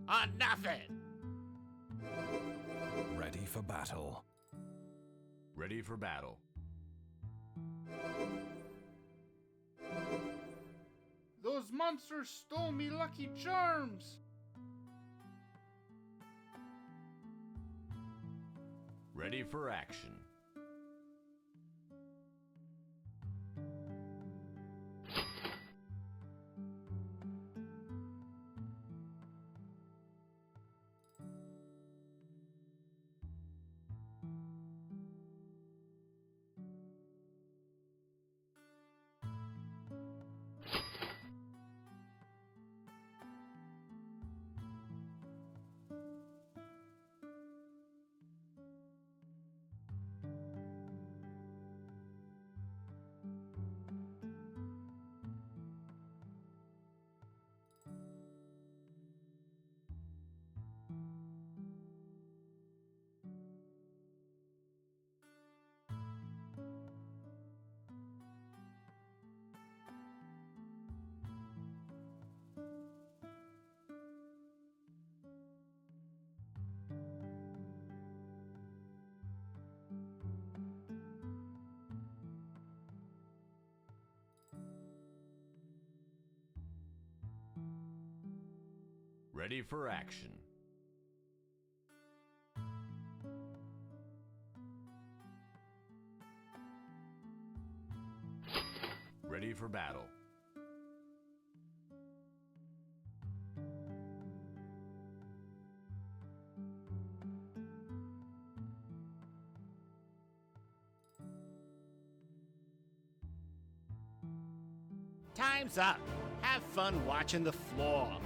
On nothing. Ready for battle. Ready for battle. Those monsters stole me Lucky Charms! Ready for action. Ready for action. Ready for battle. Time's up. Have fun watching the floor.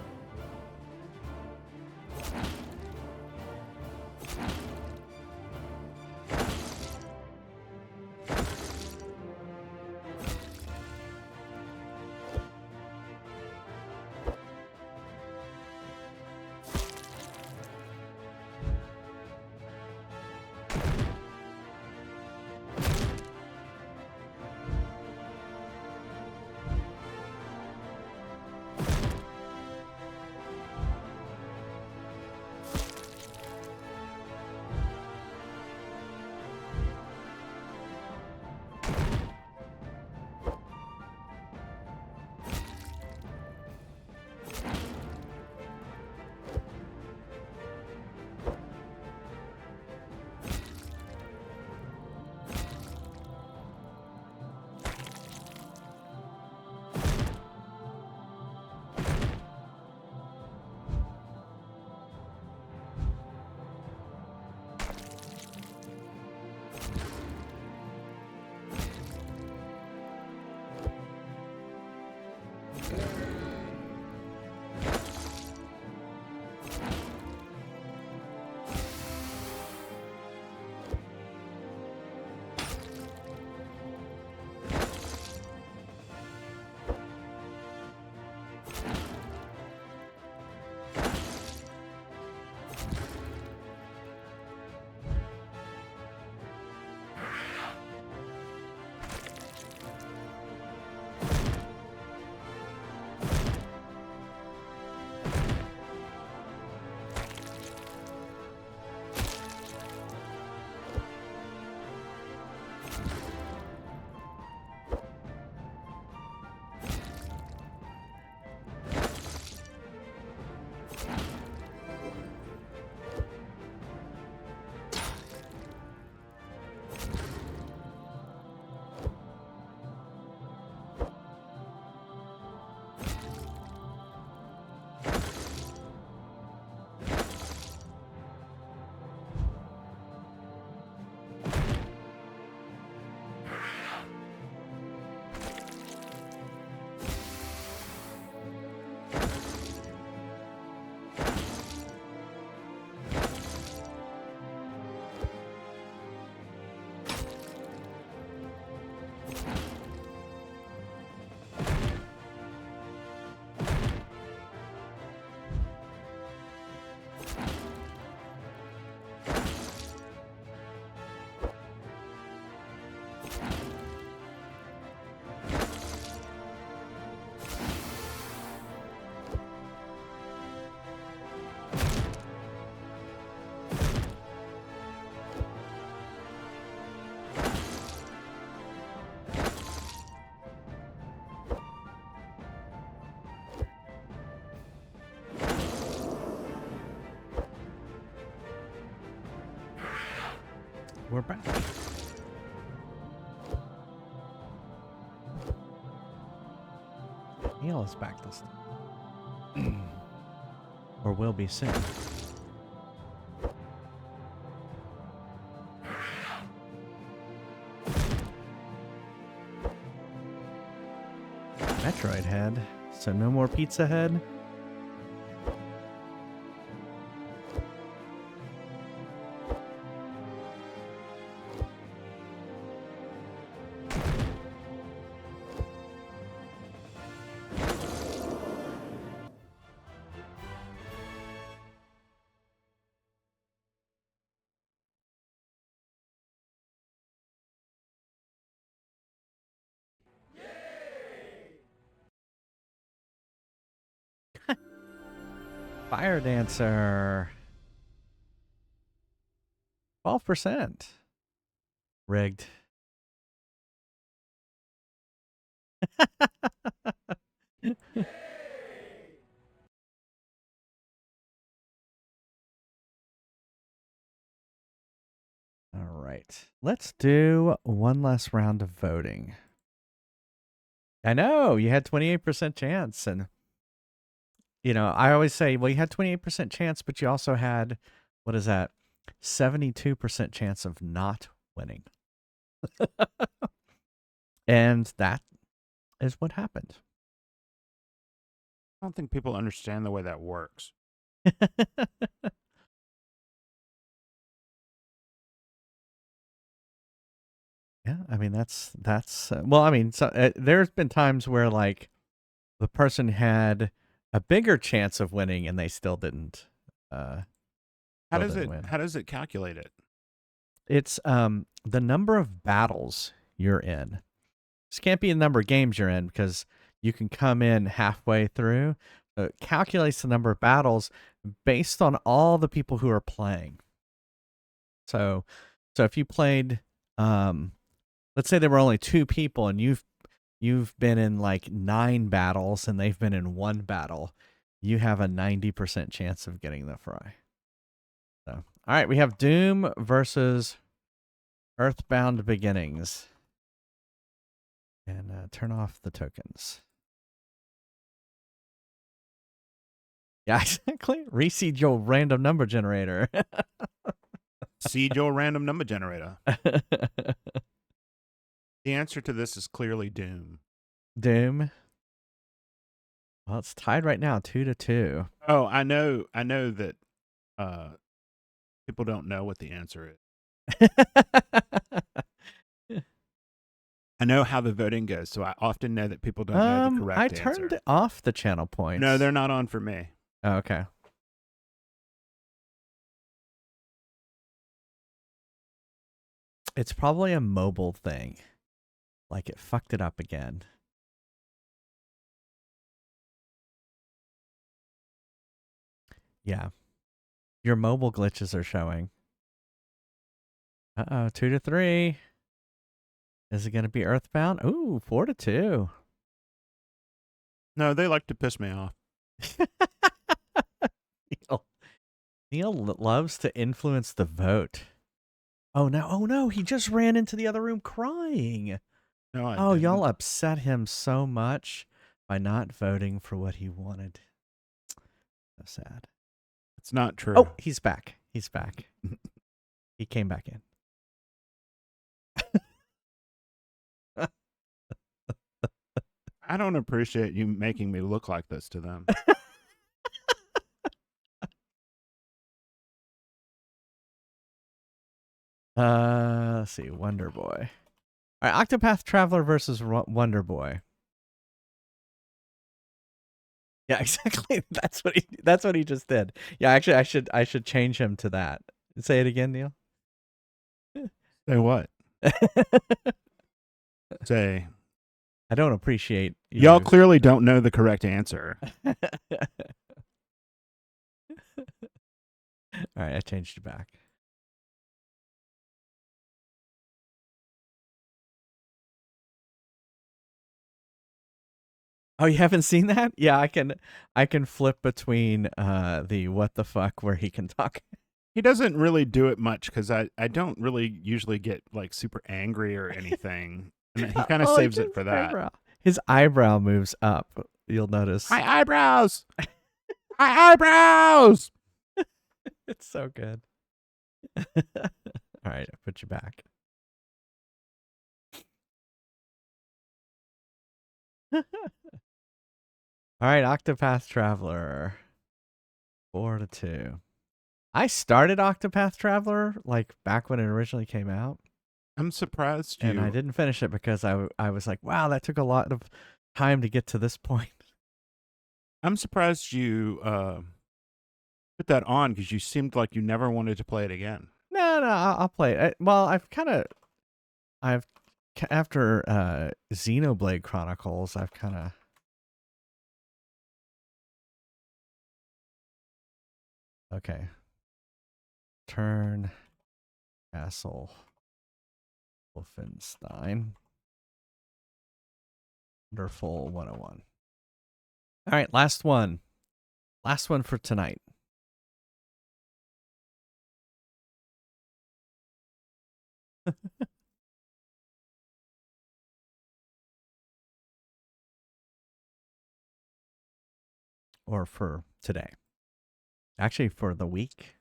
we're back. Neil is back this time. Or will be soon. Metroid Head. So no more Pizza Head? Fire Dancer. 12%. Rigged. All right. Let's do one last round of voting. I know you had 28% chance, and you know, I always say, well, you had 28% chance, but you also had, what is that? 72% chance of not winning. And that is what happened. I don't think people understand the way that works. Yeah, I mean, that's well, I mean, so, there's been times where, like, the person had a bigger chance of winning and they still didn't. How does it calculate it? It's the number of battles you're in. This can't be the number of games you're in because you can come in halfway through. It calculates the number of battles based on all the people who are playing. So if you played, let's say there were only 2 people and you've been in like 9 battles and they've been in 1 battle, you have a 90% chance of getting the fry. So, all right, we have Doom versus Earthbound Beginnings. And turn off the tokens. Yeah, exactly. Reseed your random number generator. Seed your random number generator. The answer to this is clearly Doom. Doom. Well, it's tied right now, 2-2. Oh, I know that people don't know what the answer is. I know how the voting goes, so I often know that people don't know the correct answer. I turned off the channel points. No, they're not on for me. Oh, okay. It's probably a mobile thing. Like it fucked it up again. Yeah. Your mobile glitches are showing. Uh-oh, 2-3. Is it going to be Earthbound? Ooh, 4-2. No, they like to piss me off. Neil loves to influence the vote. Oh no, he just ran into the other room crying. No, y'all upset him so much by not voting for what he wanted. So sad. It's not true. Oh, he's back. He came back in. I don't appreciate you making me look like this to them. Let's see, Wonder Boy. All right, Octopath Traveler versus Wonder Boy. Yeah, exactly. That's what he just did. Yeah, actually, I should change him to that. Say it again, Neil. Say what? Say. I don't appreciate you. Y'all clearly don't know the correct answer. All right, I changed it back. Oh, you haven't seen that? Yeah, I can flip between the what the fuck where he can talk. He doesn't really do it much because I don't really usually get like super angry or anything. And he kind of saves it for that. His eyebrow moves up. You'll notice. My eyebrows! My eyebrows! It's so good. All right, I put you back. All right, Octopath Traveler. 4-2. I started Octopath Traveler like back when it originally came out. I'm surprised and I didn't finish it because I was like, wow, that took a lot of time to get to this point. I'm surprised you put that on because you seemed like you never wanted to play it again. No, I'll play it. Well, after Xenoblade Chronicles, I've kind of. Okay. Turn Castle Wolfenstein. Wonderful 101. All right, last one. Last one for tonight. Or for today. Actually, for the week.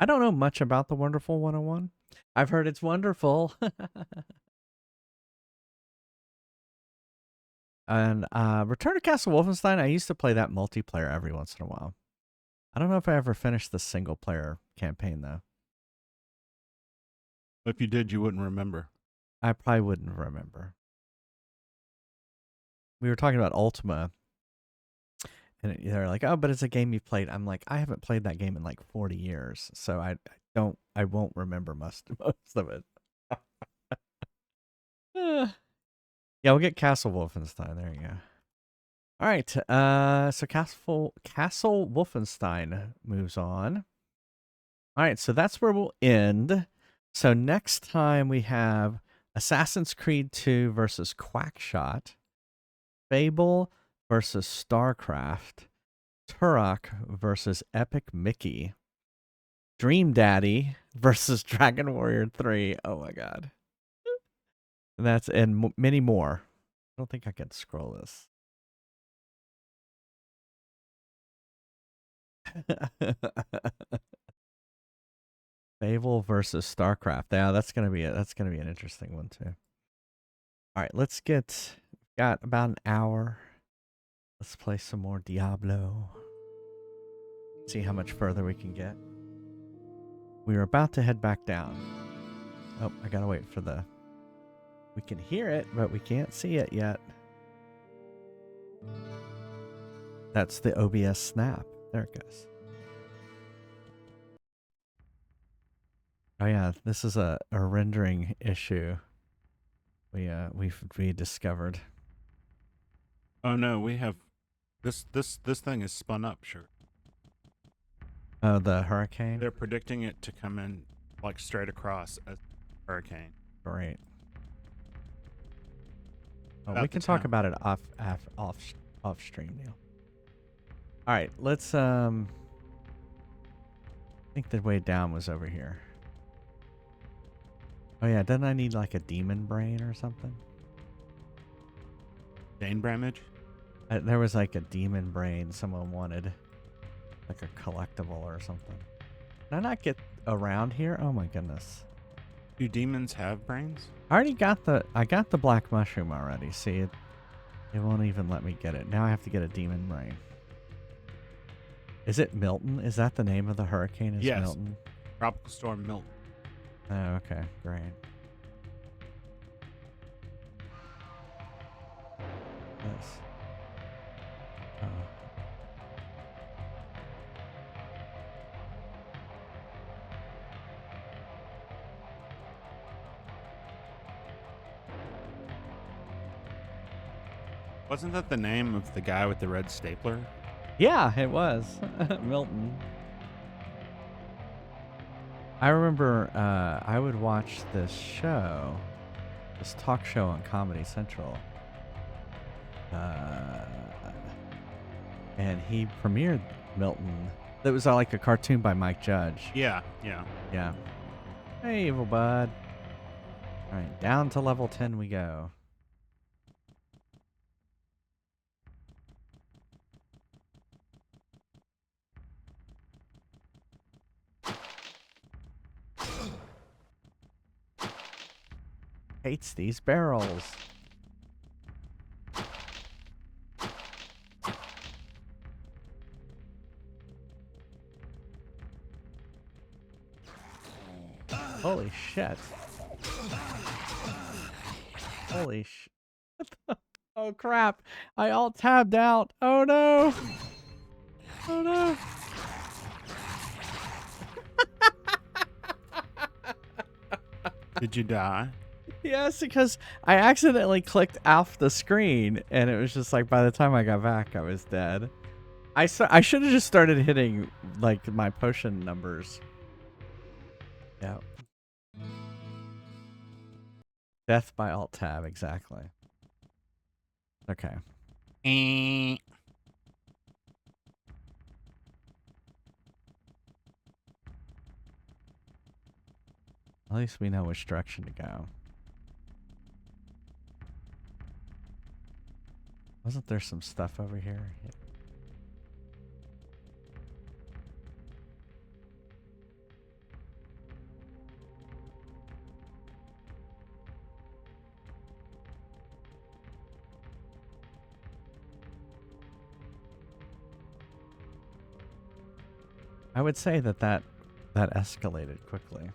I don't know much about the Wonderful 101. I've heard it's wonderful. And Return to Castle Wolfenstein, I used to play that multiplayer every once in a while. I don't know if I ever finished the single player campaign, though. If you did, you wouldn't remember. I probably wouldn't remember. We were talking about Ultima, and they're like, oh, but it's a game you've played. I'm like, I haven't played that game in like 40 years, so I won't remember most of it. Yeah, we'll get Castle Wolfenstein. There you go. All right, so Castle Wolfenstein moves on. All right, so that's where we'll end. So next time we have Assassin's Creed 2 versus Quackshot, Fable versus StarCraft, Turok versus Epic Mickey, Dream Daddy versus Dragon Warrior 3. Oh my god. And that's and many more. I don't think I can scroll this. Fable versus StarCraft. Yeah, that's gonna be an interesting one too. All right, got about an hour. Let's play some more Diablo. See how much further we can get. We are about to head back down. Oh, I gotta wait for the. We can hear it, but we can't see it yet. That's the OBS snap. There it goes. Oh yeah, this is a rendering issue. We discovered. Oh no, we have this thing is spun up, sure. Oh, the hurricane? They're predicting it to come in like straight across a hurricane. Great. Oh, we can talk about it off stream, Neil. All right, let's I think the way down was over here. Oh yeah, doesn't I need like a demon brain or something? Dane Bramage? There was like a demon brain someone wanted. Like a collectible or something. Can I not get around here? Oh my goodness. Do demons have brains? I got the black mushroom already. See, it won't even let me get it. Now I have to get a demon brain. Is it Milton? Is that the name of the hurricane? Yes. Milton? Tropical Storm Milton. Oh, okay. Great. Yes. Wasn't that the name of the guy with the red stapler? Yeah, it was. Milton. I remember I would watch this show this talk show on Comedy Central. And he premiered Milton. That was like a cartoon by Mike Judge. Yeah, yeah. Yeah. Hey, evil bud. All right, down to level 10 we go. Hates these barrels. Holy shit. Holy sh... Oh crap. I alt tabbed out. Oh no. Oh no. Did you die? Yes, because I accidentally clicked off the screen and it was just like by the time I got back I was dead. I should have just started hitting like my potion numbers. Yeah. Death by alt tab, exactly. Okay. At least we know which direction to go. Wasn't there some stuff over here? Yeah. I would say that escalated quickly.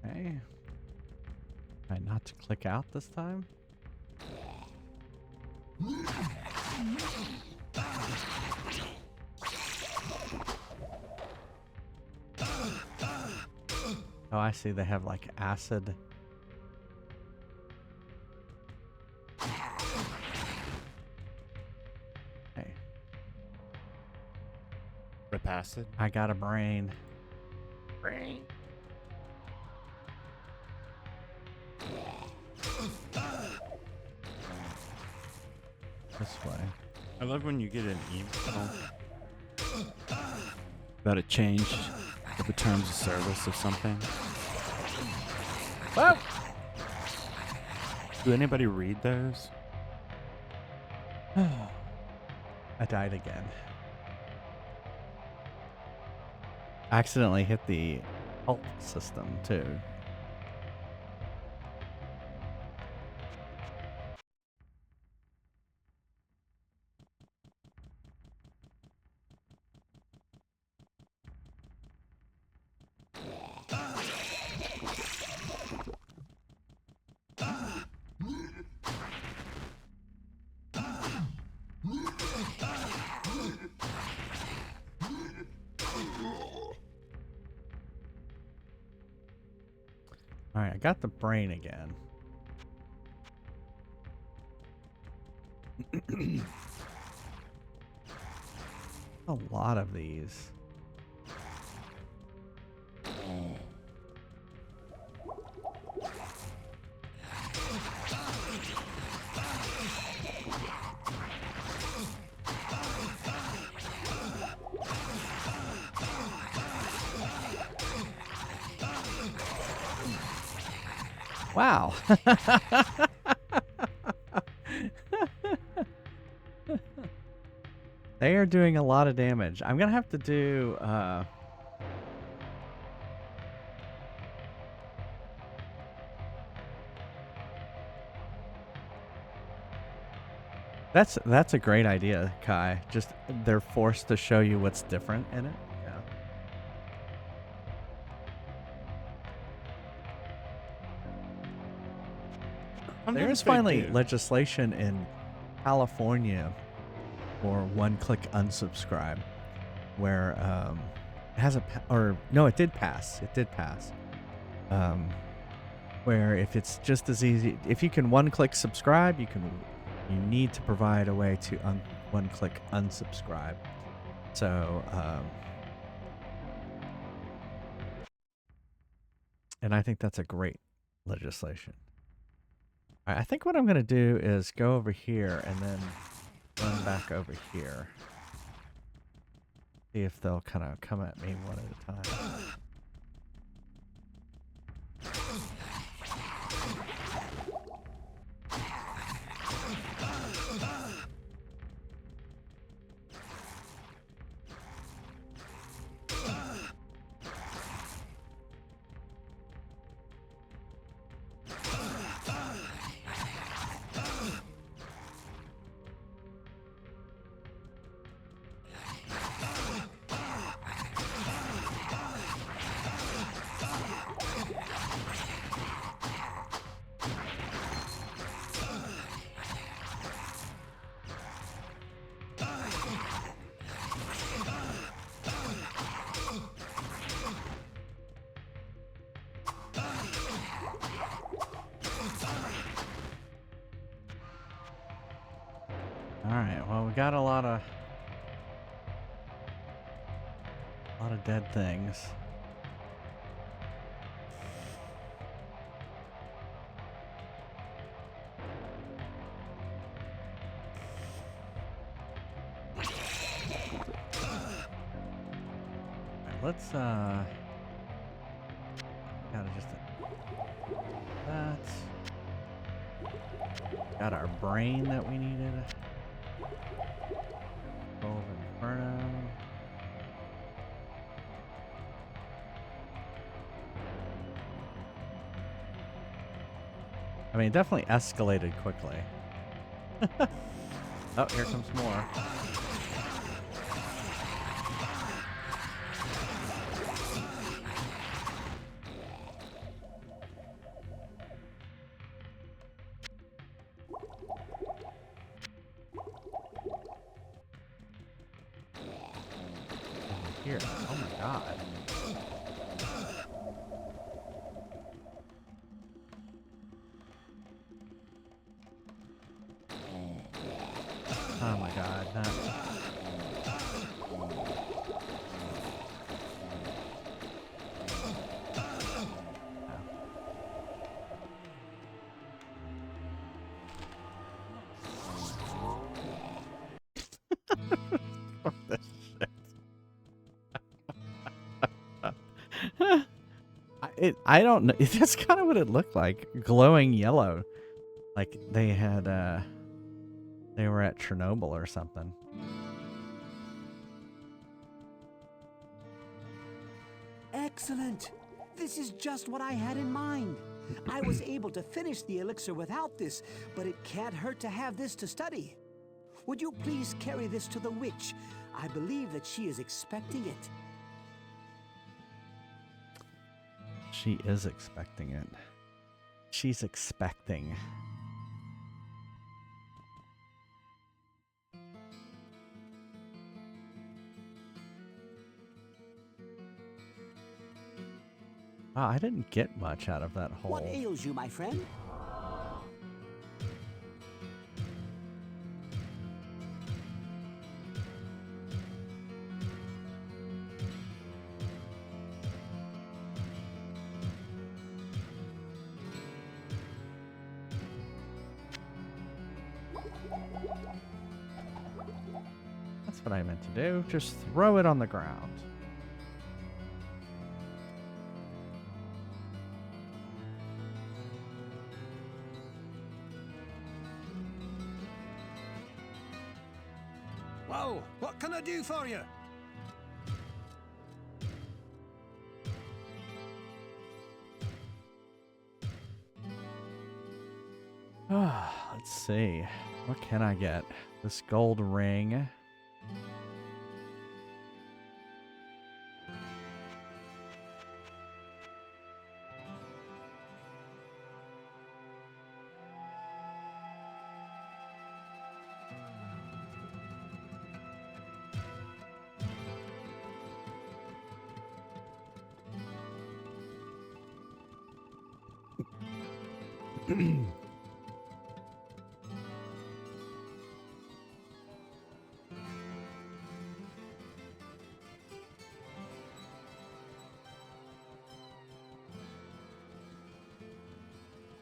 Okay. Try not to click out this time. Oh, I see. They have like acid. Hey. Rip acid. I got a brain. Brain. This way. I love when you get an email about a change of the terms of service of something. Well, do anybody read those? I died again. Accidentally hit the alt system too. Alright, I got the brain again. A lot of these. Wow. They are doing a lot of damage. I'm gonna have to do that's a great idea, Kai. Just they're forced to show you what's different in it. Yeah. There is they finally do. legislation in California for one-click unsubscribe, where it hasn't or no, it did pass. It did pass. Where if it's just as easy, if you can one-click subscribe, you need to provide a way to one-click unsubscribe. So, and I think that's a great legislation. I think what I'm going to do is go over here and then run back over here. See if they'll kind of come at me one at a time. Alright, well, we got a lot of dead things. Alright, let's gotta just that. Got our brain that we needed. Bowl of Inferno. I mean, it definitely escalated quickly. Oh, here comes more. Here. Oh my god. Oh my god. That... Fuck this shit. I don't know. That's kind of what it looked like. Glowing yellow. Like they had, they were at Chernobyl or something. Excellent! This is just what I had in mind. I was able to finish the elixir without this, but it can't hurt to have this to study. Would you please carry this to the witch? I believe that she is expecting it. She is expecting it. She's expecting. Wow, I didn't get much out of that hole. What ails you, my friend? That's what I meant to do. Just throw it on the ground. Whoa, what can I do for you? Let's see. What can I get? This gold ring.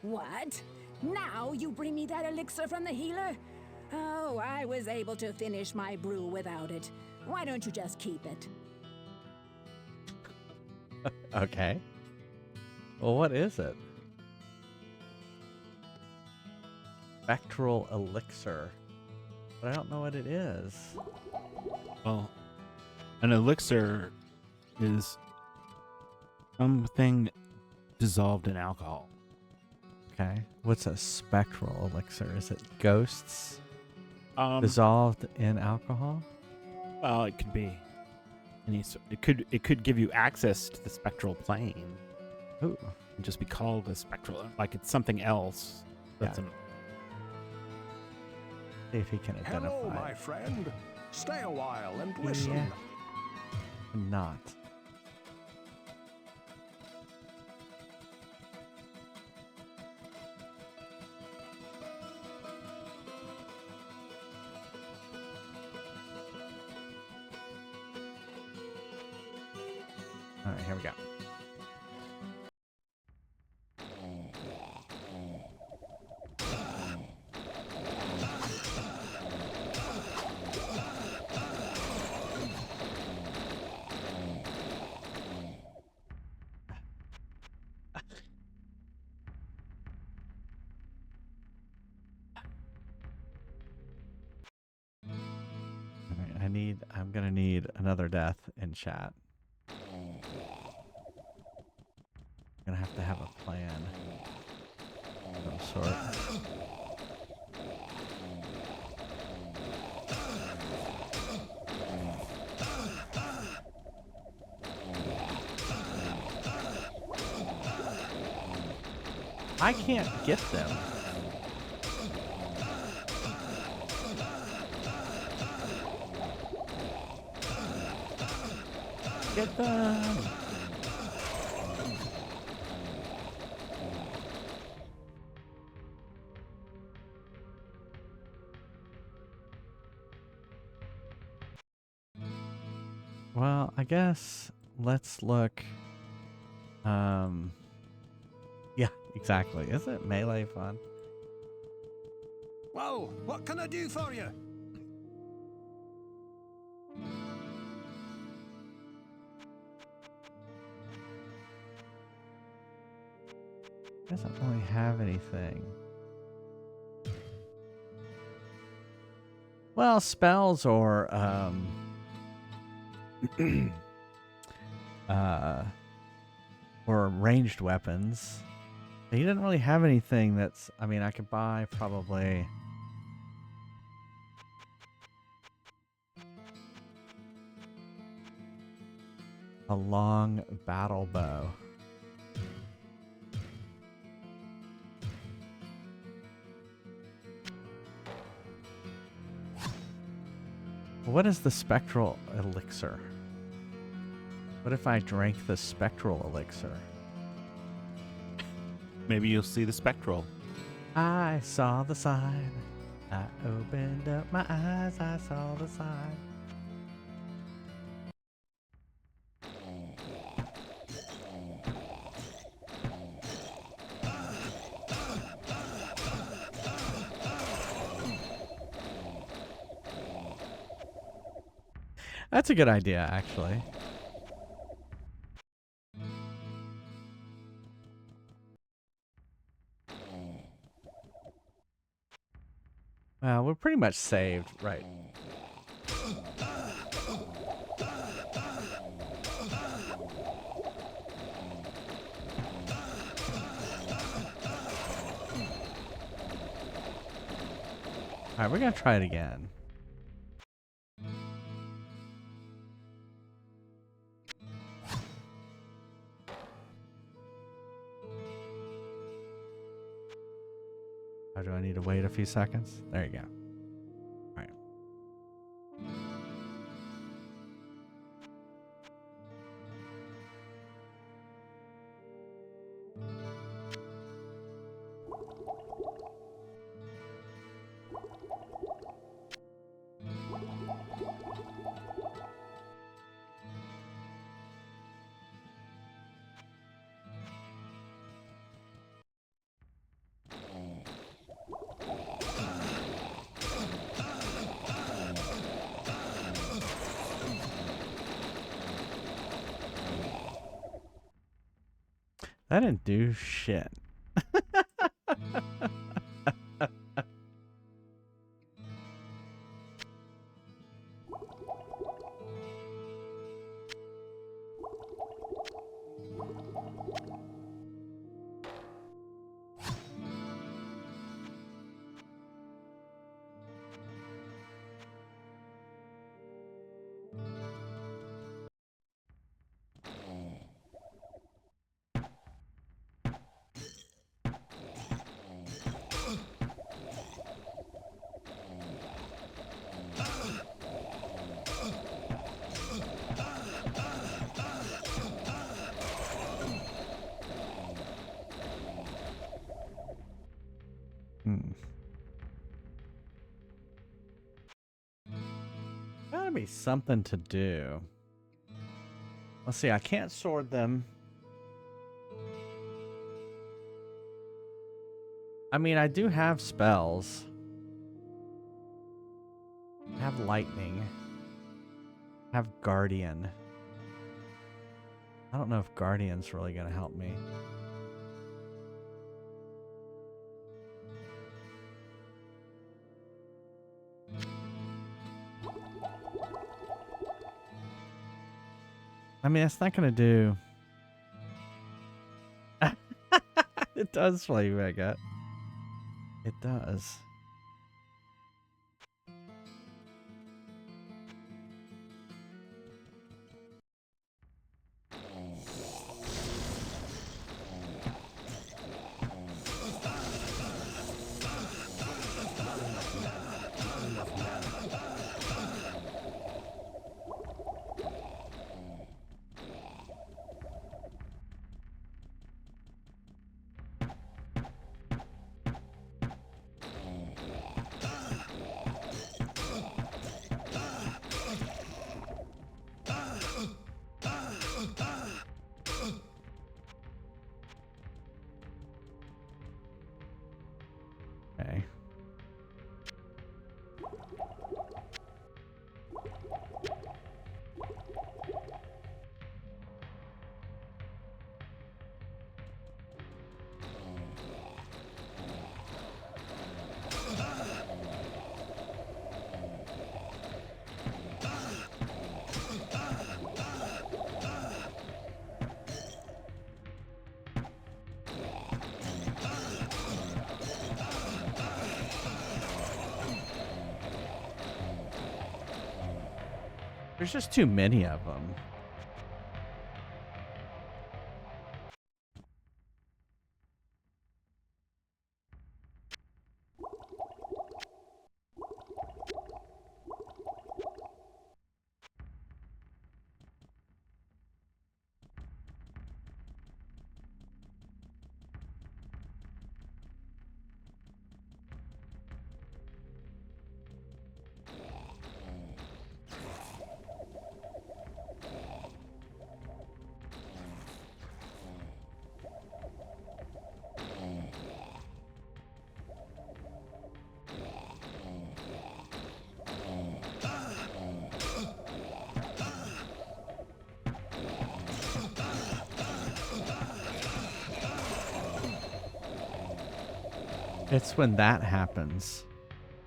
What? Now you bring me that elixir from the healer? Oh, I was able to finish my brew without it. Why don't you just keep it? Okay. Well, what is it? Spectral elixir. But I don't know what it is. Well, an elixir is something dissolved in alcohol. Okay. What's a spectral elixir? Is it ghosts dissolved in alcohol? Well, it could be. It could give you access to the spectral plane. Ooh. And just be called a spectral, like it's something else. That's See if he can identify. Hello, my friend. Stay a while and listen. Yeah. Not. All right, here we go. I'm gonna need another death in chat. I'm gonna have to have a plan of some sort. I can't get them. Get them! Well, I guess let's look. Yeah, exactly. Isn't melee fun? Whoa, what can I do for you? Doesn't really have anything. Well, spells or or ranged weapons. He didn't really have anything that's, I mean, I could buy probably a long battle bow. What is the spectral elixir? What if I drank the spectral elixir? Maybe you'll see the spectral. I saw the sign. I opened up my eyes. I saw the sign. That's a good idea, actually. Well, we're pretty much saved, right? Alright, we're gonna try it again. Or do I need to wait a few seconds? There you go. All right. That didn't do shit. Gotta be something to do. Let's see, I can't sword them. I mean, I do have spells. I have lightning. I have guardian. I don't know if guardian's really gonna help me. I mean, it's not gonna do. It does play Mega. It does. Okay. There's just too many of them. It's when that happens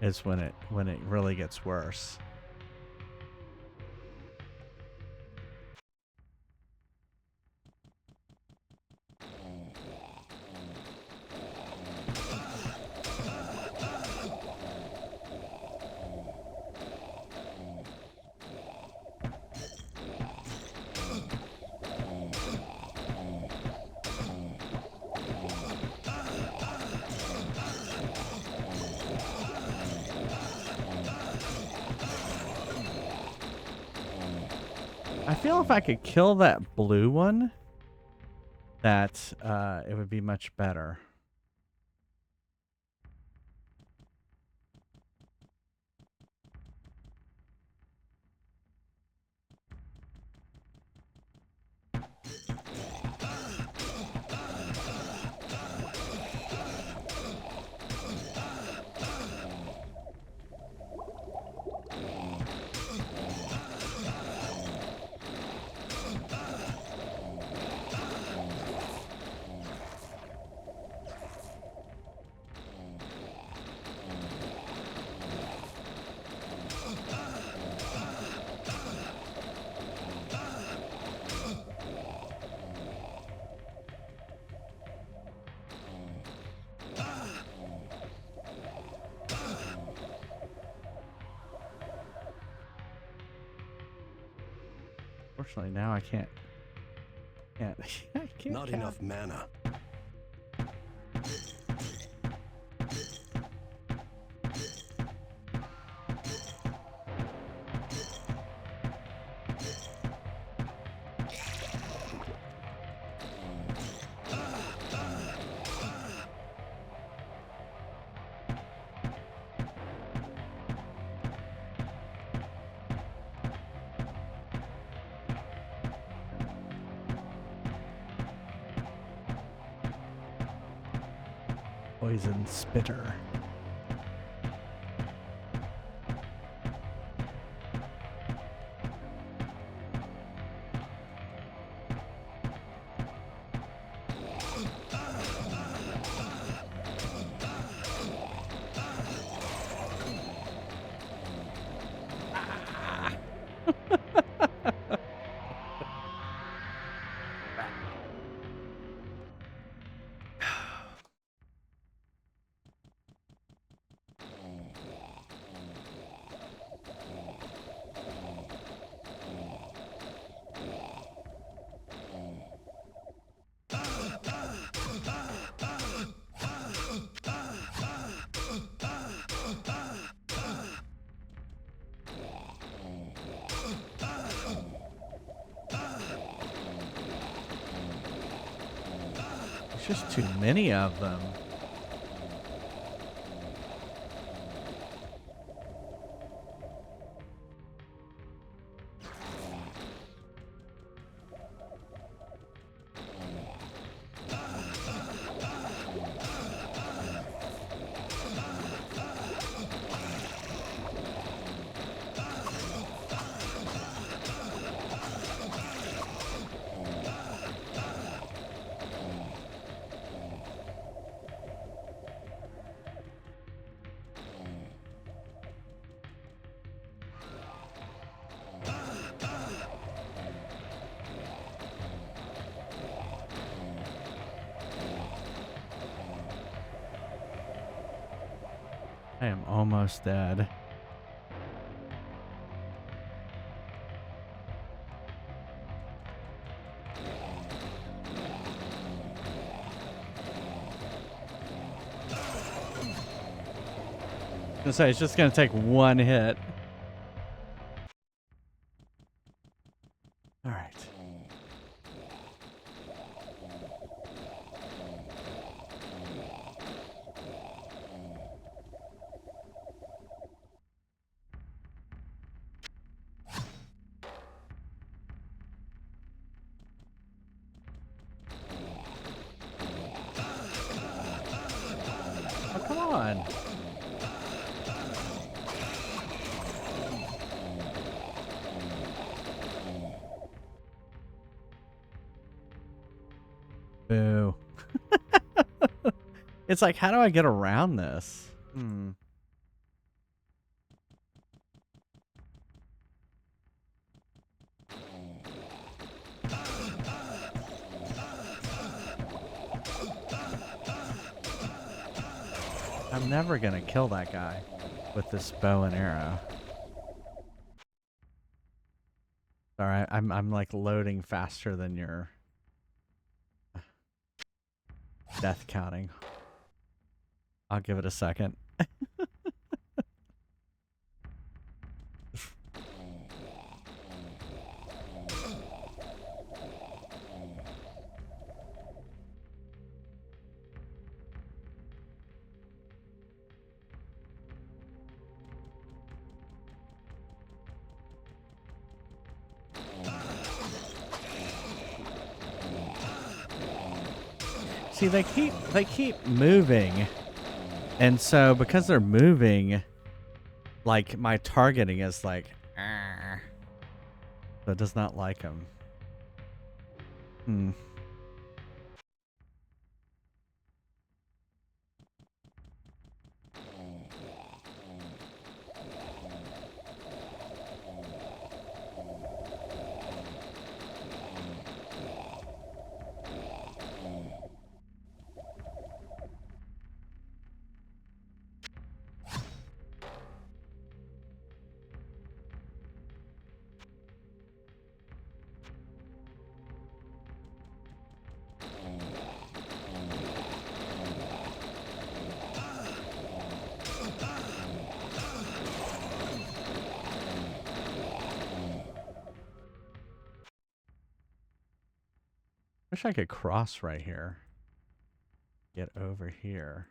is when it really gets worse. I feel if I could kill that blue one, that it would be much better. Unfortunately, now I can't. I can't. Not enough mana. Poison spitter. There's just too many of them. I am almost dead. I was gonna say, it's just gonna take one hit. All right. Oh, come on. Boo. It's like, how do I get around this? I'm never gonna kill that guy with this bow and arrow. Sorry, I'm like loading faster than your death counting. I'll give it a second. See, they keep moving, and so because they're moving, like my targeting is like, so it does not like them. Wish I could cross right here. Get over here.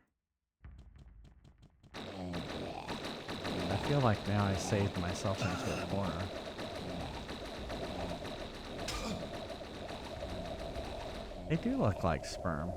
I feel like now I saved myself into a corner. They do look like sperm.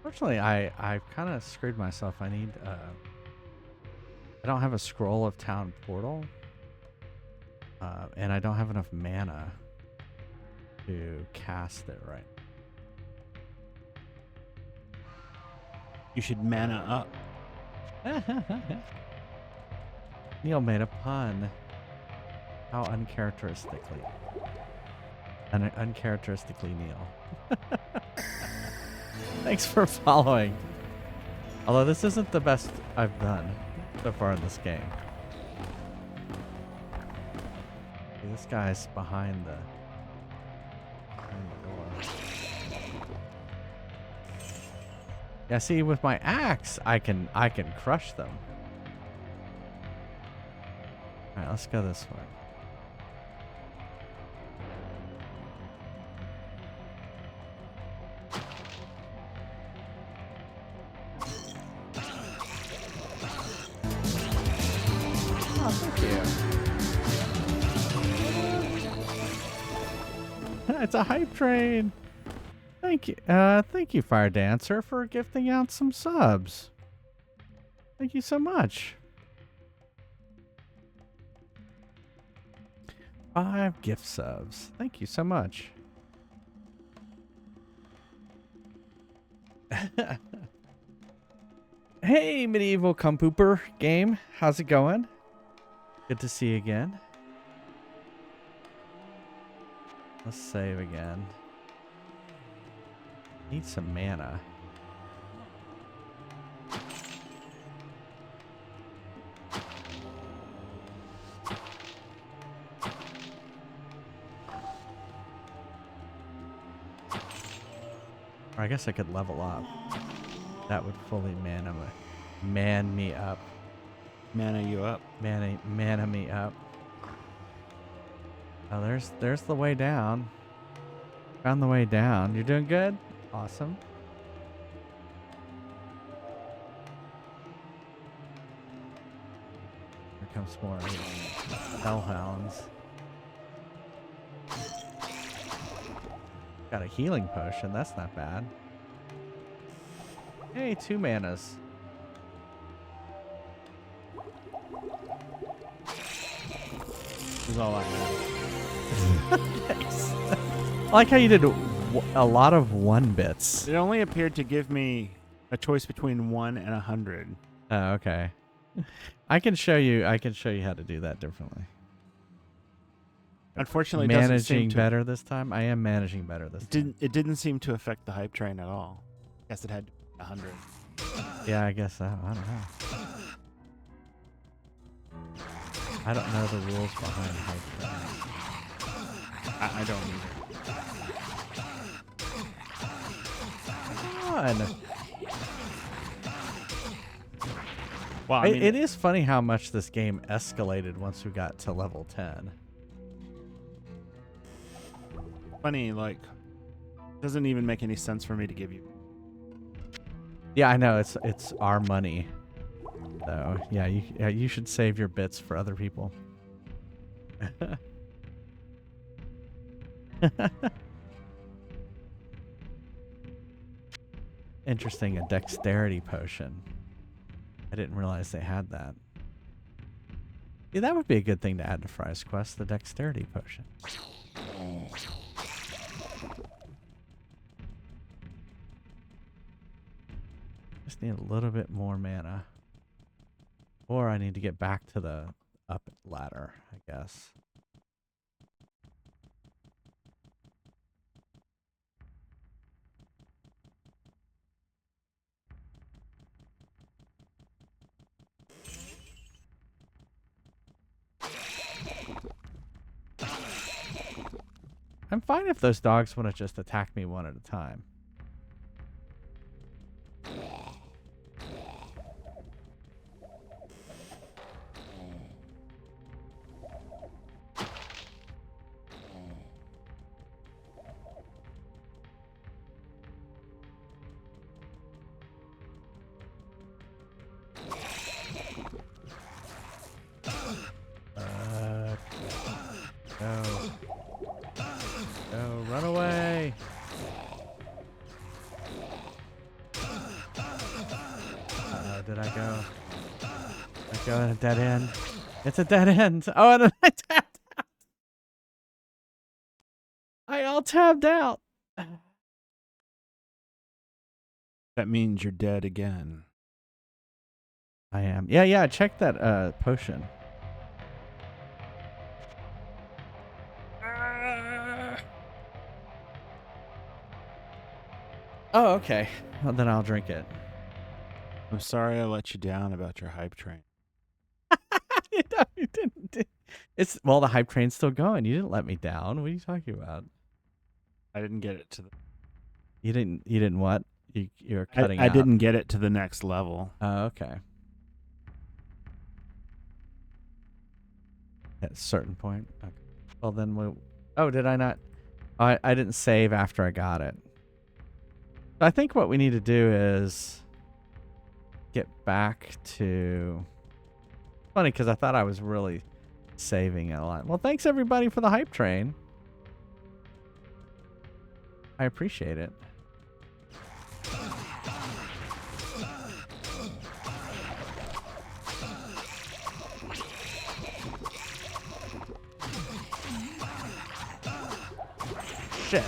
Unfortunately, I kind of screwed myself. I need I don't have a scroll of town portal, and I don't have enough mana to cast it right. You should mana up. Neil made a pun. How uncharacteristically. Uncharacteristically Neil. Thanks for following. Although this isn't the best I've done so far in this game. Okay, this guy's behind the door. Yeah, see, with my axe, I can crush them. All right, let's go this way. Oh, thank you. It's a hype train. Thank you. Thank you, Fire Dancer, for gifting out some subs. Thank you so much. 5 gift subs. Thank you so much. Hey, Medieval Compooper game. How's it going? Good to see you again. Let's save again. Need some mana. Or I guess I could level up. That would fully man me up. Mana you up. Mana me up. Oh, there's the way down. Found the way down. You're doing good? Awesome. Here comes more hellhounds. Got a healing potion. That's not bad. Hey, 2 manas. This is all I have. Thanks. I like how you did a lot of 1 bits. It only appeared to give me a choice between 1 and 100. Oh, okay. I can show you how to do that differently. Unfortunately, it doesn't seem managing to, better this time. I am managing better this time. It didn't seem to affect the hype train at all. Guess it had 100. Yeah, I guess so. I don't know. I don't know the rules behind hype train. I don't either. Come on. Well, I mean, it is funny how much this game escalated once we got to level 10. funny, like, doesn't even make any sense for me to give you. Yeah, I know it's our money. So yeah, you should save your bits for other people. Interesting, a dexterity potion. I didn't realize they had that. Yeah, that would be a good thing to add to Fry's Quest, the dexterity potion. Just need a little bit more mana. Or I need to get back to the up ladder, I guess. I'm fine if those dogs want to just attack me one at a time. No. No, run away. Did I go? Did I go in a dead end? It's a dead end. Oh, and then I tapped out. I all tabbed out. That means you're dead again. I am. Yeah, check that potion. Oh, okay. Well, then I'll drink it. I'm sorry I let you down about your hype train. No, you didn't. It's well, the hype train's still going. You didn't let me down. What are you talking about? I didn't get it to the. You didn't what? You're cutting I out. didn't get it to the next level. Oh, okay. At a certain point. Okay. Well, then we. Oh, did I not? I didn't save after I got it. So I think what we need to do is get back to. Funny because I thought I was really saving it a lot. Well, thanks everybody for the hype train. I appreciate it. Shit.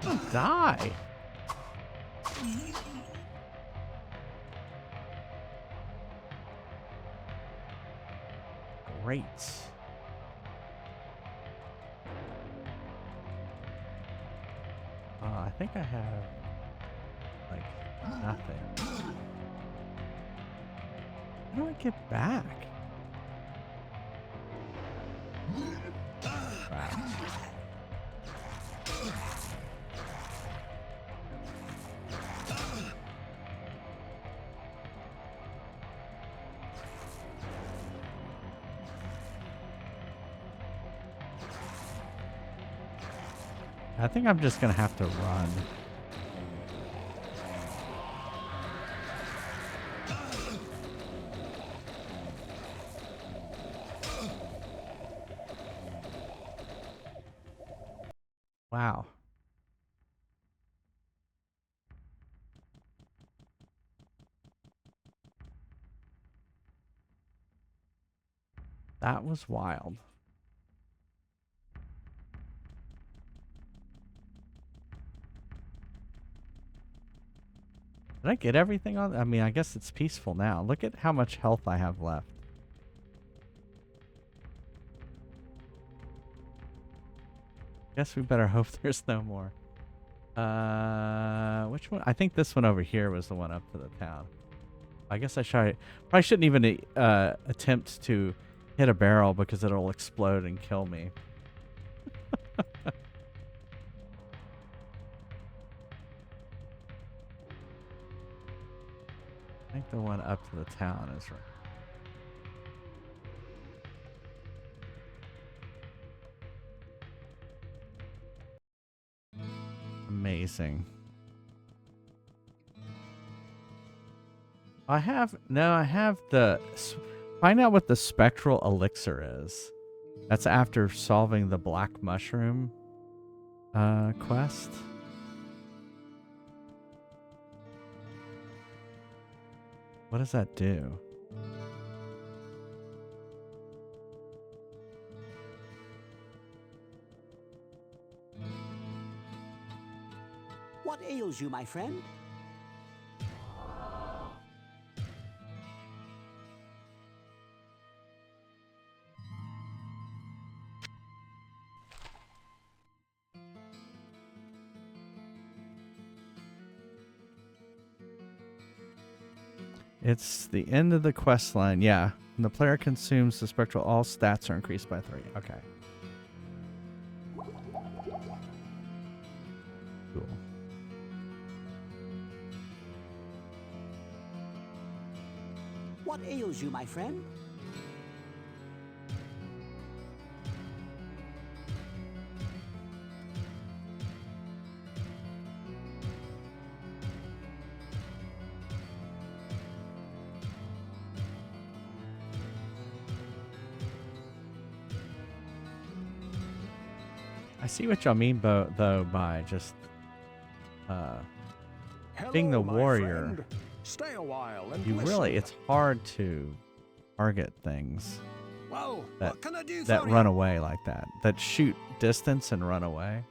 Don't die. Great. I think I have like nothing. How do I get back? Crap. I think I'm just gonna have to run. Wow. That was wild. Did I get everything on? I mean, I guess it's peaceful now. Look at how much health I have left. Guess we better hope there's no more. Which one? I think this one over here was the one up to the town. I guess I probably shouldn't even attempt to hit a barrel because it'll explode and kill me. I think the one up to the town is right. Amazing. I have the find out what the spectral elixir is. That's after solving the black mushroom quest. What does that do? What ails you, my friend? It's the end of the quest line. Yeah. When the player consumes the spectral, all stats are increased by 3. Okay. Cool. What ails you, my friend? I see what y'all mean, though, by just being the my warrior. friend. Stay a while and You listen. really, it's hard to target things Well, that what can I do that for run you? away like that. That shoot distance and run away.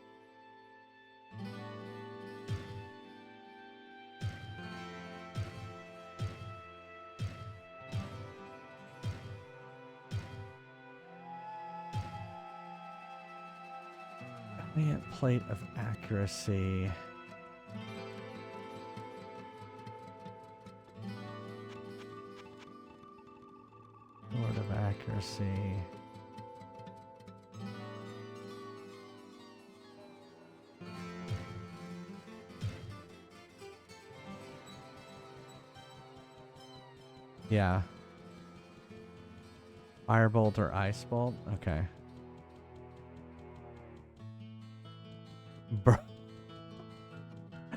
Valiant plate of accuracy. Sword of accuracy. Yeah. Firebolt or Ice Bolt? Okay.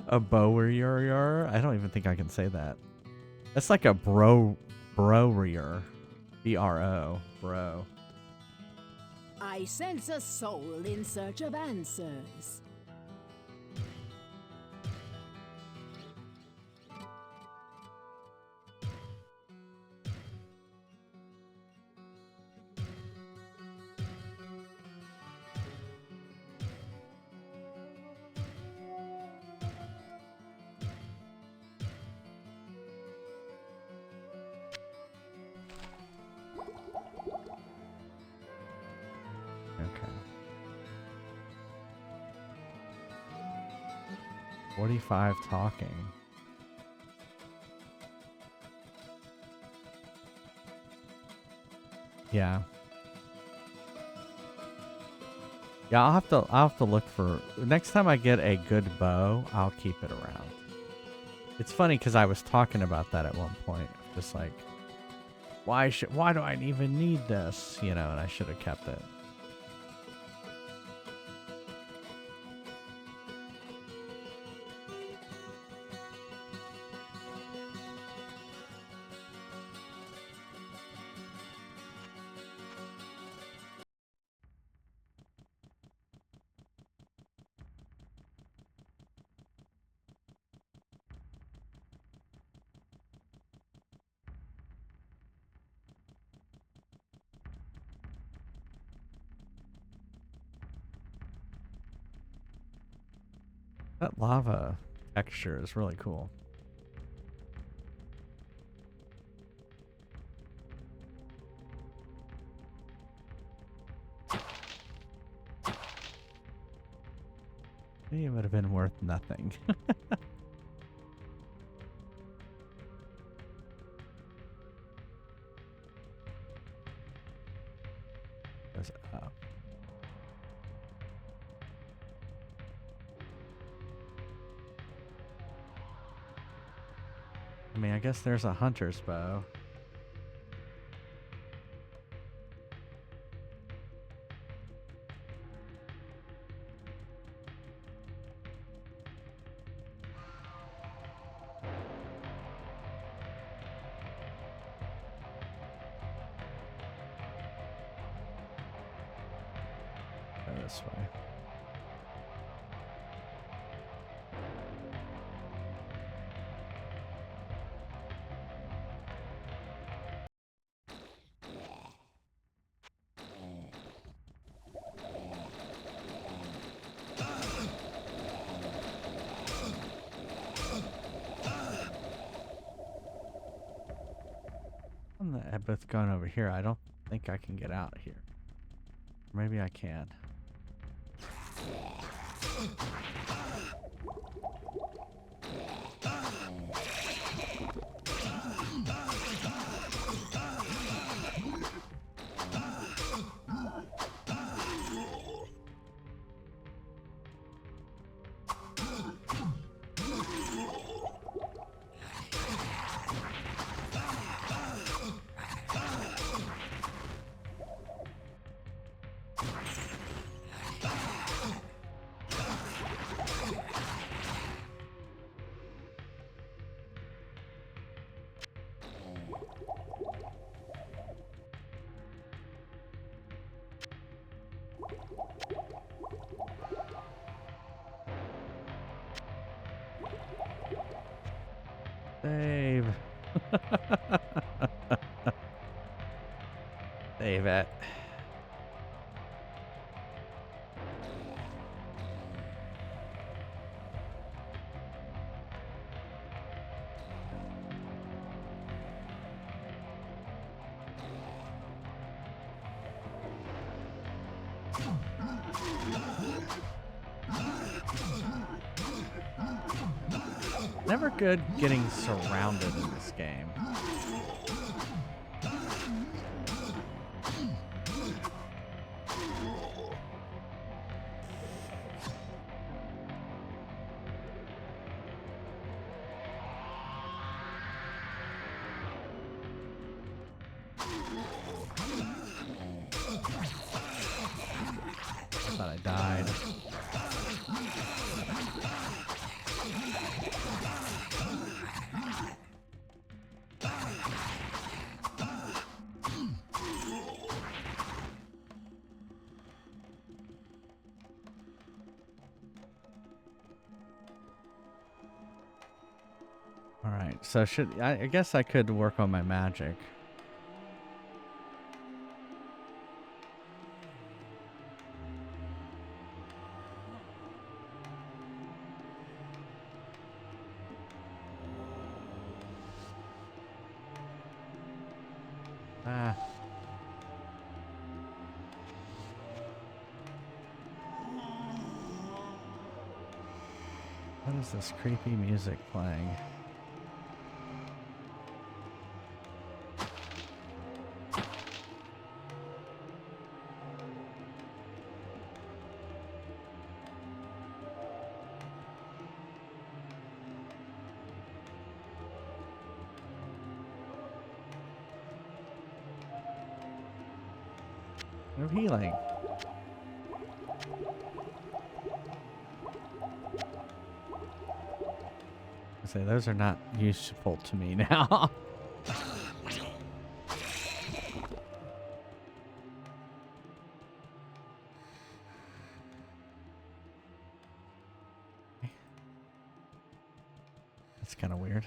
A bow-rear? I don't even think I can say that. That's like a bro-rear. B-R-O. Bro. I sense a soul in search of answers. Okay. 45 talking. Yeah. Yeah, I'll have to look for next time I get a good bow, I'll keep it around. It's funny because I was talking about that at one point. Just like why do I even need this? You know, and I should have kept it. That lava texture is really cool. Maybe it would have been worth nothing. Goes up. I mean, I guess there's a hunter's bow. Go this way. I'm the Ebeth going over here. I don't think I can get out here. Maybe I can. Save. Save it. Never good getting surrounded in this game. I thought I died. All right, so I guess I could work on my magic. Ah. What is this creepy music playing? No healing. I say those are not useful to me now. That's kind of weird.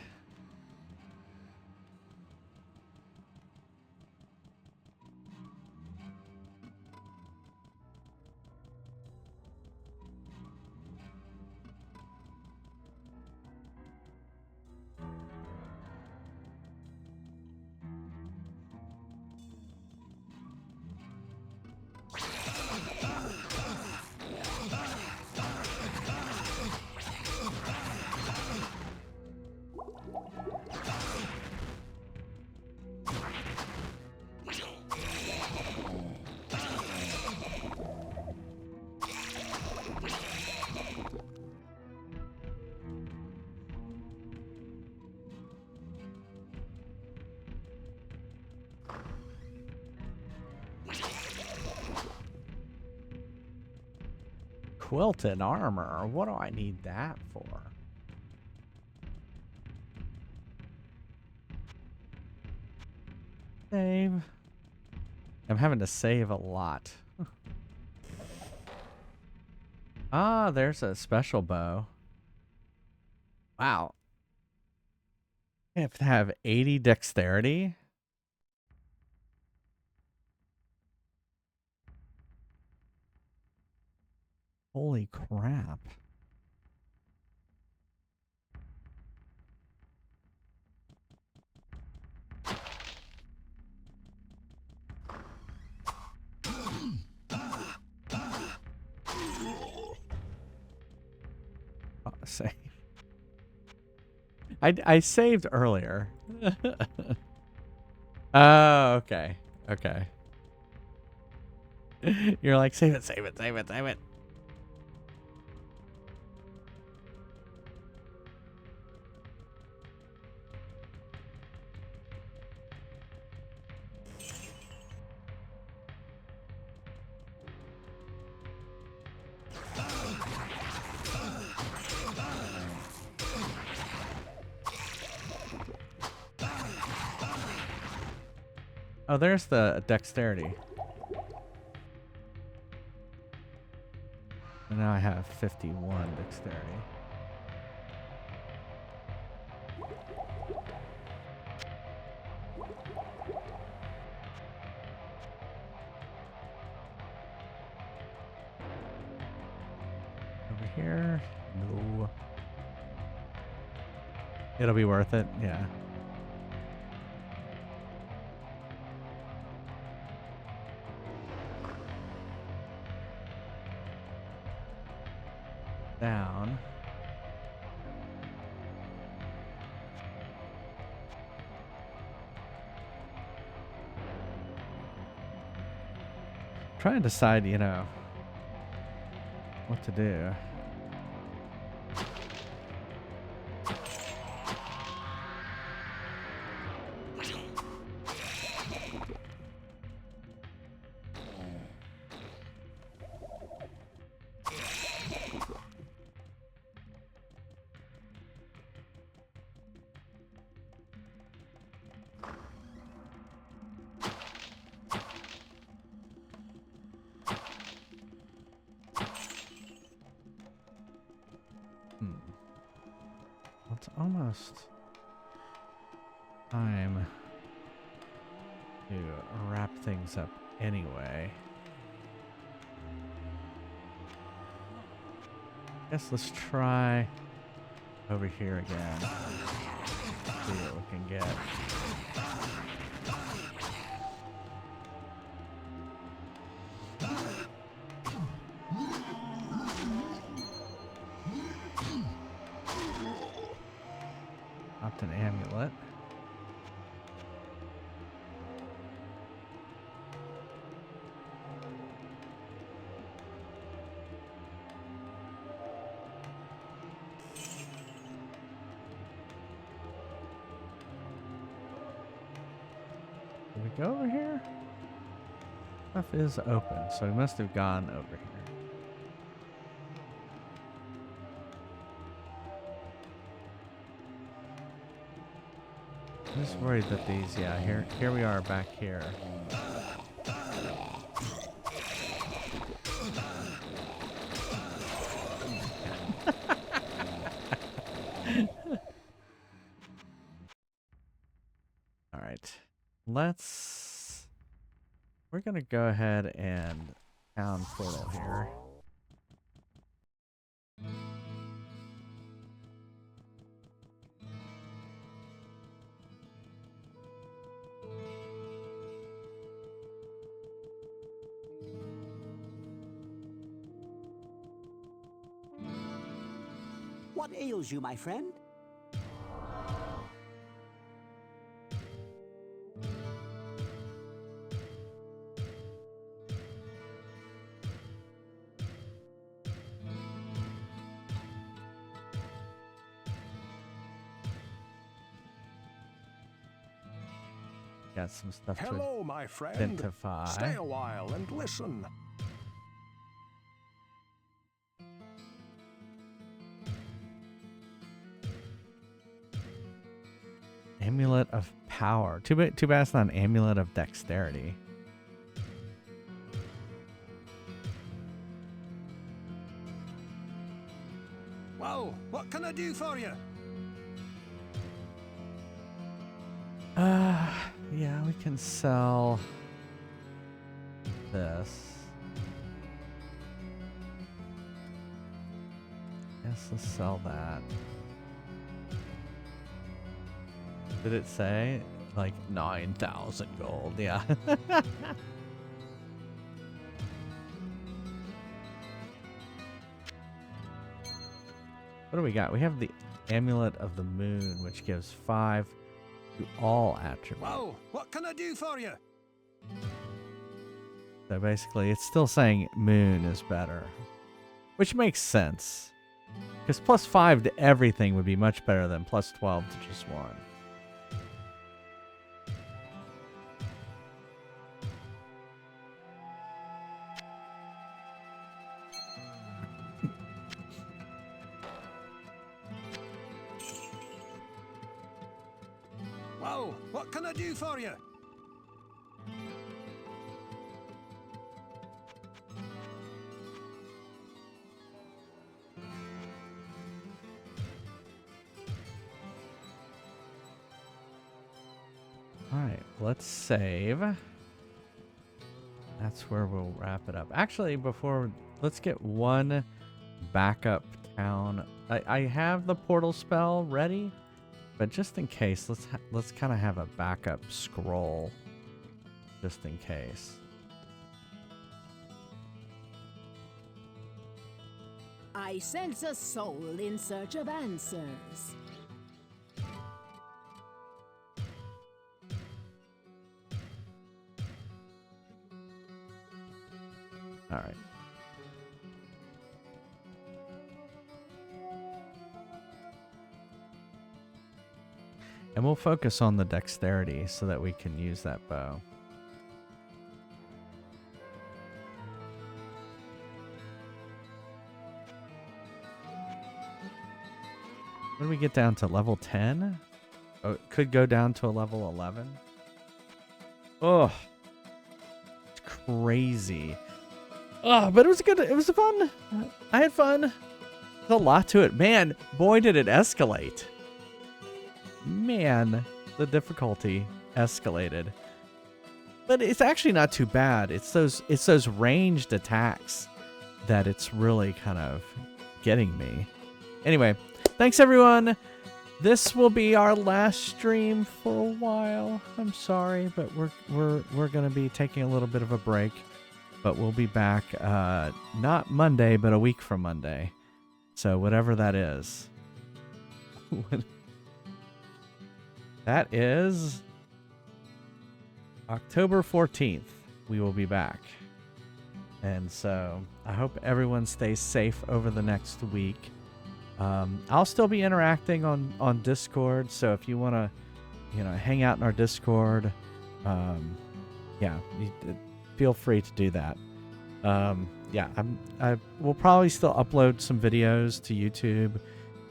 Quilted armor. What do I need that for? Save. I'm having to save a lot. Ah, there's a special bow. Wow. I have to have 80 dexterity. Holy crap. Oh, save. I saved earlier. Oh, okay. Okay. You're like, save it, save it, save it, save it. Oh, there's the dexterity. And now I have 51 dexterity. It'll be worth it. Yeah. Down. Trying to decide, you know, what to do. It's almost time to wrap things up anyway. Guess let's try over here again. See what we can get. Dropped an amulet. Did we go over here? Stuff is open, so we must have gone over here. I'm just worried that these, yeah, here we are back here. All right, we're gonna go ahead and town portal here. What ails you, my friend? Got some stuff Hello, to my friend. identify. Stay a while and listen. Amulet of power. Too bad it's not an amulet of dexterity. Well, what can I do for you? Yeah, we can sell this. Yes, let's sell that. Did it say? Like 9,000 gold, yeah. What do we got? We have the Amulet of the Moon, which gives 5 to all attributes. Well, what can I do for you? So basically, it's still saying Moon is better, which makes sense. Because plus 5 to everything would be much better than plus 12 to just 1. Well, what can I do for you? Alright, let's save. That's where we'll wrap it up. Actually, let's get one backup town. I have the portal spell ready, But just in case, let's kind of have a backup scroll, just in case. I sense a soul in search of answers. All right. And we'll focus on the dexterity so that we can use that bow. When we get down to level 10? Oh, it could go down to a level 11. Oh, it's crazy. Oh, but it was good. It was fun. I had fun. There's a lot to it. Man, boy, did it escalate. Man, the difficulty escalated. But it's actually not too bad. It's those ranged attacks that it's really kind of getting me. Anyway, thanks everyone. This will be our last stream for a while. I'm sorry, but we're gonna be taking a little bit of a break. But we'll be back not Monday, but a week from Monday. So whatever that is. That is October 14th. We will be back. And so I hope everyone stays safe over the next week. I'll still be interacting on Discord. So if you want to, hang out in our Discord, feel free to do that. I will probably still upload some videos to YouTube,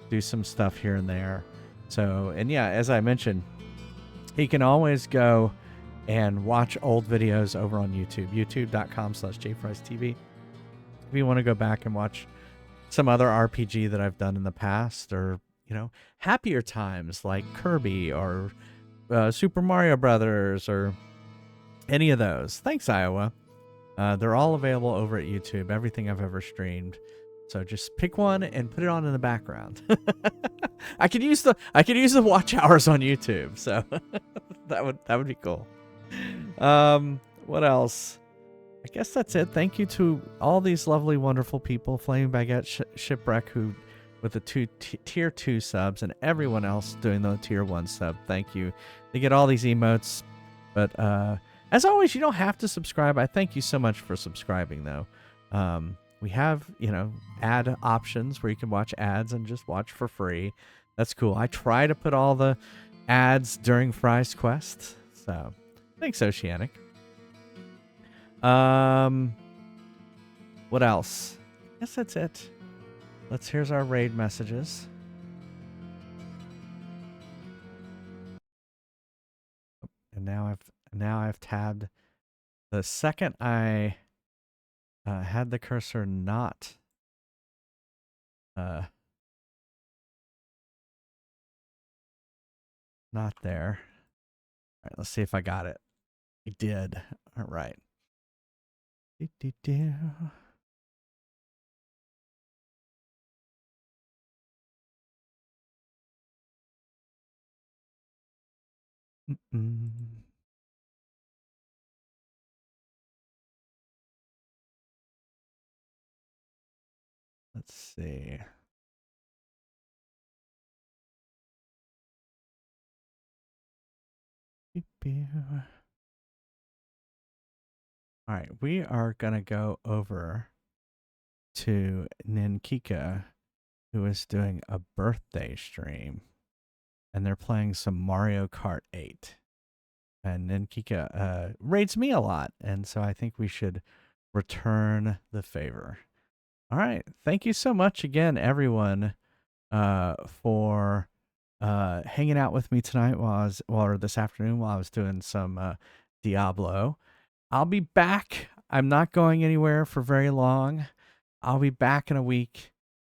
do some stuff here and there. So, and yeah, as I mentioned, you can always go and watch old videos over on YouTube, youtube.com/jfriestv. If you want to go back and watch some other RPG that I've done in the past, or, happier times like Kirby or Super Mario Brothers or any of those. Thanks, Iowa. They're all available over at YouTube, everything I've ever streamed. So just pick one and put it on in the background. I could use the watch hours on YouTube, so that would be cool. What else? I guess that's it. Thank you to all these lovely, wonderful people, Flaming Baguette, Shipwreck, who with the tier 2 subs, and everyone else doing the tier 1 sub. Thank you. They get all these emotes, but as always, you don't have to subscribe. I thank you so much for subscribing, though. We have, ad options where you can watch ads and just watch for free. That's cool. I try to put all the ads during Fry's Quest. So, thanks, Oceanic. What else? I guess that's it. Here's our raid messages. And now I've tabbed. The second I had the cursor not there. All right, let's see if I got it. I did. All right. Let's see. All right, we are going to go over to Ninkika, who is doing a birthday stream, and they're playing some Mario Kart 8. And Ninkika rates me a lot, and so I think we should return the favor. All right, thank you so much again, everyone, for hanging out with me tonight or this afternoon while I was doing some Diablo. I'll be back. I'm not going anywhere for very long. I'll be back in a week.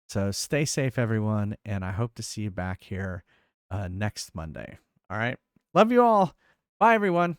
So stay safe, everyone, and I hope to see you back here next Monday. All right. Love you all. Bye, everyone.